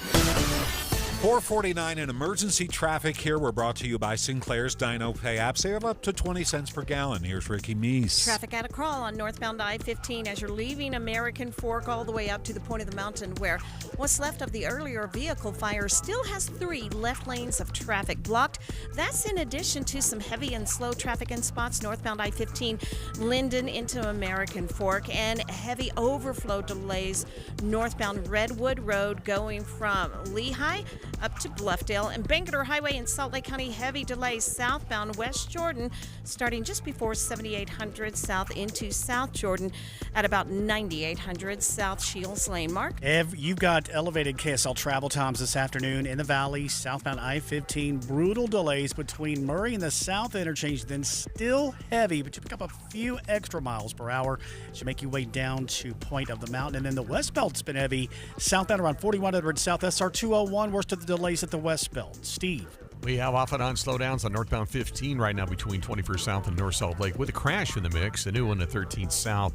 449 in emergency traffic here. We're brought to you by Sinclair's Dino Pay app. Save up to 20 cents per gallon. Here's Ricky Meese. Traffic at a crawl on northbound I-15 as you're leaving American Fork all the way up to the point of the mountain where what's left of the earlier vehicle fire still has 3 left lanes of traffic blocked. That's in addition to some heavy and slow traffic in spots northbound I-15, Linden into American Fork, and heavy overflow delays northbound Redwood Road going from Lehigh up to Bluffdale, and Bangerter Highway in Salt Lake County, heavy delays southbound West Jordan starting just before 7800 south into South Jordan at about 9800 South Shields Lane. Mark? You've got elevated KSL travel times this afternoon in the valley, southbound I-15, brutal delays between Murray and the South Interchange, then still heavy, but you pick up a few extra miles per hour. Should make you way down to point of the mountain, and then the West Belt's been heavy, southbound around 4100 South SR 201, worst of the delays at the West Belt. Steve? We have off and on slowdowns on northbound 15 right now between 21st South and North Salt Lake with a crash in the mix, a new one at 13th South.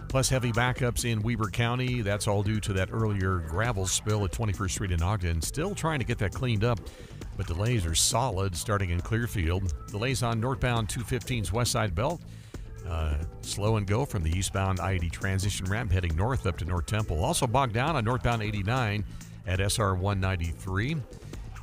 Plus heavy backups in Weber County. That's all due to that earlier gravel spill at 21st Street in Ogden. Still trying to get that cleaned up, but delays are solid starting in Clearfield. Delays on northbound 215's West Side Belt. Slow and go from the eastbound I-80 transition ramp heading north up to North Temple. Also bogged down on northbound 89 at SR 193.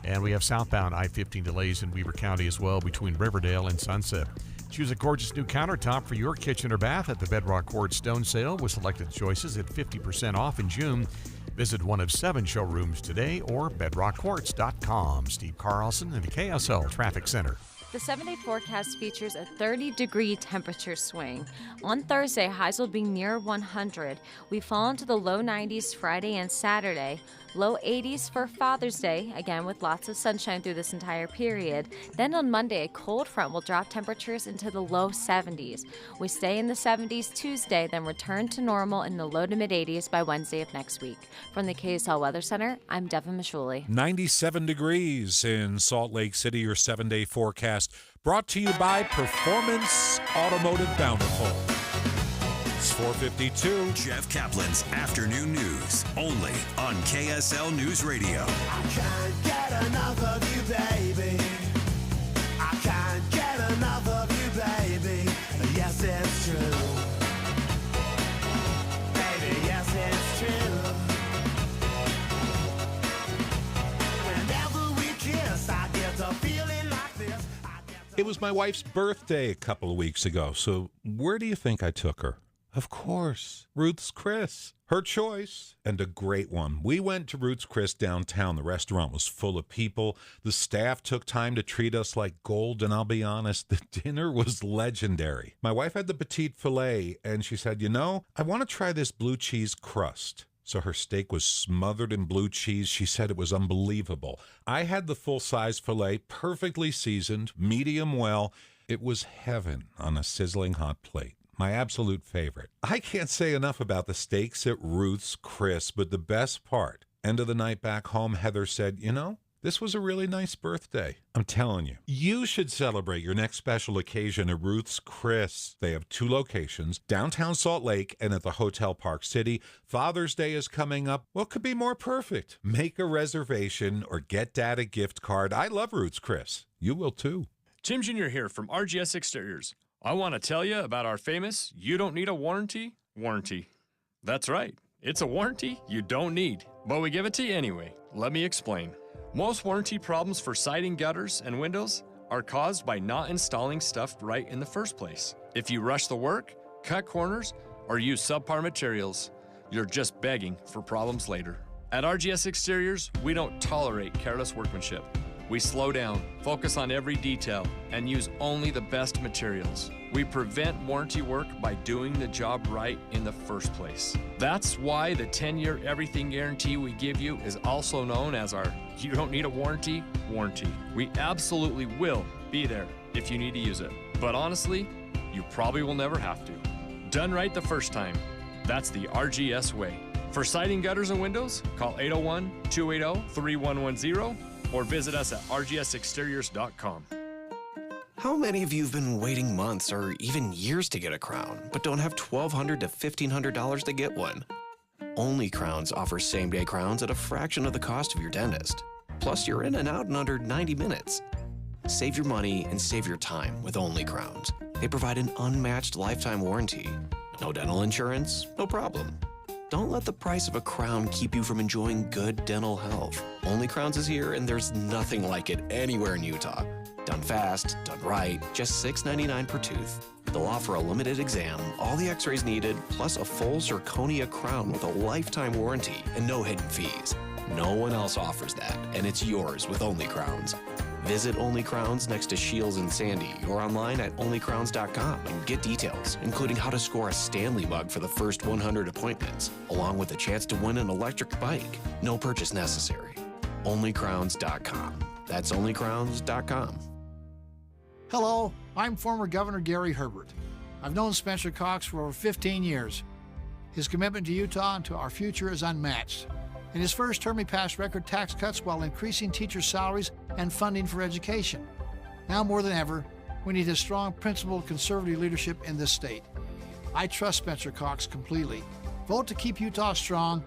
And we have southbound I-15 delays in Weber County as well between Riverdale and Sunset. Choose a gorgeous new countertop for your kitchen or bath at the Bedrock Quartz Stone Sale with selected choices at 50% off in June. Visit one of 7 showrooms today or bedrockquartz.com. Steve Carlson in the KSL Traffic Center. The 7-day forecast features a 30-degree temperature swing. On Thursday, highs will be near 100. We fall into the low 90s Friday and Saturday. Low 80s for Father's Day, again with lots of sunshine through this entire period. Then on Monday, a cold front will drop temperatures into the low 70s. We stay in the 70s Tuesday, then return to normal in the low to mid 80s by Wednesday of next week. From the KSL Weather Center, I'm Devin Mashuli. 97 degrees in Salt Lake City, your 7-day forecast. Brought to you by Performance Automotive Bountiful. It's 4:52. Jeff Kaplan's Afternoon News, only on KSL News Radio. I can't get enough of you, baby. I can't get enough of you, baby. Yes, it's true. Baby, yes, it's true. Whenever we kiss, I get a feeling like this. It was my wife's birthday a couple of weeks ago, so where do you think I took her? Of course, Ruth's Chris. Her choice, and a great one. We went to Ruth's Chris downtown. The restaurant was full of people. The staff took time to treat us like gold, and I'll be honest, the dinner was legendary. My wife had the petite filet, and she said, I want to try this blue cheese crust. So her steak was smothered in blue cheese. She said it was unbelievable. I had the full-size filet, perfectly seasoned, medium well. It was heaven on a sizzling hot plate. My absolute favorite. I can't say enough about the steaks at Ruth's Chris, but the best part, end of the night back home, Heather said, this was a really nice birthday. I'm telling you, you should celebrate your next special occasion at Ruth's Chris. They have 2 locations, downtown Salt Lake and at the Hotel Park City. Father's Day is coming up. What could be more perfect? Make a reservation or get Dad a gift card. I love Ruth's Chris. You will too. Tim Jr. here from RGS Exteriors. I want to tell you about our famous "You Don't Need a Warranty" warranty. That's right, it's a warranty you don't need, but we give it to you anyway. Let me explain. Most warranty problems for siding, gutters, and windows are caused by not installing stuff right in the first place. If you rush the work, cut corners, or use subpar materials, you're just begging for problems later. At RGS Exteriors, we don't tolerate careless workmanship. We slow down, focus on every detail, and use only the best materials. We prevent warranty work by doing the job right in the first place. That's why the 10-year everything guarantee we give you is also known as our "You Don't Need a Warranty" warranty. We absolutely will be there if you need to use it. But honestly, you probably will never have to. Done right the first time. That's the RGS way. For siding, gutters, and windows, call 801-280-3110 or visit us at rgsexteriors.com. How many of you have been waiting months or even years to get a crown, but don't have $1,200 to $1,500 to get one? Only Crowns offers same-day crowns at a fraction of the cost of your dentist. Plus, you're in and out in under 90 minutes. Save your money and save your time with Only Crowns. They provide an unmatched lifetime warranty. No dental insurance? No problem. Don't let the price of a crown keep you from enjoying good dental health. Only Crowns is here, and there's nothing like it anywhere in Utah. Done fast, done right, just $6.99 per tooth. They'll offer a limited exam, all the x-rays needed, plus a full zirconia crown with a lifetime warranty and no hidden fees. No one else offers that, and it's yours with Only Crowns. Visit Only Crowns next to Shields and Sandy or online at onlycrowns.com and get details, including how to score a Stanley mug for the first 100 appointments, along with a chance to win an electric bike. No purchase necessary. Onlycrowns.com. That's onlycrowns.com. Hello, I'm former Governor Gary Herbert. I've known Spencer Cox for over 15 years. His commitment to Utah and to our future is unmatched. In his first term, he passed record tax cuts while increasing teachers' salaries and funding for education. Now more than ever, we need a strong, principled, conservative leadership in this state. I trust Spencer Cox completely. Vote to keep Utah strong.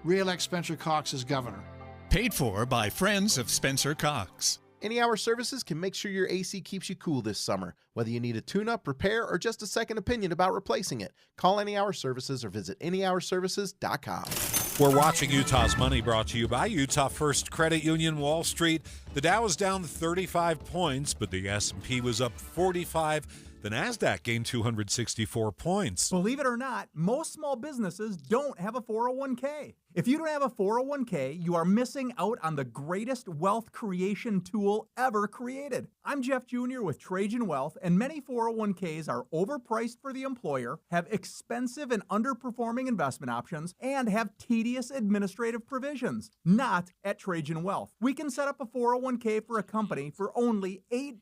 Re-elect Spencer Cox as governor. Paid for by Friends of Spencer Cox. Any Hour Services can make sure your AC keeps you cool this summer. Whether you need a tune-up, repair, or just a second opinion about replacing it, call Any Hour Services or visit anyhourservices.com. We're watching Utah's Money, brought to you by Utah First Credit Union, Wall Street. The Dow was down 35 points, but the S&P was up 45. The NASDAQ gained 264 points. Believe it or not, most small businesses don't have a 401k. If you don't have a 401k, you are missing out on the greatest wealth creation tool ever created. I'm Jeff Jr. with Trajan Wealth, and many 401ks are overpriced for the employer, have expensive and underperforming investment options, and have tedious administrative provisions. Not at Trajan Wealth. We can set up a 401k for a company for only $8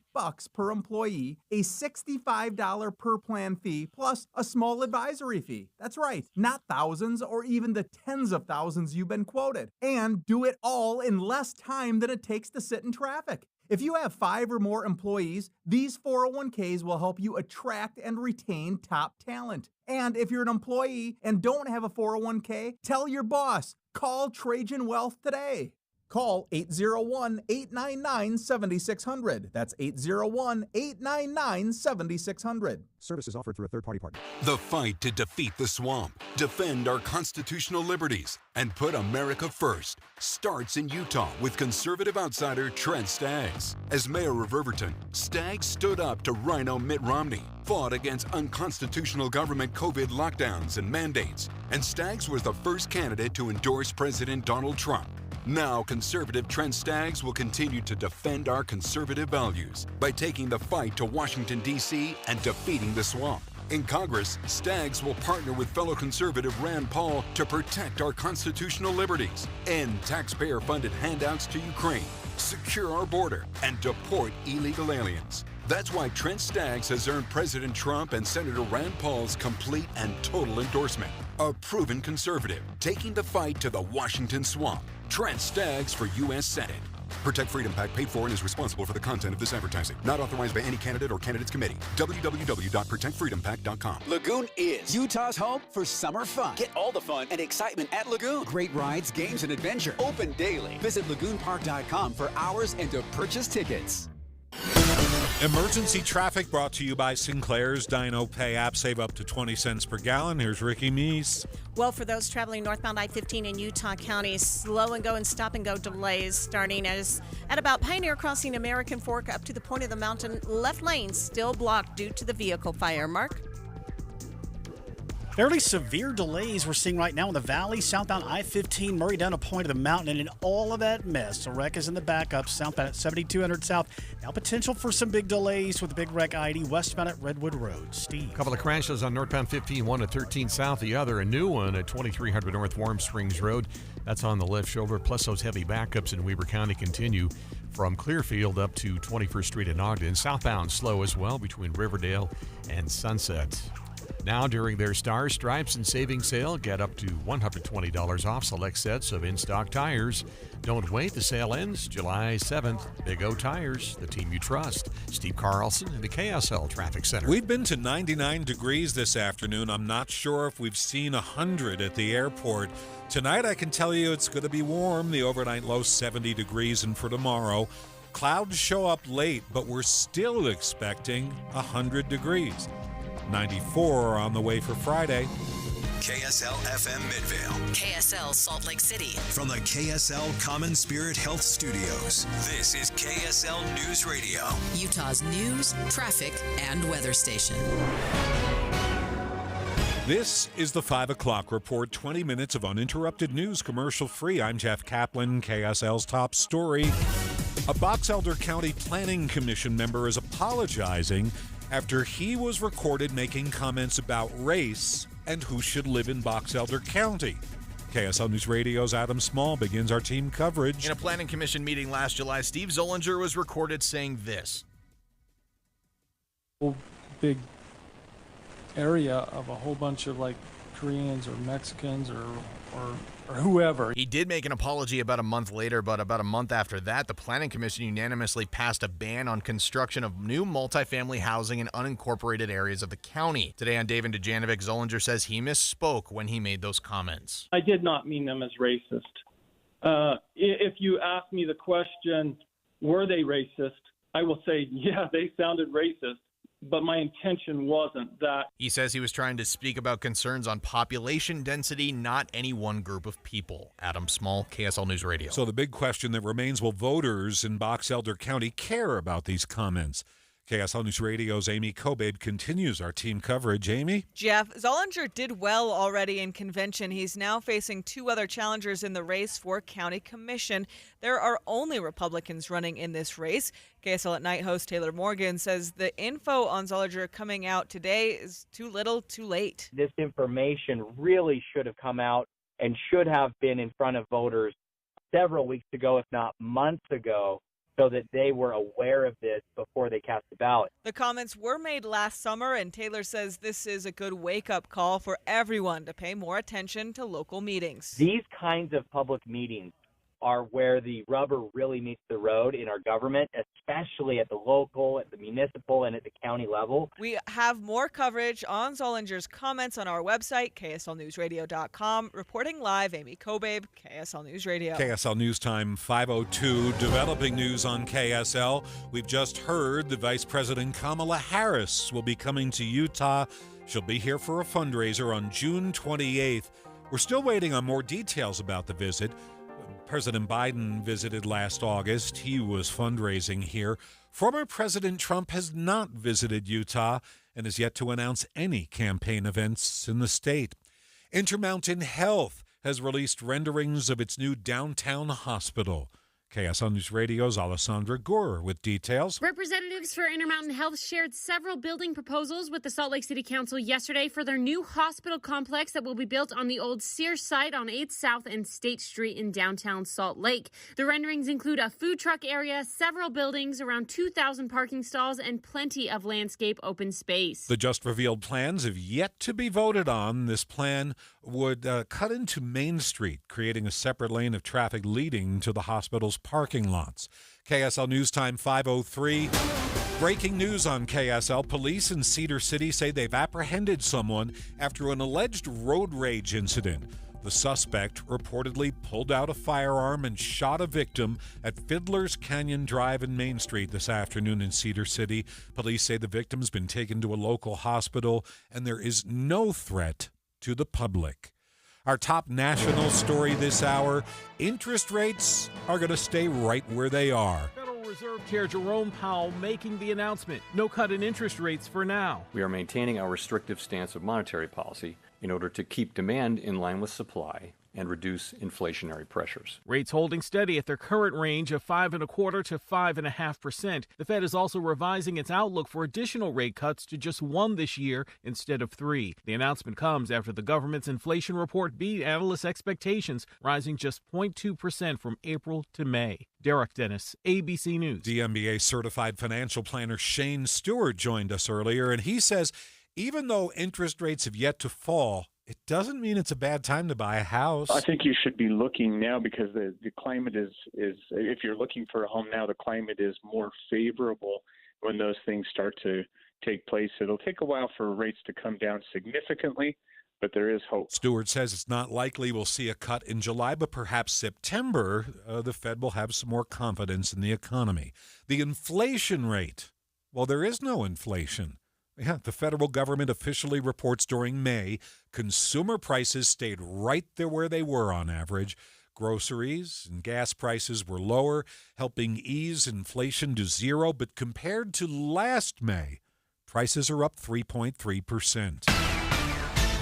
per employee, a $65 per plan fee, plus a small advisory fee. That's right, not thousands or even the tens of thousands you've been quoted. And do it all in less time than it takes to sit in traffic. If you have 5 or more employees, these 401ks will help you attract and retain top talent. And if you're an employee and don't have a 401k, tell your boss. Call Trajan Wealth today. Call 801-899-7600. That's 801-899-7600. Services offered through a third-party partner. The fight to defeat the swamp, defend our constitutional liberties, and put America first starts in Utah with conservative outsider Trent Staggs. As mayor of Riverton, Staggs stood up to Rhino Mitt Romney, fought against unconstitutional government COVID lockdowns and mandates, and Staggs was the first candidate to endorse President Donald Trump. Now, conservative Trent Staggs will continue to defend our conservative values by taking the fight to Washington, D.C. and defeating the swamp. In Congress, Staggs will partner with fellow conservative Rand Paul to protect our constitutional liberties, end taxpayer-funded handouts to Ukraine, secure our border, and deport illegal aliens. That's why Trent Staggs has earned President Trump and Senator Rand Paul's complete and total endorsement. A proven conservative, taking the fight to the Washington swamp. Trent Staggs for U.S. Senate. Protect Freedom PAC paid for and is responsible for the content of this advertising. Not authorized by any candidate or candidates committee. www.protectfreedompac.com. Lagoon is Utah's home for summer fun. Get all the fun and excitement at Lagoon. Great rides, games, and adventure. Open daily. Visit lagoonpark.com for hours and to purchase tickets. Emergency traffic brought to you by Sinclair's Dino Pay app. Save up to 20 cents per gallon. Here's Ricky Meese. Well, for those traveling northbound I-15 in Utah County, slow and go and stop and go delays starting at about Pioneer Crossing American Fork up to the point of the mountain. Left lane still blocked due to the vehicle fire. Mark? Fairly severe delays we're seeing right now in the valley, southbound I-15, Murray down to point of the mountain, and in all of that mess, a wreck is in the backup, southbound at 7200 South. Now potential for some big delays with the big wreck ID westbound at Redwood Road. Steve. A couple of crashes on northbound 15, one at 13 South, the other, a new one at 2300 North Warm Springs Road. That's on the left shoulder, plus those heavy backups in Weber County continue from Clearfield up to 21st Street in Ogden. Southbound slow as well between Riverdale and Sunset. Now, during their Stars, Stripes, and Savings sale, get up to $120 off select sets of in-stock tires. Don't wait. The sale ends July 7th. Big O Tires, the team you trust. Steve Carlson in the KSL Traffic Center. We've been to 99 degrees this afternoon. I'm not sure if we've seen 100 at the airport. Tonight, I can tell you it's going to be warm. The overnight low 70 degrees, and for tomorrow, clouds show up late, but we're still expecting 100 degrees. 94 on the way for Friday. KSL FM Midvale. KSL Salt Lake City. From the KSL Common Spirit Health Studios, this is KSL News Radio. Utah's news, traffic, and weather station. This is the 5 o'clock report, 20 minutes of uninterrupted news, commercial free. I'm Jeff Caplan, KSL's top story. A Box Elder County Planning Commission member is apologizing after he was recorded making comments about race and who should live in Box Elder County. KSL News Radio's Adam Small begins our team coverage. In a planning commission meeting last July, Steve Zollinger was recorded saying this. Big area of a whole bunch of Koreans or Mexicans or whoever. He did make an apology about a month later, but about a month after that, the Planning Commission unanimously passed a ban on construction of new multifamily housing in unincorporated areas of the county. Today on Dave and Dejanovic, Zollinger says he misspoke when he made those comments. I did not mean them as racist. If you ask me the question, were they racist? I will say, yeah, they sounded racist. But my intention wasn't that. He says he was trying to speak about concerns on population density, not any one group of people. Adam Small, KSL News Radio. So the big question that remains, will voters in Box Elder County care about these comments? KSL News Radio's Amy Kobabe continues our team coverage. Amy? Jeff, Zollinger did well already in convention. He's now facing two other challengers in the race for county commission. There are only Republicans running in this race. KSL at Night host Taylor Morgan says the info on Zollinger coming out today is too little, too late. This information really should have come out and should have been in front of voters several weeks ago, if not months ago, so that they were aware of this before they cast the ballot. The comments were made last summer, and Taylor says this is a good wake-up call for everyone to pay more attention to local meetings. These kinds of public meetings are where the rubber really meets the road in our government, especially at the local, at the municipal, and at the county level. We have more coverage on Zollinger's comments on our website, kslnewsradio.com. Reporting live, Amy Kobabe, KSL News Radio. KSL News Time 5:02. Developing news on KSL. We've just heard the Vice President Kamala Harris will be coming to Utah. She'll be here for a fundraiser on June 28th. We're still waiting on more details about the visit. President Biden visited last August. He was fundraising here. Former President Trump has not visited Utah and is yet to announce any campaign events in the state. Intermountain Health has released renderings of its new downtown hospital. KSL News Radio's Alessandra Gore with details. Representatives for Intermountain Health shared several building proposals with the Salt Lake City Council yesterday for their new hospital complex that will be built on the old Sears site on 8th South and State Street in downtown Salt Lake. The renderings include a food truck area, several buildings, around 2,000 parking stalls, and plenty of landscape open space. The just revealed plans have yet to be voted on. This plan would cut into Main Street, creating a separate lane of traffic leading to the hospital's parking lots. KSL News Time 5:03. Breaking news on KSL. Police in Cedar City say they've apprehended someone after an alleged road rage incident. The suspect reportedly pulled out a firearm and shot a victim at Fiddler's Canyon Drive in Main Street this afternoon in Cedar City. Police say the victim's been taken to a local hospital and there is no threat to the public. Our top national story this hour, interest rates are going to stay right where they are. Federal Reserve Chair Jerome Powell making the announcement. No cut in interest rates for now. We are maintaining our restrictive stance of monetary policy in order to keep demand in line with supply and reduce inflationary pressures. Rates holding steady at their current range of 5.25% to 5.5%. The Fed is also revising its outlook for additional rate cuts to just 1 this year instead of 3. The announcement comes after the government's inflation report beat analysts' expectations, rising just 0.2% from April to May. Derek Dennis, ABC News. DMBA certified financial planner Shane Stewart joined us earlier, and he says even though interest rates have yet to fall, it doesn't mean it's a bad time to buy a house. I think you should be looking now because the climate is if you're looking for a home now, the climate is more favorable when those things start to take place. It'll take a while for rates to come down significantly, but there is hope. Stewart says it's not likely we'll see a cut in July, but perhaps September, the Fed will have some more confidence in the economy. The inflation rate, well, there is no inflation. Yeah, the federal government officially reports during May, consumer prices stayed right there where they were on average. Groceries and gas prices were lower, helping ease inflation to zero. But compared to last May, prices are up 3.3%.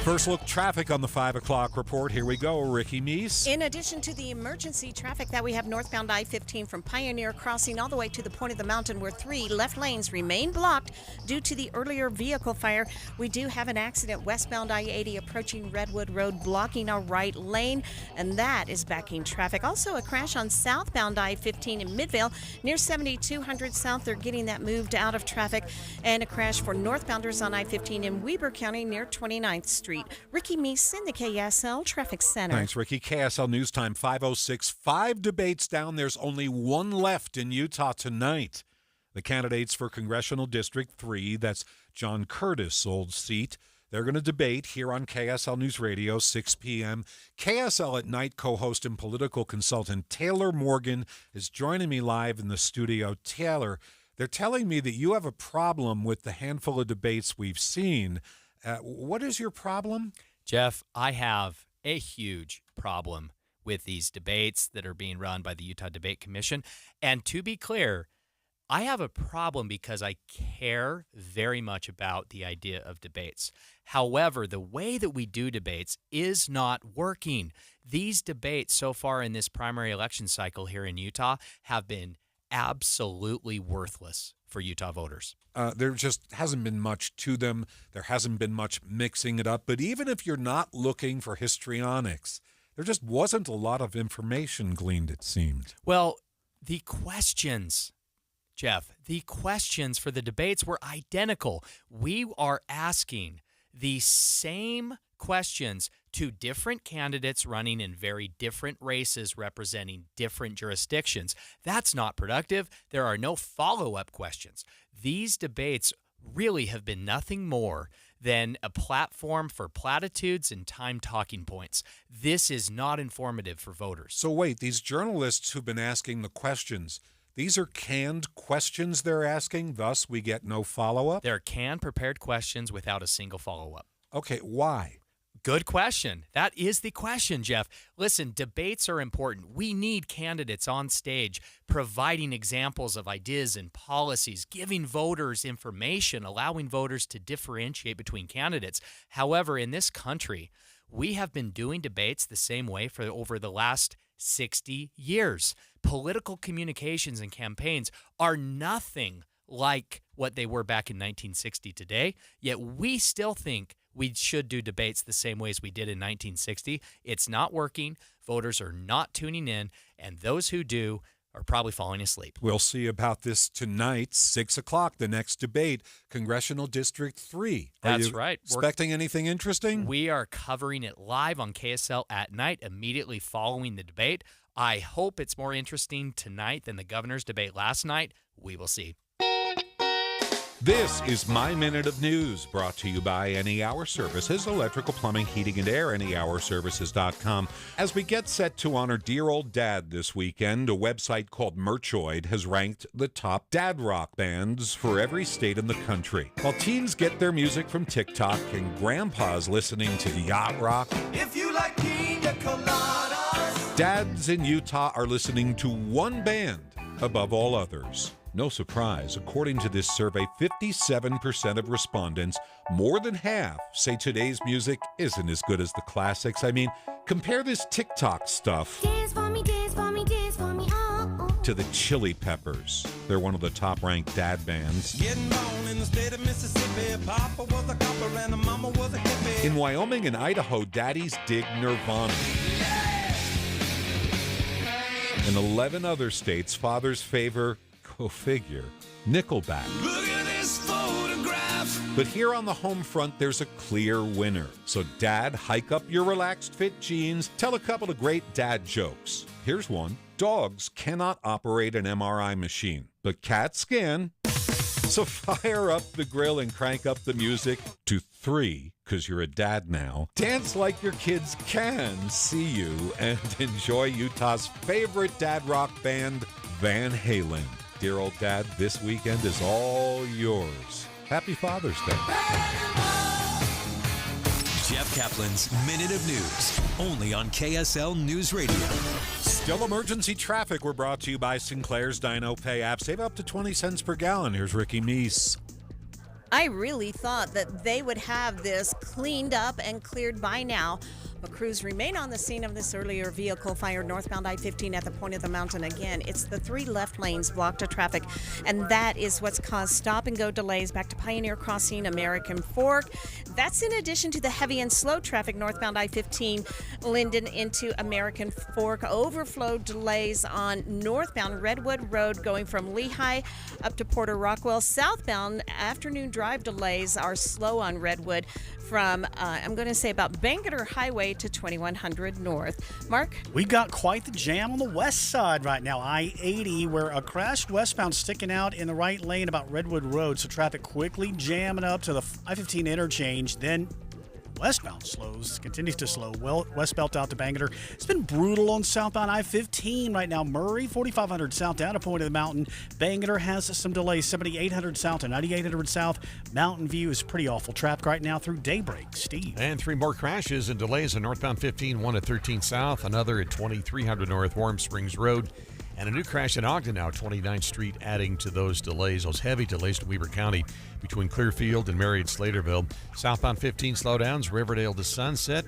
First look traffic on the 5 o'clock report. Here we go, Ricky Meese. In addition to the emergency traffic that we have northbound I-15 from Pioneer Crossing all the way to the point of the mountain where 3 left lanes remain blocked due to the earlier vehicle fire, we do have an accident westbound I-80 approaching Redwood Road blocking our right lane, and that is backing traffic. Also a crash on southbound I-15 in Midvale near 7200 South. They're getting that moved out of traffic. And a crash for northbounders on I-15 in Weber County near 29th Street. Ricky Meese in the KSL Traffic Center. Thanks, Ricky. KSL News Time 5:06. 5 debates down. There's only one left in Utah tonight. The candidates for Congressional District 3, that's John Curtis' old seat. They're going to debate here on KSL News Radio, 6 p.m. KSL at Night co-host and political consultant Taylor Morgan is joining me live in the studio. Taylor, they're telling me that you have a problem with the handful of debates we've seen. What is your problem? Jeff, I have a huge problem with these debates that are being run by the Utah Debate Commission. And to be clear, I have a problem because I care very much about the idea of debates. However, the way that we do debates is not working. These debates so far in this primary election cycle here in Utah have been absolutely worthless for Utah voters. There just hasn't been much to them. There hasn't been much mixing it up. But even if you're not looking for histrionics, there just wasn't a lot of information gleaned, it seemed. Well, the questions, Jeff, the questions for the debates were identical. We are asking the same questions to different candidates running in very different races representing different jurisdictions. That's not productive. There are no follow-up questions. These debates really have been nothing more than a platform for platitudes and time talking points. This is not informative for voters. So wait, these journalists who've been asking the questions, these are canned questions they're asking, thus we get no follow-up? They're canned, prepared questions without a single follow-up. Okay, why? Good question. That is the question, Jeff. Listen, debates are important. We need candidates on stage providing examples of ideas and policies, giving voters information, allowing voters to differentiate between candidates. However, in this country, we have been doing debates the same way for over the last 60 years. Political communications and campaigns are nothing like what they were back in 1960 today, yet we still think we should do debates the same way as we did in 1960. It's not working. Voters are not tuning in, and those who do are probably falling asleep. We'll see about this tonight, 6 o'clock, the next debate, Congressional District 3. That's right. Expecting anything interesting? We are covering it live on KSL at night, immediately following the debate. I hope it's more interesting tonight than the governor's debate last night. We will see. This is My Minute of News, brought to you by Any Hour Services, electrical, plumbing, heating, and air, anyhourservices.com. As we get set to honor dear old Dad this weekend, a website called Merchoid has ranked the top dad rock bands for every state in the country. While teens get their music from TikTok and grandpas listening to yacht rock, If you like pina coladas, dads in Utah are listening to one band above all others. No surprise, according to this survey, 57% of respondents, more than half, say today's music isn't as good as the classics. I mean, compare this TikTok stuff to the Chili Peppers. They're one of the top-ranked dad bands. getting born in the state of Mississippi. Papa was a copper and the mama was a hippie. In Wyoming and Idaho, daddies dig Nirvana. In 11 other states, fathers favor, go figure, Nickelback. Look at this photograph. But here on the home front, there's a clear winner. So Dad, hike up your relaxed fit jeans, tell a couple of great dad jokes. Here's one. Dogs cannot operate an MRI machine, but cats can. So fire up the grill and crank up the music to 3, because you're a dad now. Dance like your kids can see you and enjoy Utah's favorite dad rock band, Van Halen. Dear old Dad, this weekend is all yours. Happy Father's Day. Jeff Kaplan's Minute of News, only on KSL News Radio. Still emergency traffic. We're brought to you by Sinclair's Dino Pay app. Save up to 20 cents per gallon. Here's Ricky Meese. I really thought that they would have this cleaned up and cleared by now, but crews remain on the scene of this earlier vehicle fire northbound I-15 at the point of the mountain again. It's the 3 left lanes blocked to traffic, and that is what's caused stop-and-go delays back to Pioneer Crossing, American Fork. That's in addition to the heavy and slow traffic northbound I-15, Linden into American Fork. Overflow delays on northbound Redwood Road going from Lehigh up to Porter Rockwell. Southbound afternoon drive delays are slow on Redwood from, I'm going to say, about Bangerter Highway to 2100 North. Mark? We got quite the jam on the west side right now. I-80, where a crashed westbound sticking out in the right lane about Redwood Road, so traffic quickly jamming up to the I-15 interchange. Then westbound continues to slow. Well, westbound out to Bangerter. It's been brutal on southbound I-15 right now. Murray, 4500 south down to Point of the Mountain. Bangerter has some delays, 7800 south and 9800 south. Mountain View is pretty awful. Traffic right now through daybreak. Steve. And 3 more crashes and delays on northbound 15, one at 13 south, another at 2300 north, Warm Springs Road. And a new crash in Ogden now, 29th Street, adding to those delays, those heavy delays to Weber County between Clearfield and Marion Slaterville. Southbound 15 slowdowns, Riverdale to Sunset.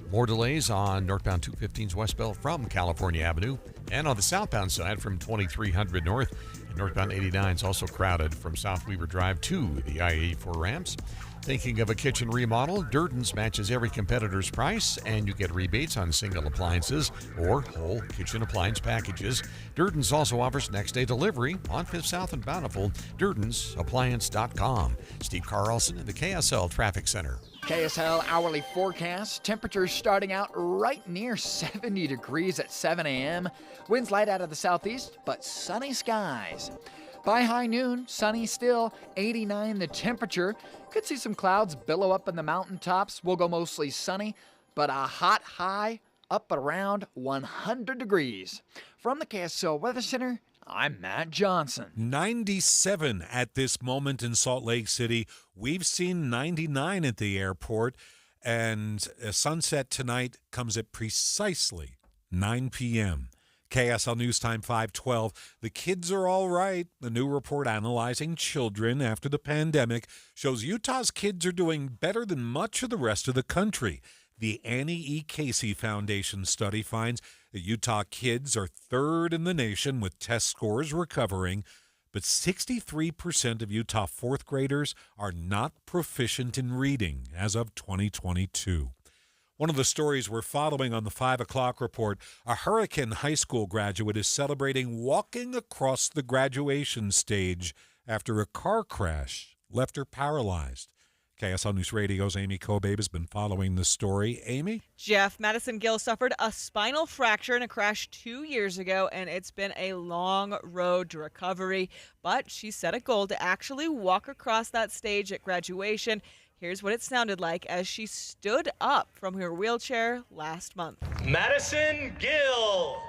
More delays on northbound 215's westbound from California Avenue. And on the southbound side from 2300 north, and northbound 89 is also crowded from South Weaver Drive to the I-84 ramps. Thinking of a kitchen remodel? Durden's matches every competitor's price, and you get rebates on single appliances or whole kitchen appliance packages. Durden's also offers next-day delivery on 5th South and Bountiful. DurdensAppliance.com. Steve Carlson in the KSL Traffic Center. KSL hourly forecast. Temperatures starting out right near 70 degrees at 7 a.m. Winds light out of the southeast, but sunny skies. By high noon, sunny still, 89 the temperature. Could see some clouds billow up in the mountaintops. We'll go mostly sunny, but a hot high up around 100 degrees. From the KSL Weather Center, I'm Matt Johnson. 97 at this moment in Salt Lake City. We've seen 99 at the airport, and sunset tonight comes at precisely 9 p.m. KSL News Time 512. The kids are all right. The new report analyzing children after the pandemic shows Utah's kids are doing better than much of the rest of the country. The Annie E. Casey Foundation study finds that Utah kids are third in the nation with test scores recovering, but 63% of Utah fourth graders are not proficient in reading as of 2022. One of the stories we're following on the 5 o'clock report, a Hurricane High School graduate is celebrating walking across the graduation stage after a car crash left her paralyzed. KSL News Radio's Amy Kobabe has been following this story. Amy? Jeff, Madison Gill suffered a spinal fracture in a crash 2 years ago, and it's been a long road to recovery. But she set a goal to actually walk across that stage at graduation. Here's what it sounded like as she stood up from her wheelchair last month. Madison Gill.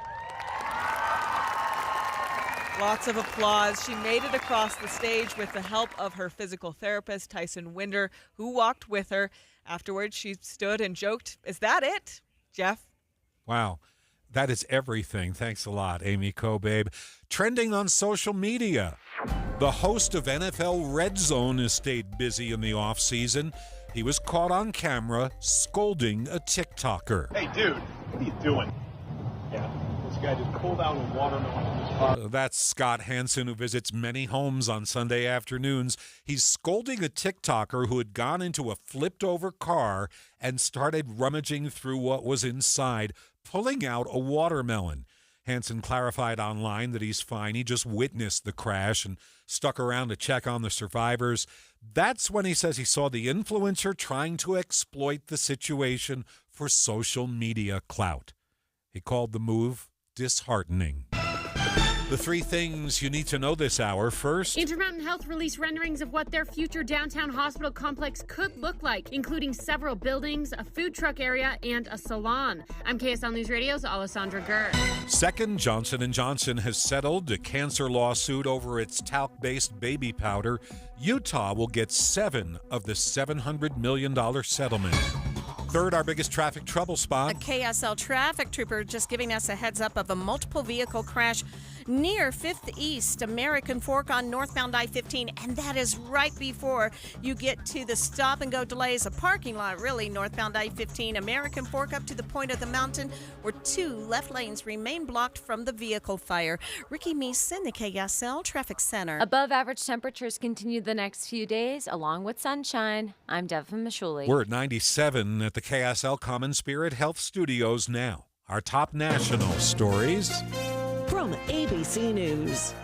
Lots of applause. She made it across the stage with the help of her physical therapist, Tyson Winder, who walked with her. Afterwards, she stood and joked, "Is that it, Jeff?" Wow. That is everything. Thanks a lot, Amy Kobabe. Trending on social media. The host of NFL Red Zone has stayed busy in the offseason. He was caught on camera scolding a TikToker. Hey, dude, what are you doing? Yeah, this guy just pulled out a watermelon in his pocket. That's Scott Hansen, who visits many homes on Sunday afternoons. He's scolding a TikToker who had gone into a flipped-over car and started rummaging through what was inside, pulling out a watermelon. Hansen clarified online that he's fine. He just witnessed the crash and stuck around to check on the survivors. That's when he says he saw the influencer trying to exploit the situation for social media clout. He called the move disheartening. The three things you need to know this hour. First, Intermountain Health released renderings of what their future downtown hospital complex could look like, including several buildings, a food truck area, and a salon. I'm KSL News Radio's Alessandra Gurr. Second, Johnson & Johnson has settled a cancer lawsuit over its talc-based baby powder. Utah will get 7 of the $700 million settlement. Third, our biggest traffic trouble spot. A KSL traffic trooper just giving us a heads up of a multiple vehicle crash near 5th East American Fork on northbound I-15, and that is right before you get to the stop-and-go delays, a parking lot, really, northbound I-15 American Fork up to the point of the mountain where 2 left lanes remain blocked from the vehicle fire. Ricky Meeson, the KSL Traffic Center. Above average temperatures continue the next few days, along with sunshine. I'm Devin Mashuli. We're at 97 at the KSL Common Spirit Health Studios now. Our top national stories from ABC News.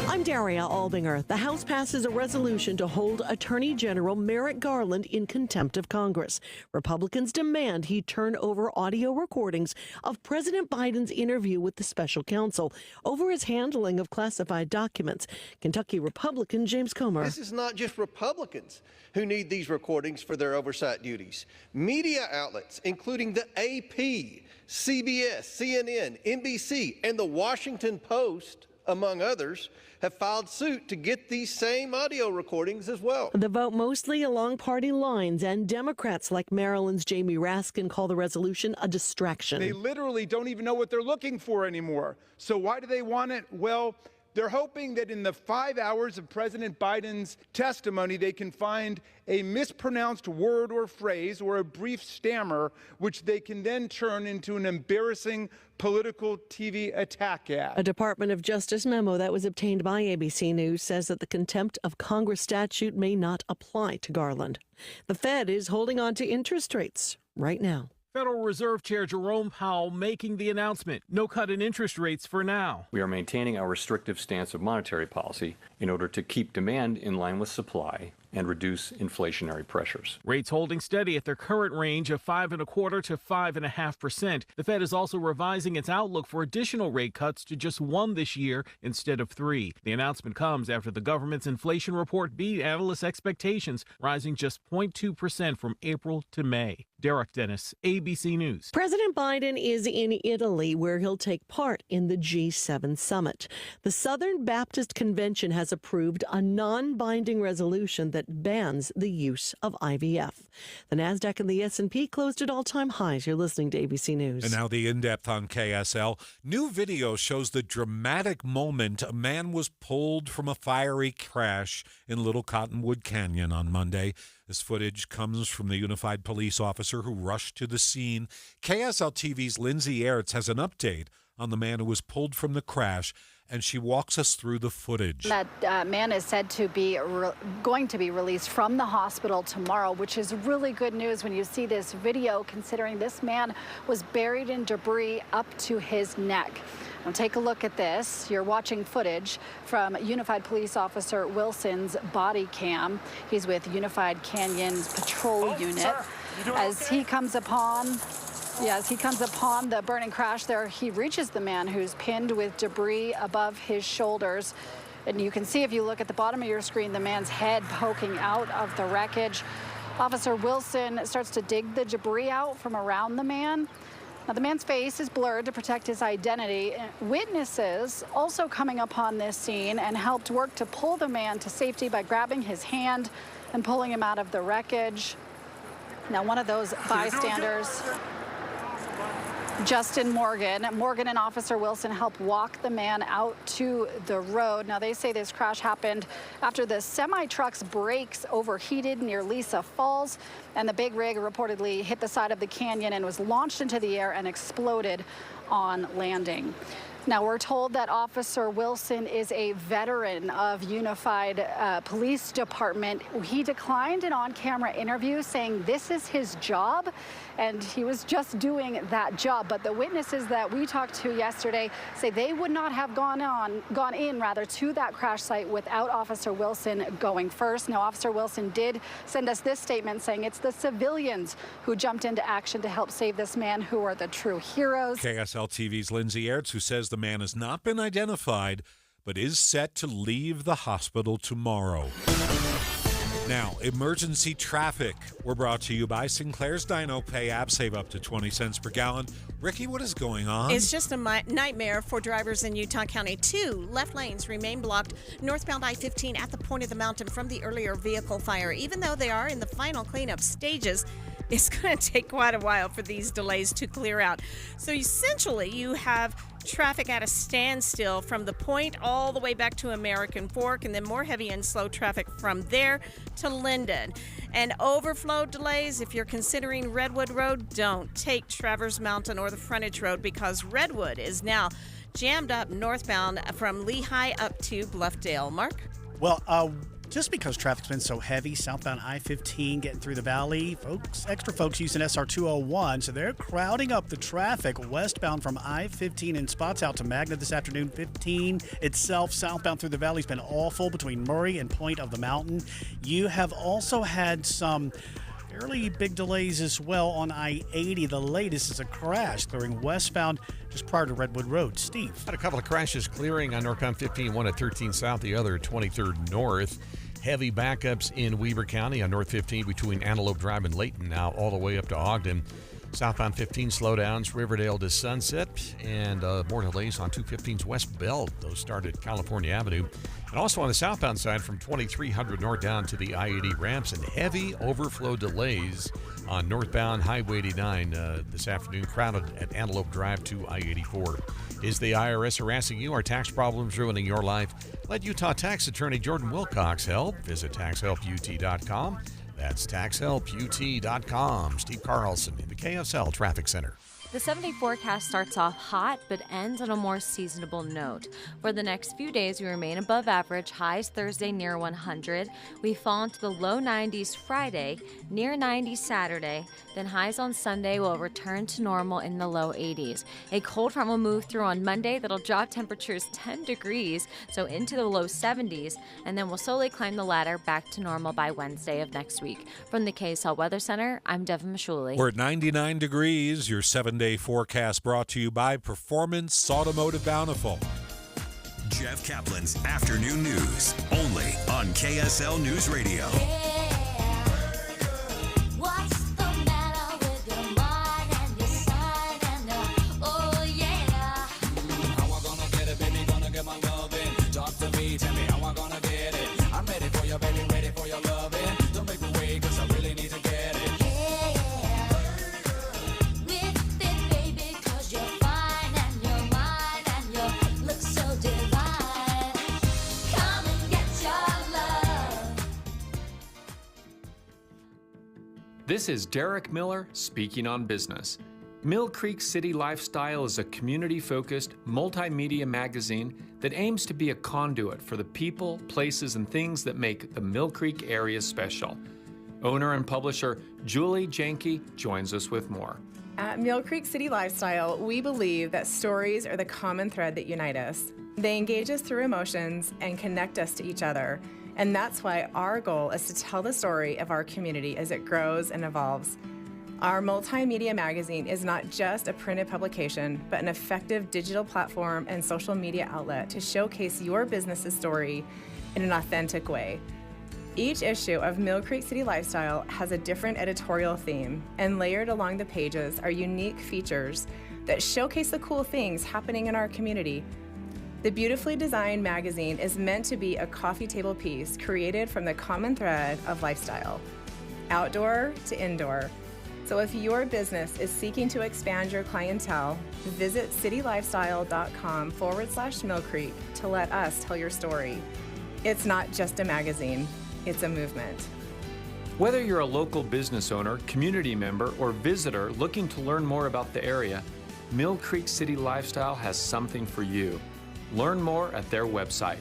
I'm Daria Albinger. The House passes a resolution to hold Attorney General Merrick Garland in contempt of Congress. Republicans demand he turn over audio recordings of President Biden's interview with the special counsel over his handling of classified documents. Kentucky Republican James Comer. This is not just Republicans who need these recordings for their oversight duties. Media outlets, including the AP, CBS, CNN, NBC, and the Washington Post, among others, have filed suit to get these same audio recordings as well. The vote mostly along party lines, and Democrats like Maryland's Jamie Raskin call the resolution a distraction. They literally don't even know what they're looking for anymore. So why do they want it? Well, they're hoping that in the 5 hours of President Biden's testimony, they can find a mispronounced word or phrase or a brief stammer, which they can then turn into an embarrassing political TV attack ad. A Department of Justice memo that was obtained by ABC News says that the contempt of Congress statute may not apply to Garland. The Fed is holding on to interest rates right now. Federal Reserve Chair Jerome Powell making the announcement. No cut in interest rates for now. We are maintaining our restrictive stance of monetary policy in order to keep demand in line with supply and reduce inflationary pressures. Rates holding steady at their current range of 5.25% to 5.5%. The Fed is also revising its outlook for additional rate cuts to just 1 this year instead of 3. The announcement comes after the government's inflation report beat analysts' expectations, rising just 0.2% from April to May. Derek Dennis, ABC News. President Biden is in Italy, where he'll take part in the G7 summit. The Southern Baptist Convention has approved a non-binding resolution that bans the use of IVF. The Nasdaq and the S&P closed at all-time highs. You're listening to ABC News. And now the in-depth on KSL. New video shows the dramatic moment a man was pulled from a fiery crash in Little Cottonwood Canyon on Monday. This footage comes from the unified police officer who rushed to the scene. KSL TV's Lindsay Ertz has an update on the man who was pulled from the crash, and she walks us through the footage. That man is said to be going to be released from the hospital tomorrow, which is really good news when you see this video, considering this man was buried in debris up to his neck. Now take a look at this. You're watching footage from Unified Police Officer Wilson's body cam. He's with Unified Canyon's patrol unit. As he comes upon the burning crash there, he reaches the man who's pinned with debris above his shoulders. And you can see, if you look at the bottom of your screen, the man's head poking out of the wreckage. Officer Wilson starts to dig the debris out from around the man. Now, the man's face is blurred to protect his identity. Witnesses also coming upon this scene and helped work to pull the man to safety by grabbing his hand and pulling him out of the wreckage. Now, one of those bystanders, Justin Morgan and Officer Wilson helped walk the man out to the road. Now, they say this crash happened after the semi-truck's brakes overheated near Lisa Falls, and the big rig reportedly hit the side of the canyon and was launched into the air and exploded on landing. Now, we're told that Officer Wilson is a veteran of Unified Police Department. He declined an on-camera interview saying this is his job, and he was just doing that job. But the witnesses that we talked to yesterday say they would not have gone in to that crash site without Officer Wilson going first. Now, Officer Wilson did send us this statement saying it's the civilians who jumped into action to help save this man who are the true heroes. KSL TV's Lindsay Ertz, who says the man has not been identified, but is set to leave the hospital tomorrow. Now, emergency traffic. We're brought to you by Sinclair's Dino Pay app. Save up to 20 cents per gallon. Ricky, what is going on? It's just a nightmare for drivers in Utah County. 2 left lanes remain blocked northbound I-15 at the point of the mountain from the earlier vehicle fire. Even though they are in the final cleanup stages, it's going to take quite a while for these delays to clear out. So essentially, you have traffic at a standstill from the point all the way back to American Fork, and then more heavy and slow traffic from there to Linden. And overflow delays, if you're considering Redwood Road, don't take Travers Mountain or the frontage road, because Redwood is now jammed up northbound from Lehigh up to Bluffdale. Mark? Well, just because traffic's been so heavy, southbound I-15 getting through the valley, extra folks using SR 201, so they're crowding up the traffic westbound from I-15 in spots out to Magna this afternoon. 15 itself, southbound through the valley, has been awful between Murray and Point of the Mountain. You have also had some fairly big delays as well on I-80. The latest is a crash clearing westbound just prior to Redwood Road. Steve. Had a couple of crashes clearing on northbound 15, one at 13 South, the other at 23rd North. Heavy backups in Weber County on North 15 between Antelope Drive and Layton, now all the way up to Ogden. Southbound 15 slowdowns, Riverdale to Sunset, and more delays on 215's West Bell. Those start at California Avenue. And also on the southbound side from 2300 north down to the I-80 ramps, and heavy overflow delays on northbound Highway 89 this afternoon, crowded at Antelope Drive to I-84. Is the IRS harassing you? Are tax problems ruining your life? Let Utah tax attorney Jordan Wilcox help. Visit taxhelput.com. That's taxhelput.com. Steve Carlson in the KSL Traffic Center. The 7-day forecast starts off hot but ends on a more seasonable note. For the next few days, we remain above average, highs Thursday near 100. We fall into the low 90s Friday, near 90 Saturday. Then highs on Sunday will return to normal in the low 80s. A cold front will move through on Monday that'll drop temperatures 10 degrees, so into the low 70s, and then we'll slowly climb the ladder back to normal by Wednesday of next week. From the KSL Weather Center, I'm Devin Mashuli. We're at 99 degrees. Your 7-day forecast brought to you by Performance Automotive Bountiful. Jeff Kaplan's Afternoon News, only on KSL News Radio. This is Derek Miller speaking on business. Mill Creek City Lifestyle is a community-focused multimedia magazine that aims to be a conduit for the people, places, and things that make the Mill Creek area special. Owner and publisher Julie Janke joins us with more. At Mill Creek City Lifestyle, we believe that stories are the common thread that unite us. They engage us through emotions and connect us to each other. And that's why our goal is to tell the story of our community as it grows and evolves. Our multimedia magazine is not just a printed publication, but an effective digital platform and social media outlet to showcase your business's story in an authentic way. Each issue of Mill Creek City Lifestyle has a different editorial theme, and layered along the pages are unique features that showcase the cool things happening in our community. The beautifully designed magazine is meant to be a coffee table piece created from the common thread of lifestyle, outdoor to indoor. So if your business is seeking to expand your clientele, visit citylifestyle.com/Mill Creek to let us tell your story. It's not just a magazine, it's a movement. Whether you're a local business owner, community member, or visitor looking to learn more about the area, Mill Creek City Lifestyle has something for you. Learn more at their website.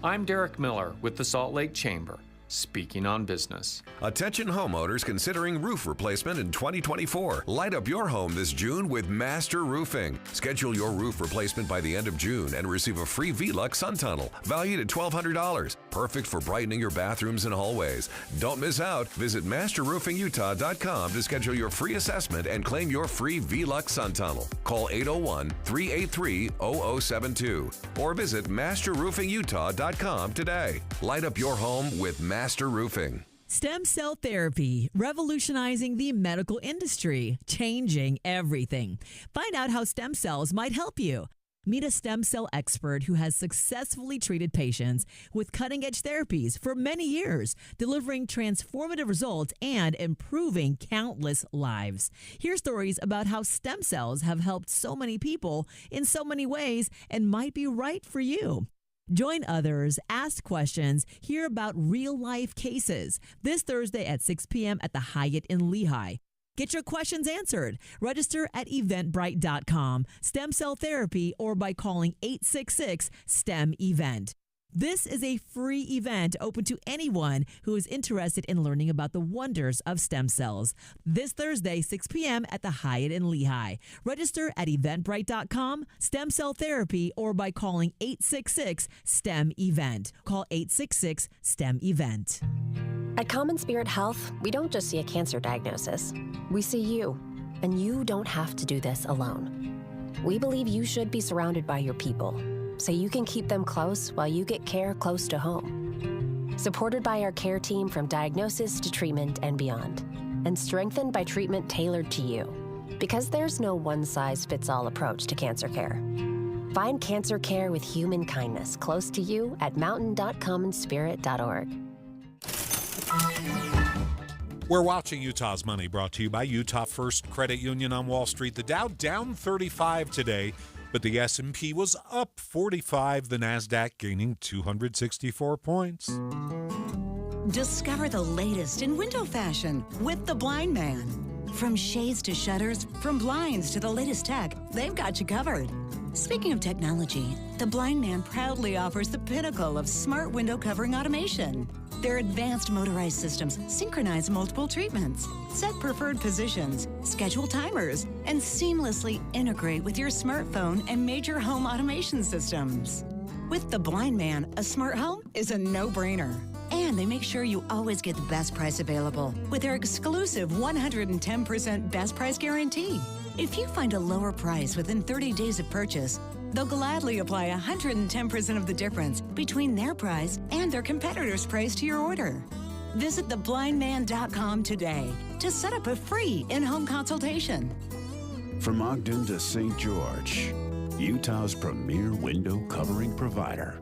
I'm Derek Miller with the Salt Lake Chamber, speaking on business. Attention homeowners considering roof replacement in 2024. Light up your home this June with Master Roofing. Schedule your roof replacement by the end of June and receive a free V-Lux sun tunnel valued at $1,200. Perfect for brightening your bathrooms and hallways. Don't miss out. Visit masterroofingutah.com to schedule your free assessment and claim your free V-Lux sun tunnel. Call 801-383-0072 or visit masterroofingutah.com today. Light up your home with Master Roofing. Stem cell therapy, revolutionizing the medical industry, changing everything. Find out how stem cells might help you. Meet a stem cell expert who has successfully treated patients with cutting-edge therapies for many years, delivering transformative results and improving countless lives. Hear stories about how stem cells have helped so many people in so many ways and might be right for you. Join others, ask questions, hear about real-life cases. This Thursday at 6 p.m. at the Hyatt in Lehigh. Get your questions answered. Register at eventbrite.com, stem cell therapy, or by calling 866-STEM-EVENT. This is a free event open to anyone who is interested in learning about the wonders of stem cells. This Thursday, 6 p.m. at the Hyatt in Lehigh. Register at eventbrite.com, stem cell therapy, or by calling 866-STEM-EVENT. Call 866-STEM-EVENT. At Common Spirit Health, we don't just see a cancer diagnosis. We see you, and you don't have to do this alone. We believe you should be surrounded by your people, so you can keep them close while you get care close to home. Supported by our care team from diagnosis to treatment and beyond, and strengthened by treatment tailored to you. Because there's no one-size-fits-all approach to cancer care. Find cancer care with human kindness close to you at mountain.commonspirit.org. We're watching Utah's Money, brought to you by Utah First Credit Union on Wall Street. The Dow down 35 today, but the S&P was up 45, the NASDAQ gaining 264 points. Discover the latest in window fashion with The Blind Man. From shades to shutters, from blinds to the latest tech, they've got you covered. Speaking of technology, The Blind Man proudly offers the pinnacle of smart window covering automation. Their advanced motorized systems synchronize multiple treatments, set preferred positions, schedule timers, and seamlessly integrate with your smartphone and major home automation systems. With The Blind Man, a smart home is a no-brainer. And they make sure you always get the best price available with their exclusive 110% best price guarantee. If you find a lower price within 30 days of purchase, they'll gladly apply 110% of the difference between their price and their competitor's price to your order. Visit theblindman.com today to set up a free in-home consultation. From Ogden to St. George, Utah's premier window covering provider,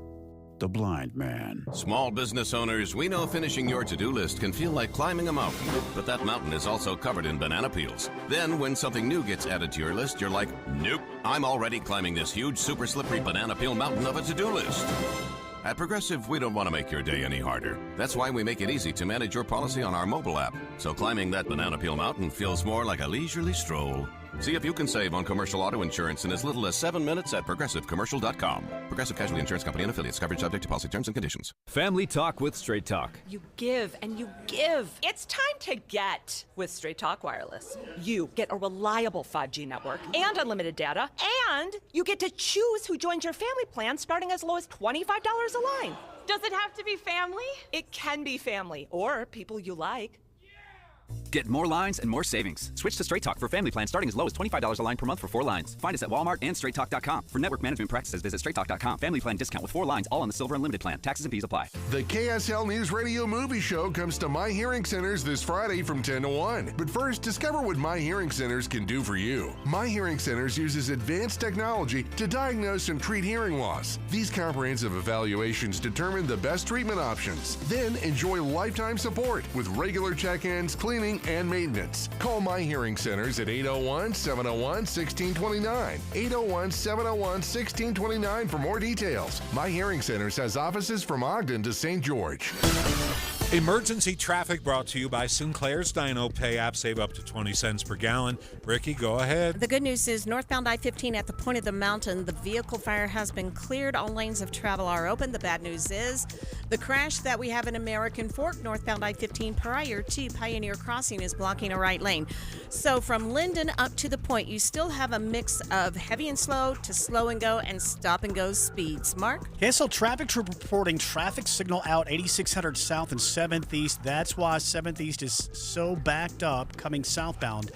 The Blind Man. Small business owners, we know finishing your to-do list can feel like climbing a mountain, but that mountain is also covered in banana peels. Then when something new gets added to your list, you're like, nope, I'm already climbing this huge super slippery banana peel mountain of a to-do list. At Progressive, we don't want to make your day any harder. That's why we make it easy to manage your policy on our mobile app, so climbing that banana peel mountain feels more like a leisurely stroll. See if you can save on commercial auto insurance in as little as 7 minutes at progressivecommercial.com. Progressive Casualty Insurance Company and affiliates. Coverage subject to policy terms and conditions. Family Talk with Straight Talk. You give and you give. It's time to get with Straight Talk Wireless. You get a reliable 5G network and unlimited data, and you get to choose who joins your family plan starting as low as $25 a line. Does it have to be family? It can be family or people you like. Get more lines and more savings. Switch to Straight Talk for family plans starting as low as $25 a line per month for 4 lines. Find us at Walmart and straighttalk.com. For network management practices, visit straighttalk.com. Family plan discount with 4 lines, all on the Silver Unlimited plan. Taxes and fees apply. The KSL News Radio Movie Show comes to My Hearing Centers this Friday from 10 to 1. But first, discover what My Hearing Centers can do for you. My Hearing Centers uses advanced technology to diagnose and treat hearing loss. These comprehensive evaluations determine the best treatment options. Then enjoy lifetime support with regular check-ins, cleaning, and maintenance. Call My Hearing Centers at 801-701-1629. 801-701-1629 for more details. My Hearing Centers has offices from Ogden to St. George. Emergency traffic brought to you by Sinclair's Dino Pay app. Save up to 20 cents per gallon. Ricky, go ahead. The good news is northbound I-15 at the point of the mountain, the vehicle fire has been cleared. All lanes of travel are open. The bad news is the crash that we have in American Fork, northbound I-15 prior to Pioneer Crossing, is blocking a right lane. So from Linden up to the point, you still have a mix of heavy and slow to slow and go and stop and go speeds. Mark? KSL Traffic Troop reporting traffic signal out 8600 South and 7th East. That's why 7th East is so backed up coming southbound.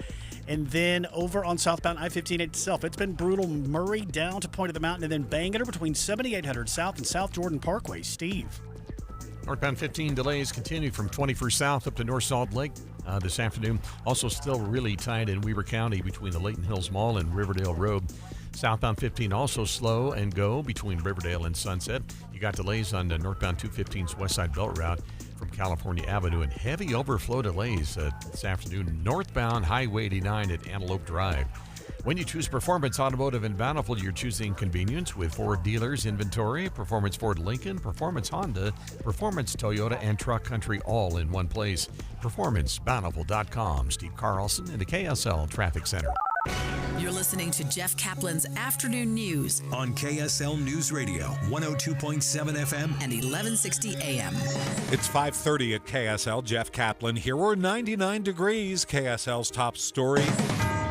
And then over on southbound I-15 itself, it's been brutal. Murray down to Point of the Mountain, and then Bangor between 7800 South and South Jordan Parkway. Steve? Northbound 15 delays continue from 21st South up to North Salt Lake this afternoon. Also still really tight in Weber County between the Layton Hills Mall and Riverdale Road. Southbound 15 also slow and go between Riverdale and Sunset. You got delays on the northbound 215's West Side Belt Route from California Avenue, and heavy overflow delays this afternoon northbound Highway 89 at Antelope Drive. When you choose Performance Automotive in Bountiful, you're choosing convenience with Ford dealers, inventory, Performance Ford Lincoln, Performance Honda, Performance Toyota, and Truck Country all in one place. PerformanceBountiful.com. Steve Carlson in the KSL Traffic Center. You're listening to Jeff Kaplan's Afternoon News on KSL News Radio, 102.7 FM and 1160 AM. It's 5:30 at KSL. Jeff Kaplan here. We're 99 degrees. KSL's top story.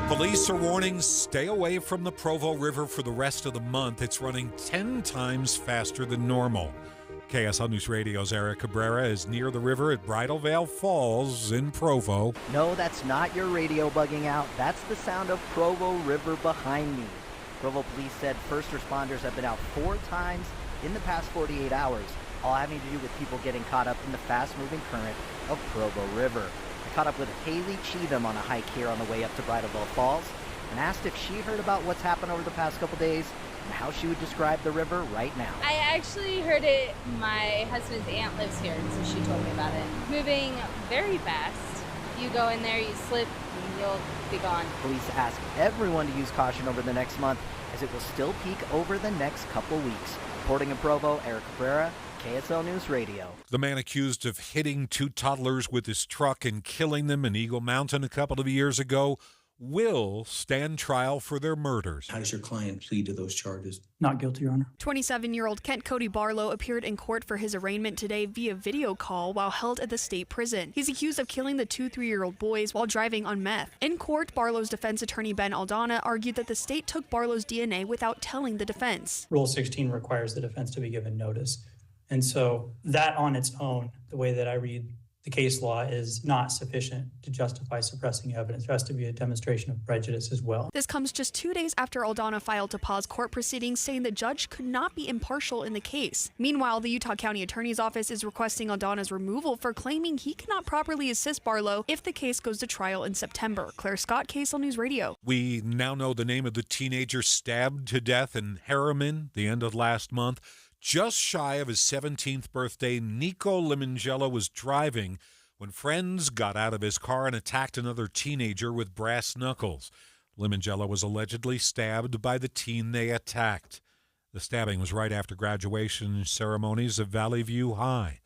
Police are warning, stay away from the Provo River for the rest of the month. It's running 10 times faster than normal. KSL News Radio's Eric Cabrera is near the river at Bridal Veil Falls in Provo. No, that's not your radio bugging out. That's the sound of Provo River behind me. Provo police said first responders have been out 4 times in the past 48 hours, all having to do with people getting caught up in the fast-moving current of Provo River. I caught up with Haley Cheatham on a hike here on the way up to Bridal Veil Falls and asked if she heard about what's happened over the past couple days and how she would describe the river right now. I actually heard it. My husband's aunt lives here, and so she told me about it. Moving very fast. You go in there, you slip, and you'll be gone. Police ask everyone to use caution over the next month, as it will still peak over the next couple weeks. Reporting in Provo, Eric Cabrera, KSL News Radio. The man accused of hitting 2 toddlers with his truck and killing them in Eagle Mountain a couple of years ago will stand trial for their murders. How does your client plead to those charges? Not guilty, Your Honor. 27-year-old Kent Cody Barlow appeared in court for his arraignment today via video call while held at the state prison. He's accused of killing the 2 3-year-old boys while driving on meth. In court, Barlow's defense attorney Ben Aldana argued that the state took Barlow's DNA without telling the defense. Rule 16 requires the defense to be given notice. And so that on its own, the way that I read the case law, is not sufficient to justify suppressing evidence. There has to be a demonstration of prejudice as well. This comes just 2 days after Aldana filed to pause court proceedings, saying the judge could not be impartial in the case. Meanwhile, the Utah County Attorney's Office is requesting Aldana's removal for claiming he cannot properly assist Barlow if the case goes to trial in September. Claire Scott, KSL News Radio. We now know the name of the teenager stabbed to death in Harriman the end of last month. Just shy of his 17th birthday, Nico Limangelo was driving when friends got out of his car and attacked another teenager with brass knuckles. Limangelo was allegedly stabbed by the teen they attacked. The stabbing was right after graduation ceremonies of Valley View High.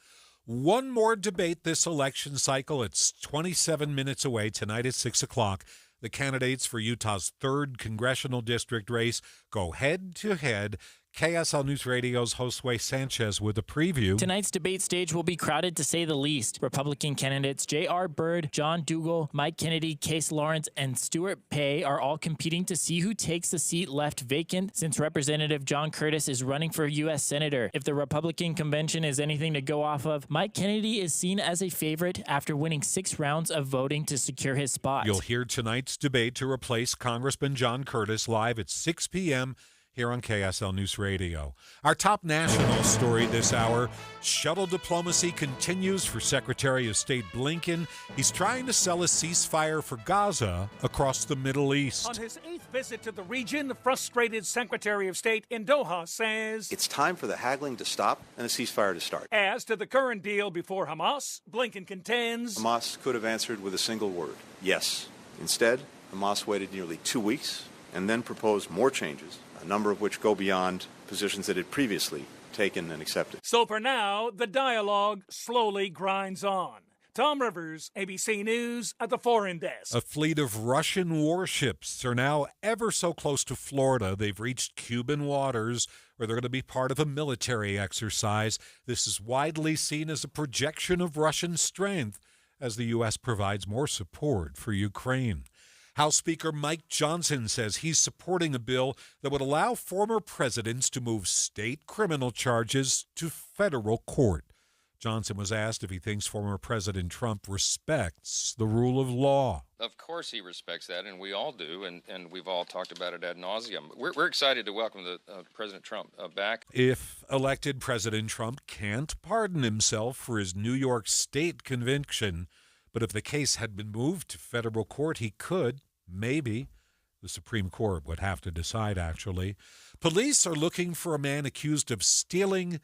One more debate this election cycle. It's 27 minutes away tonight at 6 o'clock. The candidates for Utah's 3rd congressional district race go head-to-head. KSL News Radio's Josue Sanchez with a preview. Tonight's debate stage will be crowded to say the least. Republican candidates J.R. Byrd, John Dougal, Mike Kennedy, Case Lawrence, and Stuart Pay are all competing to see who takes the seat left vacant since Representative John Curtis is running for U.S. Senator. If the Republican convention is anything to go off of, Mike Kennedy is seen as a favorite after winning 6 rounds of voting to secure his spot. You'll hear tonight's debate to replace Congressman John Curtis live at 6 p.m. here on KSL News Radio. Our top national story this hour, shuttle diplomacy continues for Secretary of State Blinken. He's trying to sell a ceasefire for Gaza across the Middle East. On his 8th visit to the region, the frustrated Secretary of State in Doha says, "It's time for the haggling to stop and a ceasefire to start." As to the current deal before Hamas, Blinken contends Hamas could have answered with a single word, yes. Instead, Hamas waited nearly 2 weeks and then proposed more changes, a number of which go beyond positions that it previously taken and accepted. So for now, the dialogue slowly grinds on. Tom Rivers, ABC News at the Foreign Desk. A fleet of Russian warships are now ever so close to Florida. They've reached Cuban waters where they're going to be part of a military exercise. This is widely seen as a projection of Russian strength as the U.S. provides more support for Ukraine. House Speaker Mike Johnson says he's supporting a bill that would allow former presidents to move state criminal charges to federal court. Johnson was asked if he thinks former President Trump respects the rule of law. Of course he respects that, and we all do, and we've all talked about it ad nauseum. We're excited to welcome President Trump back. If elected, President Trump can't pardon himself for his New York State conviction, but if the case had been moved to federal court, he could, maybe. The Supreme Court would have to decide, actually. Police are looking for a man accused of stealing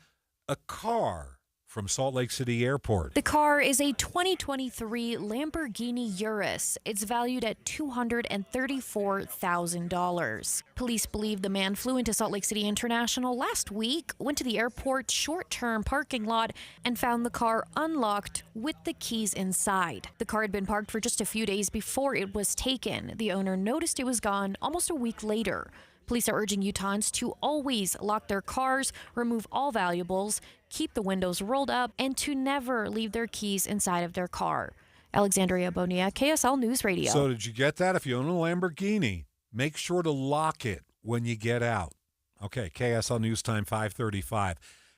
a car from Salt Lake City Airport. The car is a 2023 Lamborghini Urus. It's valued at $234,000. Police believe the man flew into Salt Lake City International last week, went to the airport's short-term parking lot, and found the car unlocked with the keys inside. The car had been parked for just a few days before it was taken. The owner noticed it was gone almost a week later. Police are urging Utahns to always lock their cars, remove all valuables, keep the windows rolled up, and to never leave their keys inside of their car. Alexandria Bonilla, KSL News Radio. So did you get that? If you own a Lamborghini, make sure to lock it when you get out. Okay, KSL News Time 5:35.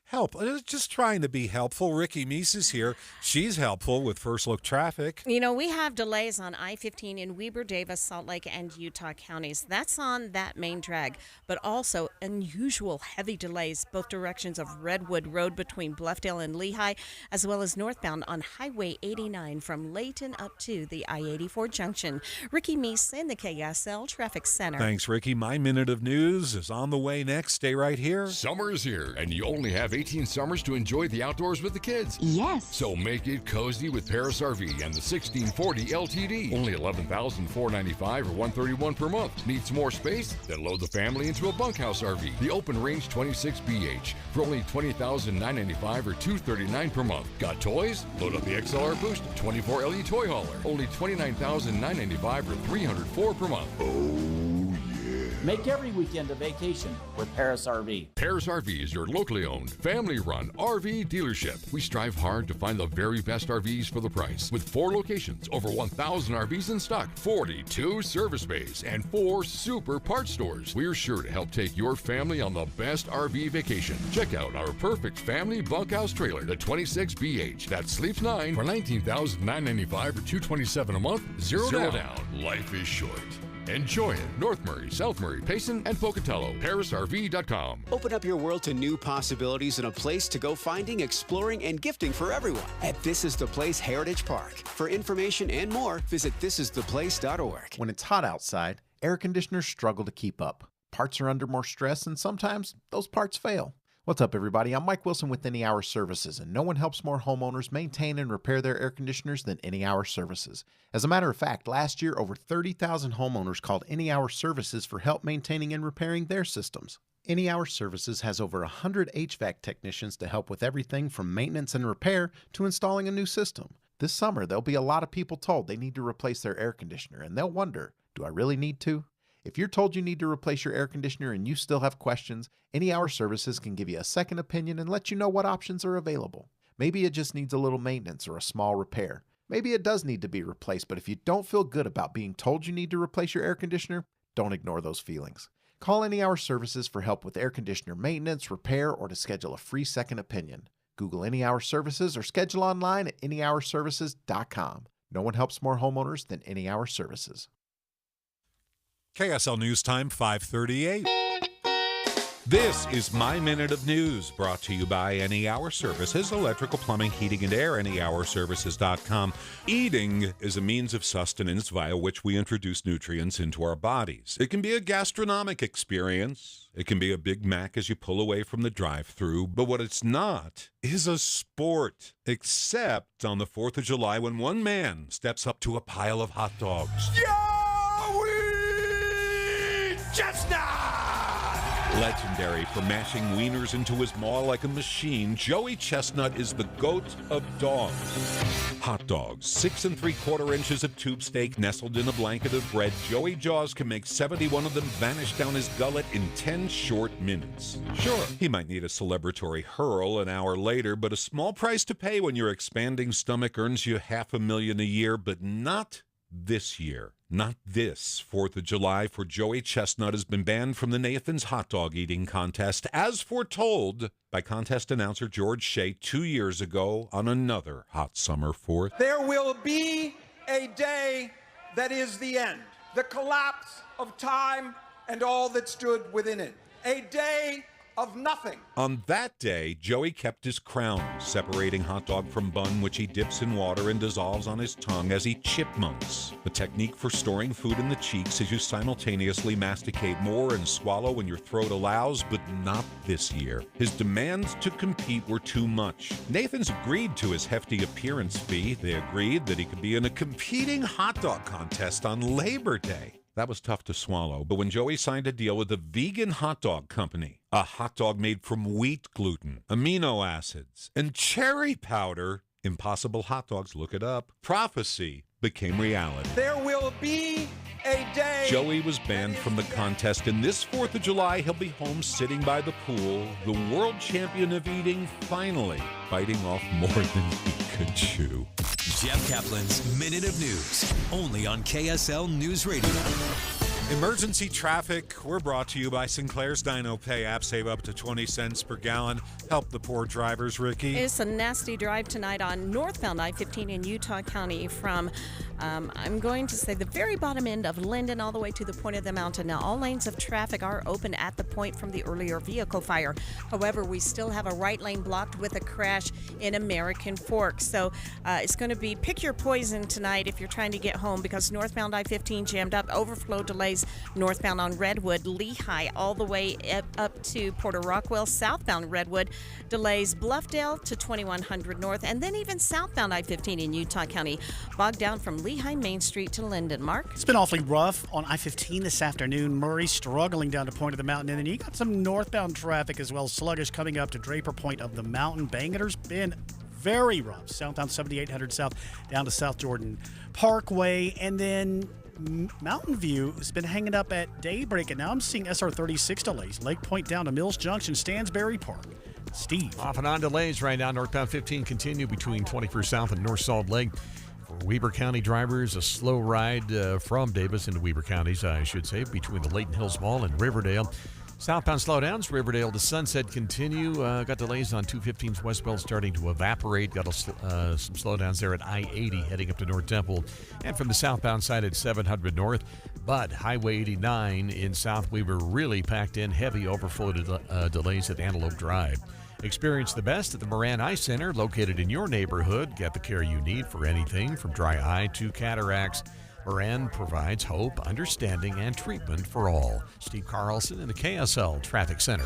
Help. Just trying to be helpful. Ricky Meese is here. She's helpful with First Look Traffic. You know, we have delays on I-15 in Weber, Davis, Salt Lake, and Utah counties. That's on that main drag, but also unusual heavy delays both directions of Redwood Road between Bluffdale and Lehigh, as well as northbound on Highway 89 from Layton up to the I-84 junction. Ricky Meese in the KSL Traffic Center. Thanks, Ricky. My Minute of News is on the way next. Stay right here. Summer is here, and you only have 18 summers to enjoy the outdoors with the kids. Yes. So make it cozy with Paris RV and the 1640 LTD. Only $11,495 or $131 per month. Need some more space? Then load the family into a bunkhouse RV. The Open Range 26BH for only $20,995 or $239 per month. Got toys? Load up the XLR Boost 24 LE Toy Hauler. Only $29,995 or $304 per month. Make every weekend a vacation with Paris RV. Paris RV is your locally owned, family-run RV dealership. We strive hard to find the very best RVs for the price. With 4 locations, over 1,000 RVs in stock, 42 service bays, and 4 super parts stores. We're sure to help take your family on the best RV vacation. Check out our perfect family bunkhouse trailer, the 26BH. That sleeps 9 for $19,995 or $227 a month. Zero down. Life is short. Enjoy it. North Murray, South Murray, Payson, and Pocatello. ParisRV.com. Open up your world to new possibilities and a place to go finding, exploring, and gifting for everyone at This Is The Place Heritage Park. For information and more, visit thisistheplace.org. When it's hot outside, air conditioners struggle to keep up. Parts are under more stress, and sometimes those parts fail. What's up, everybody? I'm Mike Wilson with Any Hour Services, and no one helps more homeowners maintain and repair their air conditioners than Any Hour Services. As a matter of fact, last year, over 30,000 homeowners called Any Hour Services for help maintaining and repairing their systems. Any Hour Services has over 100 HVAC technicians to help with everything from maintenance and repair to installing a new system. This summer, there'll be a lot of people told they need to replace their air conditioner, and they'll wonder, do I really need to? If you're told you need to replace your air conditioner and you still have questions, Any Hour Services can give you a second opinion and let you know what options are available. Maybe it just needs a little maintenance or a small repair. Maybe it does need to be replaced, but if you don't feel good about being told you need to replace your air conditioner, don't ignore those feelings. Call Any Hour Services for help with air conditioner maintenance, repair, or to schedule a free second opinion. Google Any Hour Services or schedule online at anyhourservices.com. No one helps more homeowners than Any Hour Services. KSL News Time 5:38. This is My Minute of News, brought to you by Any Hour Services, electrical, plumbing, heating, and air, anyhourservices.com. Eating is a means of sustenance via which we introduce nutrients into our bodies. It can be a gastronomic experience. It can be a Big Mac as you pull away from the drive-thru. But what it's not is a sport, except on the 4th of July when one man steps up to a pile of hot dogs. Chestnut! Legendary for mashing wieners into his maw like a machine, Joey Chestnut is the goat of dogs. Hot dogs, 6 3/4 inches of tube steak nestled in a blanket of bread. Joey Jaws can make 71 of them vanish down his gullet in 10 short minutes. Sure, he might need a celebratory hurl an hour later, but a small price to pay when your expanding stomach earns you $500,000 a year, but not this year. Not this 4th of July, for Joey Chestnut has been banned from the Nathan's hot dog eating contest, as foretold by contest announcer George Shea 2 years ago on another hot summer 4th. There will be a day that is the end, the collapse of time and all that stood within it. A day of nothing. On that day, Joey kept his crown, separating hot dog from bun, which he dips in water and dissolves on his tongue as he chipmunks. A technique for storing food in the cheeks as you simultaneously masticate more and swallow when your throat allows, but not this year. His demands to compete were too much. Nathan's agreed to his hefty appearance fee. They agreed that he could be in a competing hot dog contest on Labor Day. That was tough to swallow, but when Joey signed a deal with a vegan hot dog company, a hot dog made from wheat gluten, amino acids, and cherry powder, Impossible Hot Dogs, look it up, prophecy became reality. There will be a day. Joey was banned from the contest, and this 4th of July, he'll be home sitting by the pool, the world champion of eating, finally biting off more than he could chew. Jeff Kaplan's Minute of News, only on KSL News Radio. Emergency traffic, we're brought to you by Sinclair's Dino Pay app. Save up to 20 cents per gallon. Help the poor drivers, Ricky. It's a nasty drive tonight on northbound I-15 in Utah County from, I'm going to say, the very bottom end of Linden all the way to the point of the mountain. Now, all lanes of traffic are open at the point from the earlier vehicle fire. However, we still have a right lane blocked with a crash in American Fork. So it's going to be pick your poison tonight if you're trying to get home, because northbound I-15 jammed up, overflow delays northbound on Redwood, Lehigh, all the way up to Porter Rockwell. Southbound Redwood delays Bluffdale to 2100 North, and then even southbound I-15 in Utah County, bogged down from Lehigh Main Street to Linden. Mark? It's been awfully rough on I-15 this afternoon. Murray struggling down to Point of the Mountain, and then you got some northbound traffic as well, sluggish coming up to Draper Point of the Mountain. Bangerter's been very rough. Southbound 7800 South down to South Jordan Parkway, and then Mountain View has been hanging up at daybreak, and now I'm seeing SR 36 delays. Lake Point down to Mills Junction, Stansbury Park. Steve. Off and on delays right now. Northbound 15 continue between 21st South and North Salt Lake. For Weber County drivers, a slow ride from Davis into Weber counties, I should say, between the Layton Hills Mall and Riverdale. Southbound slowdowns, Riverdale to Sunset continue. Got delays on 215's westbound starting to evaporate. Got some slowdowns there at I-80 heading up to North Temple. And from the southbound side at 700 North. But Highway 89 in South Weber really packed in, heavy overflow delays at Antelope Drive. Experience the best at the Moran Eye Center, located in your neighborhood. Get the care you need for anything from dry eye to cataracts. Moran provides hope, understanding, and treatment for all. Steve Carlson in the KSL Traffic Center.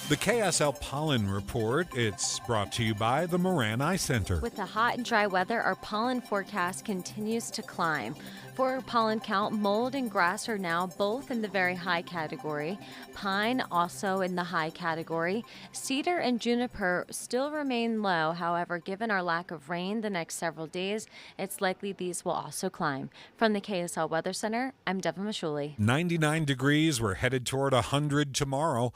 The KSL Pollen Report, it's brought to you by the Moran Eye Center. With the hot and dry weather, our pollen forecast continues to climb. For our pollen count, mold and grass are now both in the very high category. Pine also in the high category. Cedar and juniper still remain low. However, given our lack of rain the next several days, it's likely these will also climb. From the KSL Weather Center, I'm Devin Mashuli. 99 degrees. We're headed toward 100 tomorrow.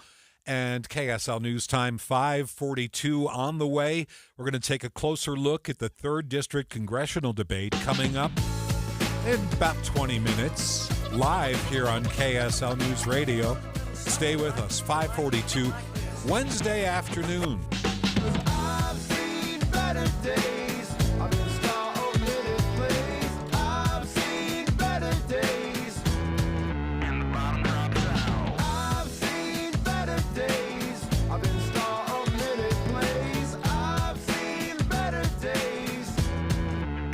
And KSL News Time 5:42 on the way. We're going to take a closer look at the 3rd District Congressional debate coming up in about 20 minutes, live here on KSL News Radio. Stay with us, 5:42, Wednesday afternoon. I've seen better days. I've been star of many plays. I've seen better days. And the bottom drops out. I've seen better days. I've been star of many plays. I've seen better days.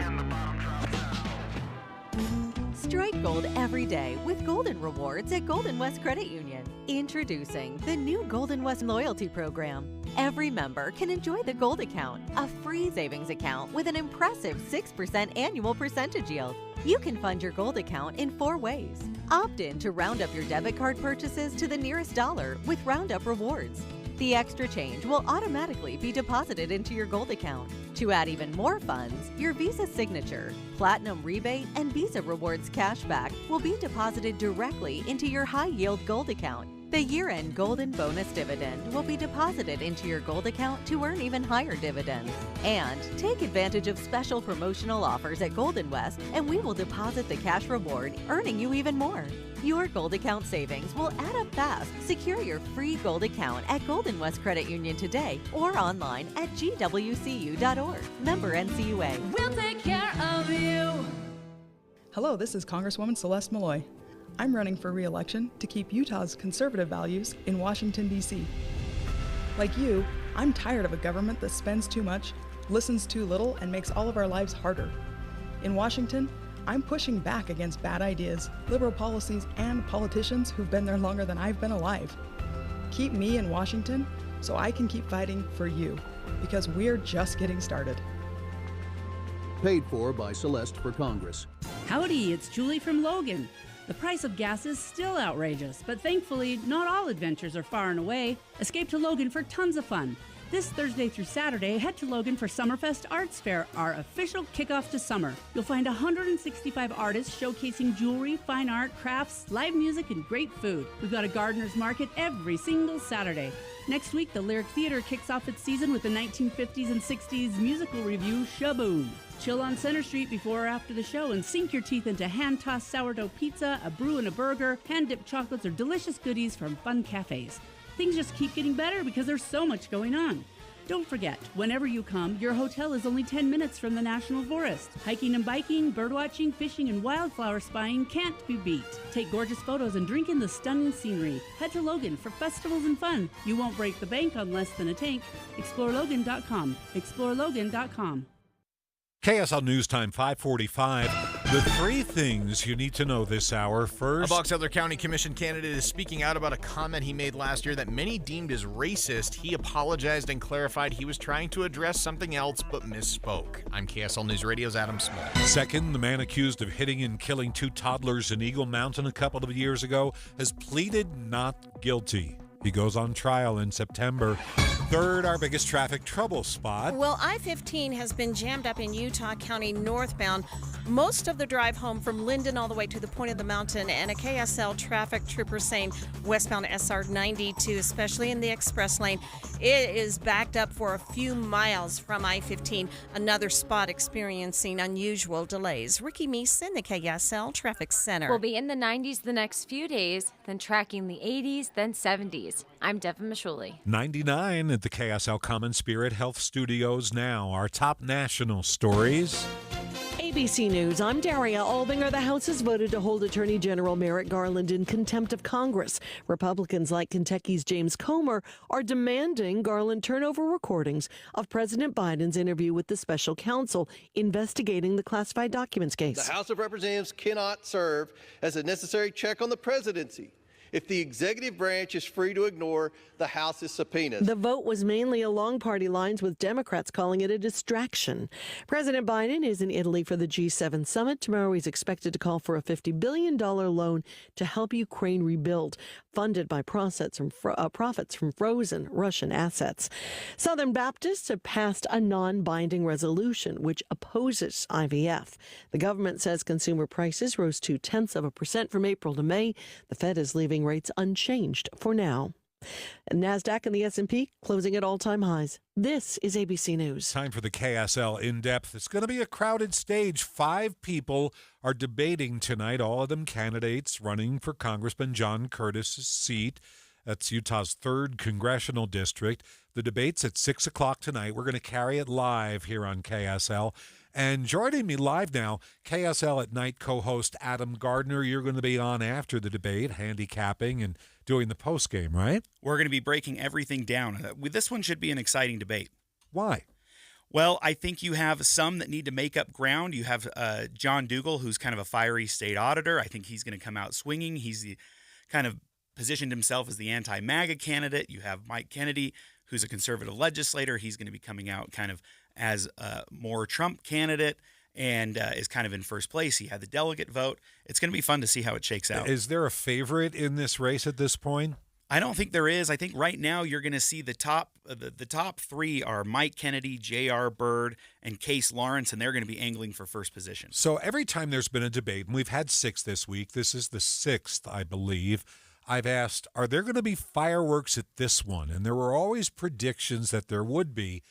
And the bottom drops out. Strike gold every day with Golden Rewards at Golden West Credit Union. Introducing the new Golden West Loyalty Program. Every member can enjoy the Gold Account, a free savings account with an impressive 6% annual percentage yield. You can fund your gold account in 4 ways. Opt in to round up your debit card purchases to the nearest dollar with Roundup Rewards. The extra change will automatically be deposited into your gold account. To add even more funds, your Visa Signature, Platinum Rebate, and Visa Rewards cashback will be deposited directly into your high-yield gold account. The year-end Golden Bonus Dividend will be deposited into your gold account to earn even higher dividends. And take advantage of special promotional offers at Golden West, and we will deposit the cash reward, earning you even more. Your gold account savings will add up fast. Secure your free gold account at Golden West Credit Union today or online at gwcu.org. Member NCUA. We'll take care of you. Hello, this is Congresswoman Celeste Malloy. I'm running for re-election to keep Utah's conservative values in Washington, D.C. Like you, I'm tired of a government that spends too much, listens too little, and makes all of our lives harder. In Washington, I'm pushing back against bad ideas, liberal policies, and politicians who've been there longer than I've been alive. Keep me in Washington so I can keep fighting for you, because we're just getting started. Paid for by Celeste for Congress. Howdy, it's Julie from Logan. The price of gas is still outrageous, but thankfully, not all adventures are far and away. Escape to Logan for tons of fun. This Thursday through Saturday, head to Logan for Summerfest Arts Fair, our official kickoff to summer. You'll find 165 artists showcasing jewelry, fine art, crafts, live music, and great food. We've got a gardener's market every single Saturday. Next week, the Lyric Theater kicks off its season with the 1950s and 60s musical review, Shaboom. Chill on Center Street before or after the show and sink your teeth into hand-tossed sourdough pizza, a brew and a burger, hand-dipped chocolates, or delicious goodies from fun cafes. Things just keep getting better because there's so much going on. Don't forget, whenever you come, your hotel is only 10 minutes from the National Forest. Hiking and biking, birdwatching, fishing, and wildflower spying can't be beat. Take gorgeous photos and drink in the stunning scenery. Head to Logan for festivals and fun. You won't break the bank on less than a tank. ExploreLogan.com. ExploreLogan.com. KSL News Time 5:45. The 3 things you need to know this hour. First, a Box Elder County Commission candidate is speaking out about a comment he made last year that many deemed as racist. He apologized and clarified he was trying to address something else but misspoke. I'm KSL News Radio's Adam Small. Second, the man accused of hitting and killing 2 toddlers in Eagle Mountain a couple of years ago has pleaded not guilty. He goes on trial in September. Third, our biggest traffic trouble spot. Well, I-15 has been jammed up in Utah County northbound most of the drive home from Linden all the way to the point of the mountain, and a KSL traffic trooper saying westbound SR 92, especially in the express lane, it is backed up for a few miles from I-15. Another spot experiencing unusual delays. Ricky Meese in the KSL Traffic Center. We'll be in the 90s the next few days, then tracking the 80s, then 70s. I'm Devin Mashuli. 99 at the KSL Common Spirit Health Studios now. Our top national stories. ABC News, I'm Daria Albinger. The House has voted to hold Attorney General Merrick Garland in contempt of Congress. Republicans like Kentucky's James Comer are demanding Garland turn over recordings of President Biden's interview with the special counsel investigating the classified documents case. The House of Representatives cannot serve as a necessary check on the presidency if the executive branch is free to ignore the House's subpoenas. The vote was mainly along party lines, with Democrats calling it a distraction. President Biden is in Italy for the G7 summit. Tomorrow he's expected to call for a $50 billion loan to help Ukraine rebuild, funded by profits from frozen Russian assets. Southern Baptists have passed a non-binding resolution which opposes IVF. The government says consumer prices rose 0.2% from April to May. The Fed is leaving rates unchanged for now. And NASDAQ and the S&P closing at all-time highs. This is ABC News. Time for the KSL In-Depth. It's going to be a crowded stage. 5 people are debating tonight, all of them candidates running for Congressman John Curtis's seat. That's Utah's 3rd congressional district. The debate's at 6 o'clock tonight. We're going to carry it live here on KSL. And joining me live now, KSL at Night co-host Adam Gardner. You're going to be on after the debate, handicapping and doing the postgame, right? We're going to be breaking everything down. This one should be an exciting debate. Why? Well, I think you have some that need to make up ground. You have John Dougal, who's kind of a fiery state auditor. I think he's going to come out swinging. He's kind of positioned himself as the anti-MAGA candidate. You have Mike Kennedy, who's a conservative legislator. He's going to be coming out kind of as a more Trump candidate. and is kind of in first place. He had the delegate vote. It's going to be fun to see how it shakes out. Is there a favorite in this race at this point? I don't think there is. I think right now you're going to see the top three are Mike Kennedy, J.R. Byrd, and Case Lawrence, and they're going to be angling for first position. So every time there's been a debate, and we've had 6 this week, this is the 6th, I believe, I've asked, are there going to be fireworks at this one? And there were always predictions that there would be,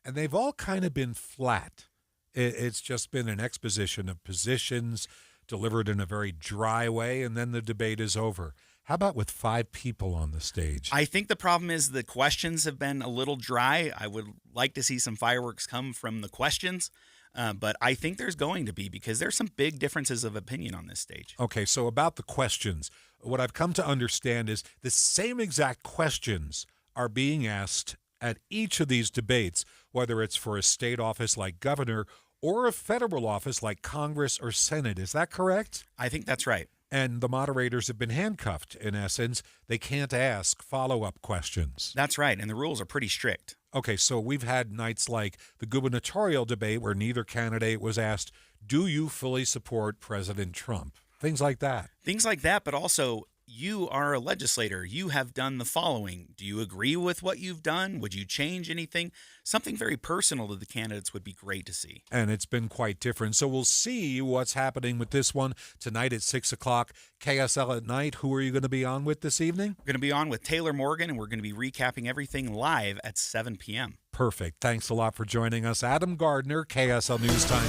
and they've all kind of been flat. It's just been an exposition of positions delivered in a very dry way, and then the debate is over. How about with 5 people on the stage? I think the problem is the questions have been a little dry. I would like to see some fireworks come from the questions, but I think there's going to be, because there's some big differences of opinion on this stage. Okay, so about the questions, what I've come to understand is the same exact questions are being asked at each of these debates, whether it's for a state office like governor or a federal office like Congress or Senate. Is that correct? I think that's right. And the moderators have been handcuffed, in essence. They can't ask follow-up questions. That's right, and the rules are pretty strict. Okay, so we've had nights like the gubernatorial debate where neither candidate was asked, do you fully support President Trump? Things like that. Things like that, but also you are a legislator. You have done the following. Do you agree with what you've done? Would you change anything? Something very personal to the candidates would be great to see. And it's been quite different. So we'll see what's happening with this one tonight at 6 o'clock. KSL at night. Who are you going to be on with this evening? We're going to be on with Taylor Morgan, and we're going to be recapping everything live at 7 p.m. Perfect. Thanks a lot for joining us. Adam Gardner, KSL News Time.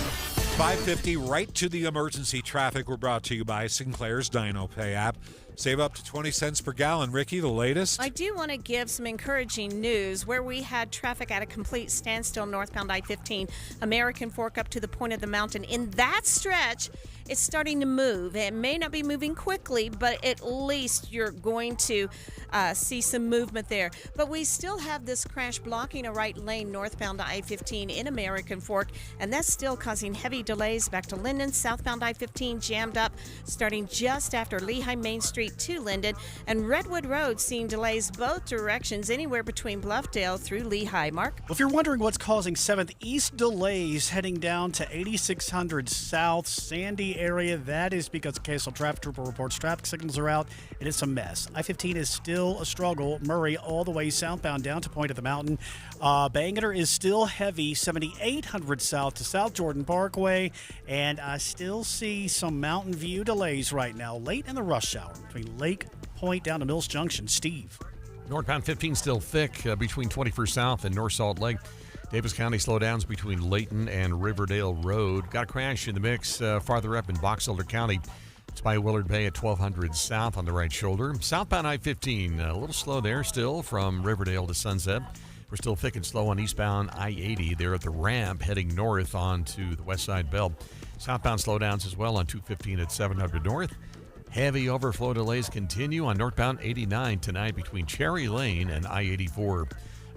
5:50, right to the emergency traffic. We're brought to you by Sinclair's Dino Pay app. Save up to 20 cents per gallon. Ricky, the latest? I do want to give some encouraging news where we had traffic at a complete standstill northbound I-15, American Fork up to the point of the mountain. In that stretch, it's starting to move. It may not be moving quickly, but at least you're going to see some movement there. But we still have this crash blocking a right lane northbound I-15 in American Fork, and that's still causing heavy delays back to Linden. Southbound I-15 jammed up starting just after Lehigh Main Street to Linden, and Redwood Road seeing delays both directions, anywhere between Bluffdale through Lehigh. Mark? Well, if you're wondering what's causing 7th East delays heading down to 8600 South, Sandy area, that is because KSL Traffic Trooper reports traffic signals are out, and it's a mess. I-15 is still a struggle. Murray all the way southbound down to Point of the Mountain. Bangor is still heavy, 7800 South to South Jordan Parkway, and I still see some Mountain View delays right now, late in the rush hour between Lake Point down to Mills Junction. Steve. Northbound 15 still thick between 21st South and North Salt Lake. Davis County slowdowns between Layton and Riverdale Road. Got a crash in the mix farther up in Box Elder County. It's by Willard Bay at 1200 South on the right shoulder. Southbound I-15, a little slow there still from Riverdale to Sunset. We're still thick and slow on eastbound I-80 there at the ramp heading north onto the West Side Bell. Southbound slowdowns as well on 215 at 700 North. Heavy overflow delays continue on northbound 89 tonight between Cherry Lane and I-84.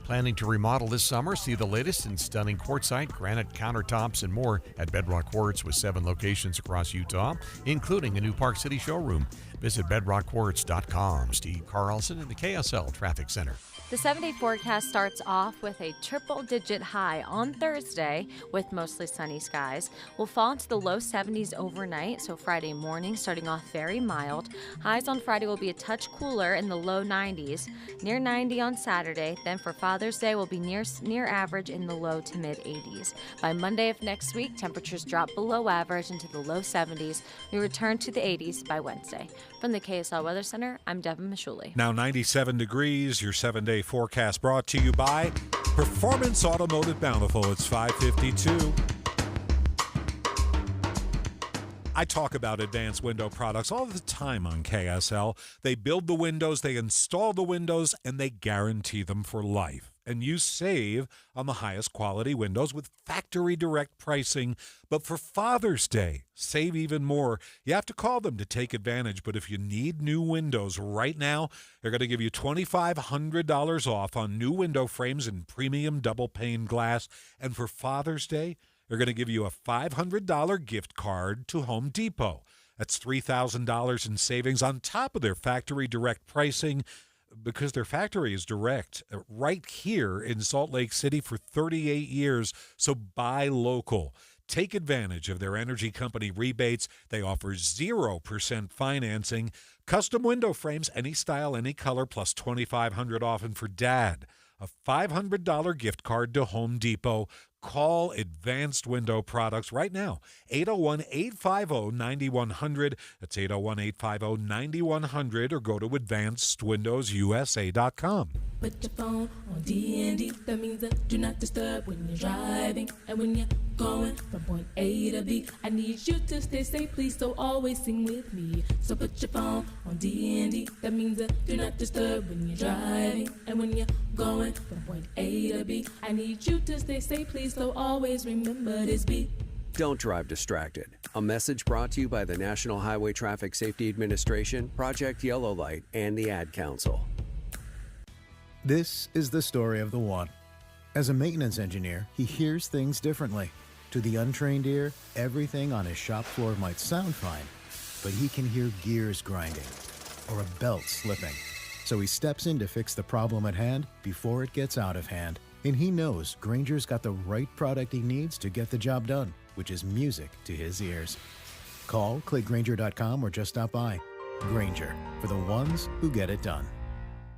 Planning to remodel this summer? See the latest in stunning quartzite, granite countertops, and more at Bedrock Quartz with 7 locations across Utah, including a new Park City showroom. Visit bedrockquartz.com. Steve Carlson in the KSL Traffic Center. The 7-day forecast starts off with a triple-digit high on Thursday with mostly sunny skies. We'll fall into the low 70s overnight, so Friday morning starting off very mild. Highs on Friday will be a touch cooler in the low 90s, near 90 on Saturday. Then for Father's Day, we'll be near average in the low to mid 80s. By Monday of next week, temperatures drop below average into the low 70s. We return to the 80s by Wednesday. From the KSL Weather Center, I'm Devin Mishuli. Now 97 degrees, your 7-day forecast brought to you by Performance Automotive Bountiful. It's 5:52. I talk about Advanced Window Products all the time on KSL. They build the windows, they install the windows, and they guarantee them for life. And you save on the highest quality windows with factory direct pricing. But for Father's Day, save even more. You have to call them to take advantage. But if you need new windows right now, they're going to give you $2,500 off on new window frames and premium double pane glass. And for Father's Day, they're going to give you a $500 gift card to Home Depot. That's $3,000 in savings on top of their factory direct pricing, because their factory is direct right here in Salt Lake City for 38 years. So buy local. Take advantage of their energy company rebates. They offer 0% financing, custom window frames, any style, any color, plus $2,500 off. And for Dad, a $500 gift card to Home Depot. Call Advanced Window Products right now, 801-850-9100. That's 801-850-9100, or go to advancedwindowsusa.com. Put your phone on D&D. That means that do not disturb when you're driving. And when you're going from point A to B, I need you to stay safe, please, so always sing with me. So put your phone on D&D. That means that do not disturb when you're driving. And when you're going from point A to B, I need you to stay safe, please, so always remember this beat. Don't drive distracted. A message brought to you by the National Highway Traffic Safety Administration, Project Yellow Light, and the Ad Council. This is the story of the one. As a maintenance engineer, he hears things differently. To the untrained ear, everything on his shop floor might sound fine, but he can hear gears grinding or a belt slipping. So he steps in to fix the problem at hand before it gets out of hand. And he knows Grainger's got the right product he needs to get the job done, which is music to his ears. Call, click Grainger.com, or just stop by. Grainger, for the ones who get it done.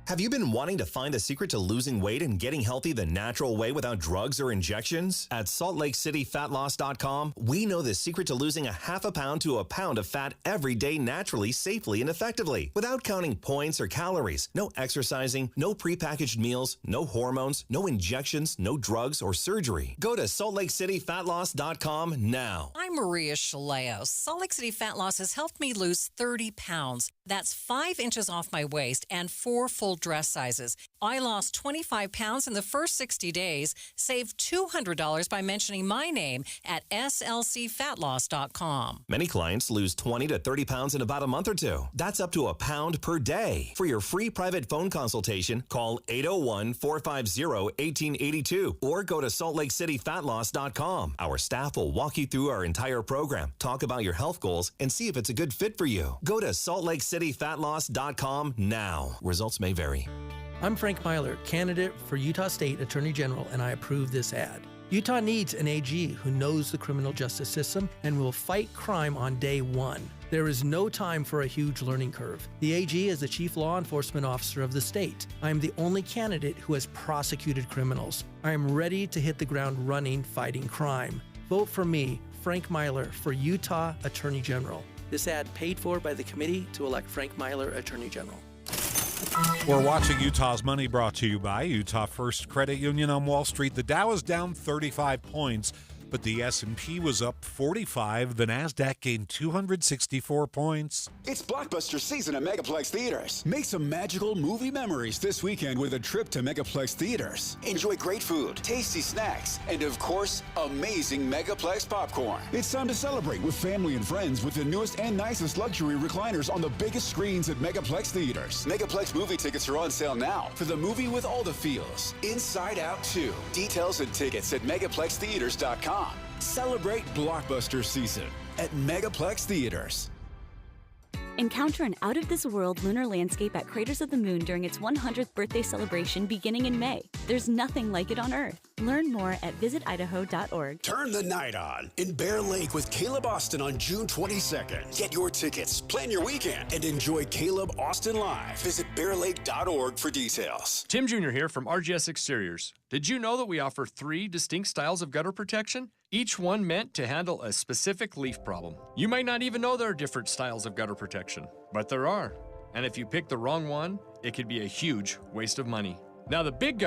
Have you been wanting to find the secret to losing weight and getting healthy the natural way without drugs or injections? At SaltLakeCityFatLoss.com, we know the secret to losing a half a pound to a pound of fat every day naturally, safely, and effectively without counting points or calories. No exercising, no prepackaged meals, no hormones, no injections, no drugs or surgery. Go to SaltLakeCityFatLoss.com now. I'm Maria Shaleo. Salt Lake City Fat Loss has helped me lose 30 pounds. That's 5 inches off my waist and 4 full dress sizes. I lost 25 pounds in the first 60 days, saved $200 by mentioning my name at slcfatloss.com. Many clients lose 20 to 30 pounds in about a month or two. That's up to a pound per day. For your free private phone consultation, call 801-450-1882 or go to saltLakeCityFatLoss.com. Our staff will walk you through our entire program, talk about your health goals, and see if it's a good fit for you. Go to saltLakeCityFatLoss.com now. Results may vary. I'm Frank Myler, candidate for Utah State Attorney General, and I approve this ad. Utah needs an AG who knows the criminal justice system and will fight crime on day one. There is no time for a huge learning curve. The AG is the chief law enforcement officer of the state. I am the only candidate who has prosecuted criminals. I am ready to hit the ground running fighting crime. Vote for me, Frank Myler, for Utah Attorney General. This ad paid for by the committee to elect Frank Myler Attorney General. We're watching Utah's Money, brought to you by Utah First Credit Union on Wall Street. The Dow is down 35 points, but the S&P was up 45. The Nasdaq gained 264 points. It's blockbuster season at Megaplex Theaters. Make some magical movie memories this weekend with a trip to Megaplex Theaters. Enjoy great food, tasty snacks, and of course, amazing Megaplex popcorn. It's time to celebrate with family and friends with the newest and nicest luxury recliners on the biggest screens at Megaplex Theaters. Megaplex movie tickets are on sale now for the movie with all the feels, Inside Out 2. Details and tickets at MegaplexTheaters.com. Celebrate blockbuster season at Megaplex Theaters. Encounter an out-of-this-world lunar landscape at Craters of the Moon during its 100th birthday celebration beginning in May. There's nothing like it on Earth. Learn more at visitidaho.org. Turn the night on in Bear Lake with Caleb Austin on June 22nd. Get your tickets, plan your weekend, and enjoy Caleb Austin live. Visit bearlake.org for details. Tim Jr. here from RGS Exteriors. Did you know that we offer 3 distinct styles of gutter protection? Each one meant to handle a specific leaf problem. You might not even know there are different styles of gutter protection, but there are. And if you pick the wrong one, it could be a huge waste of money. Now the big gutter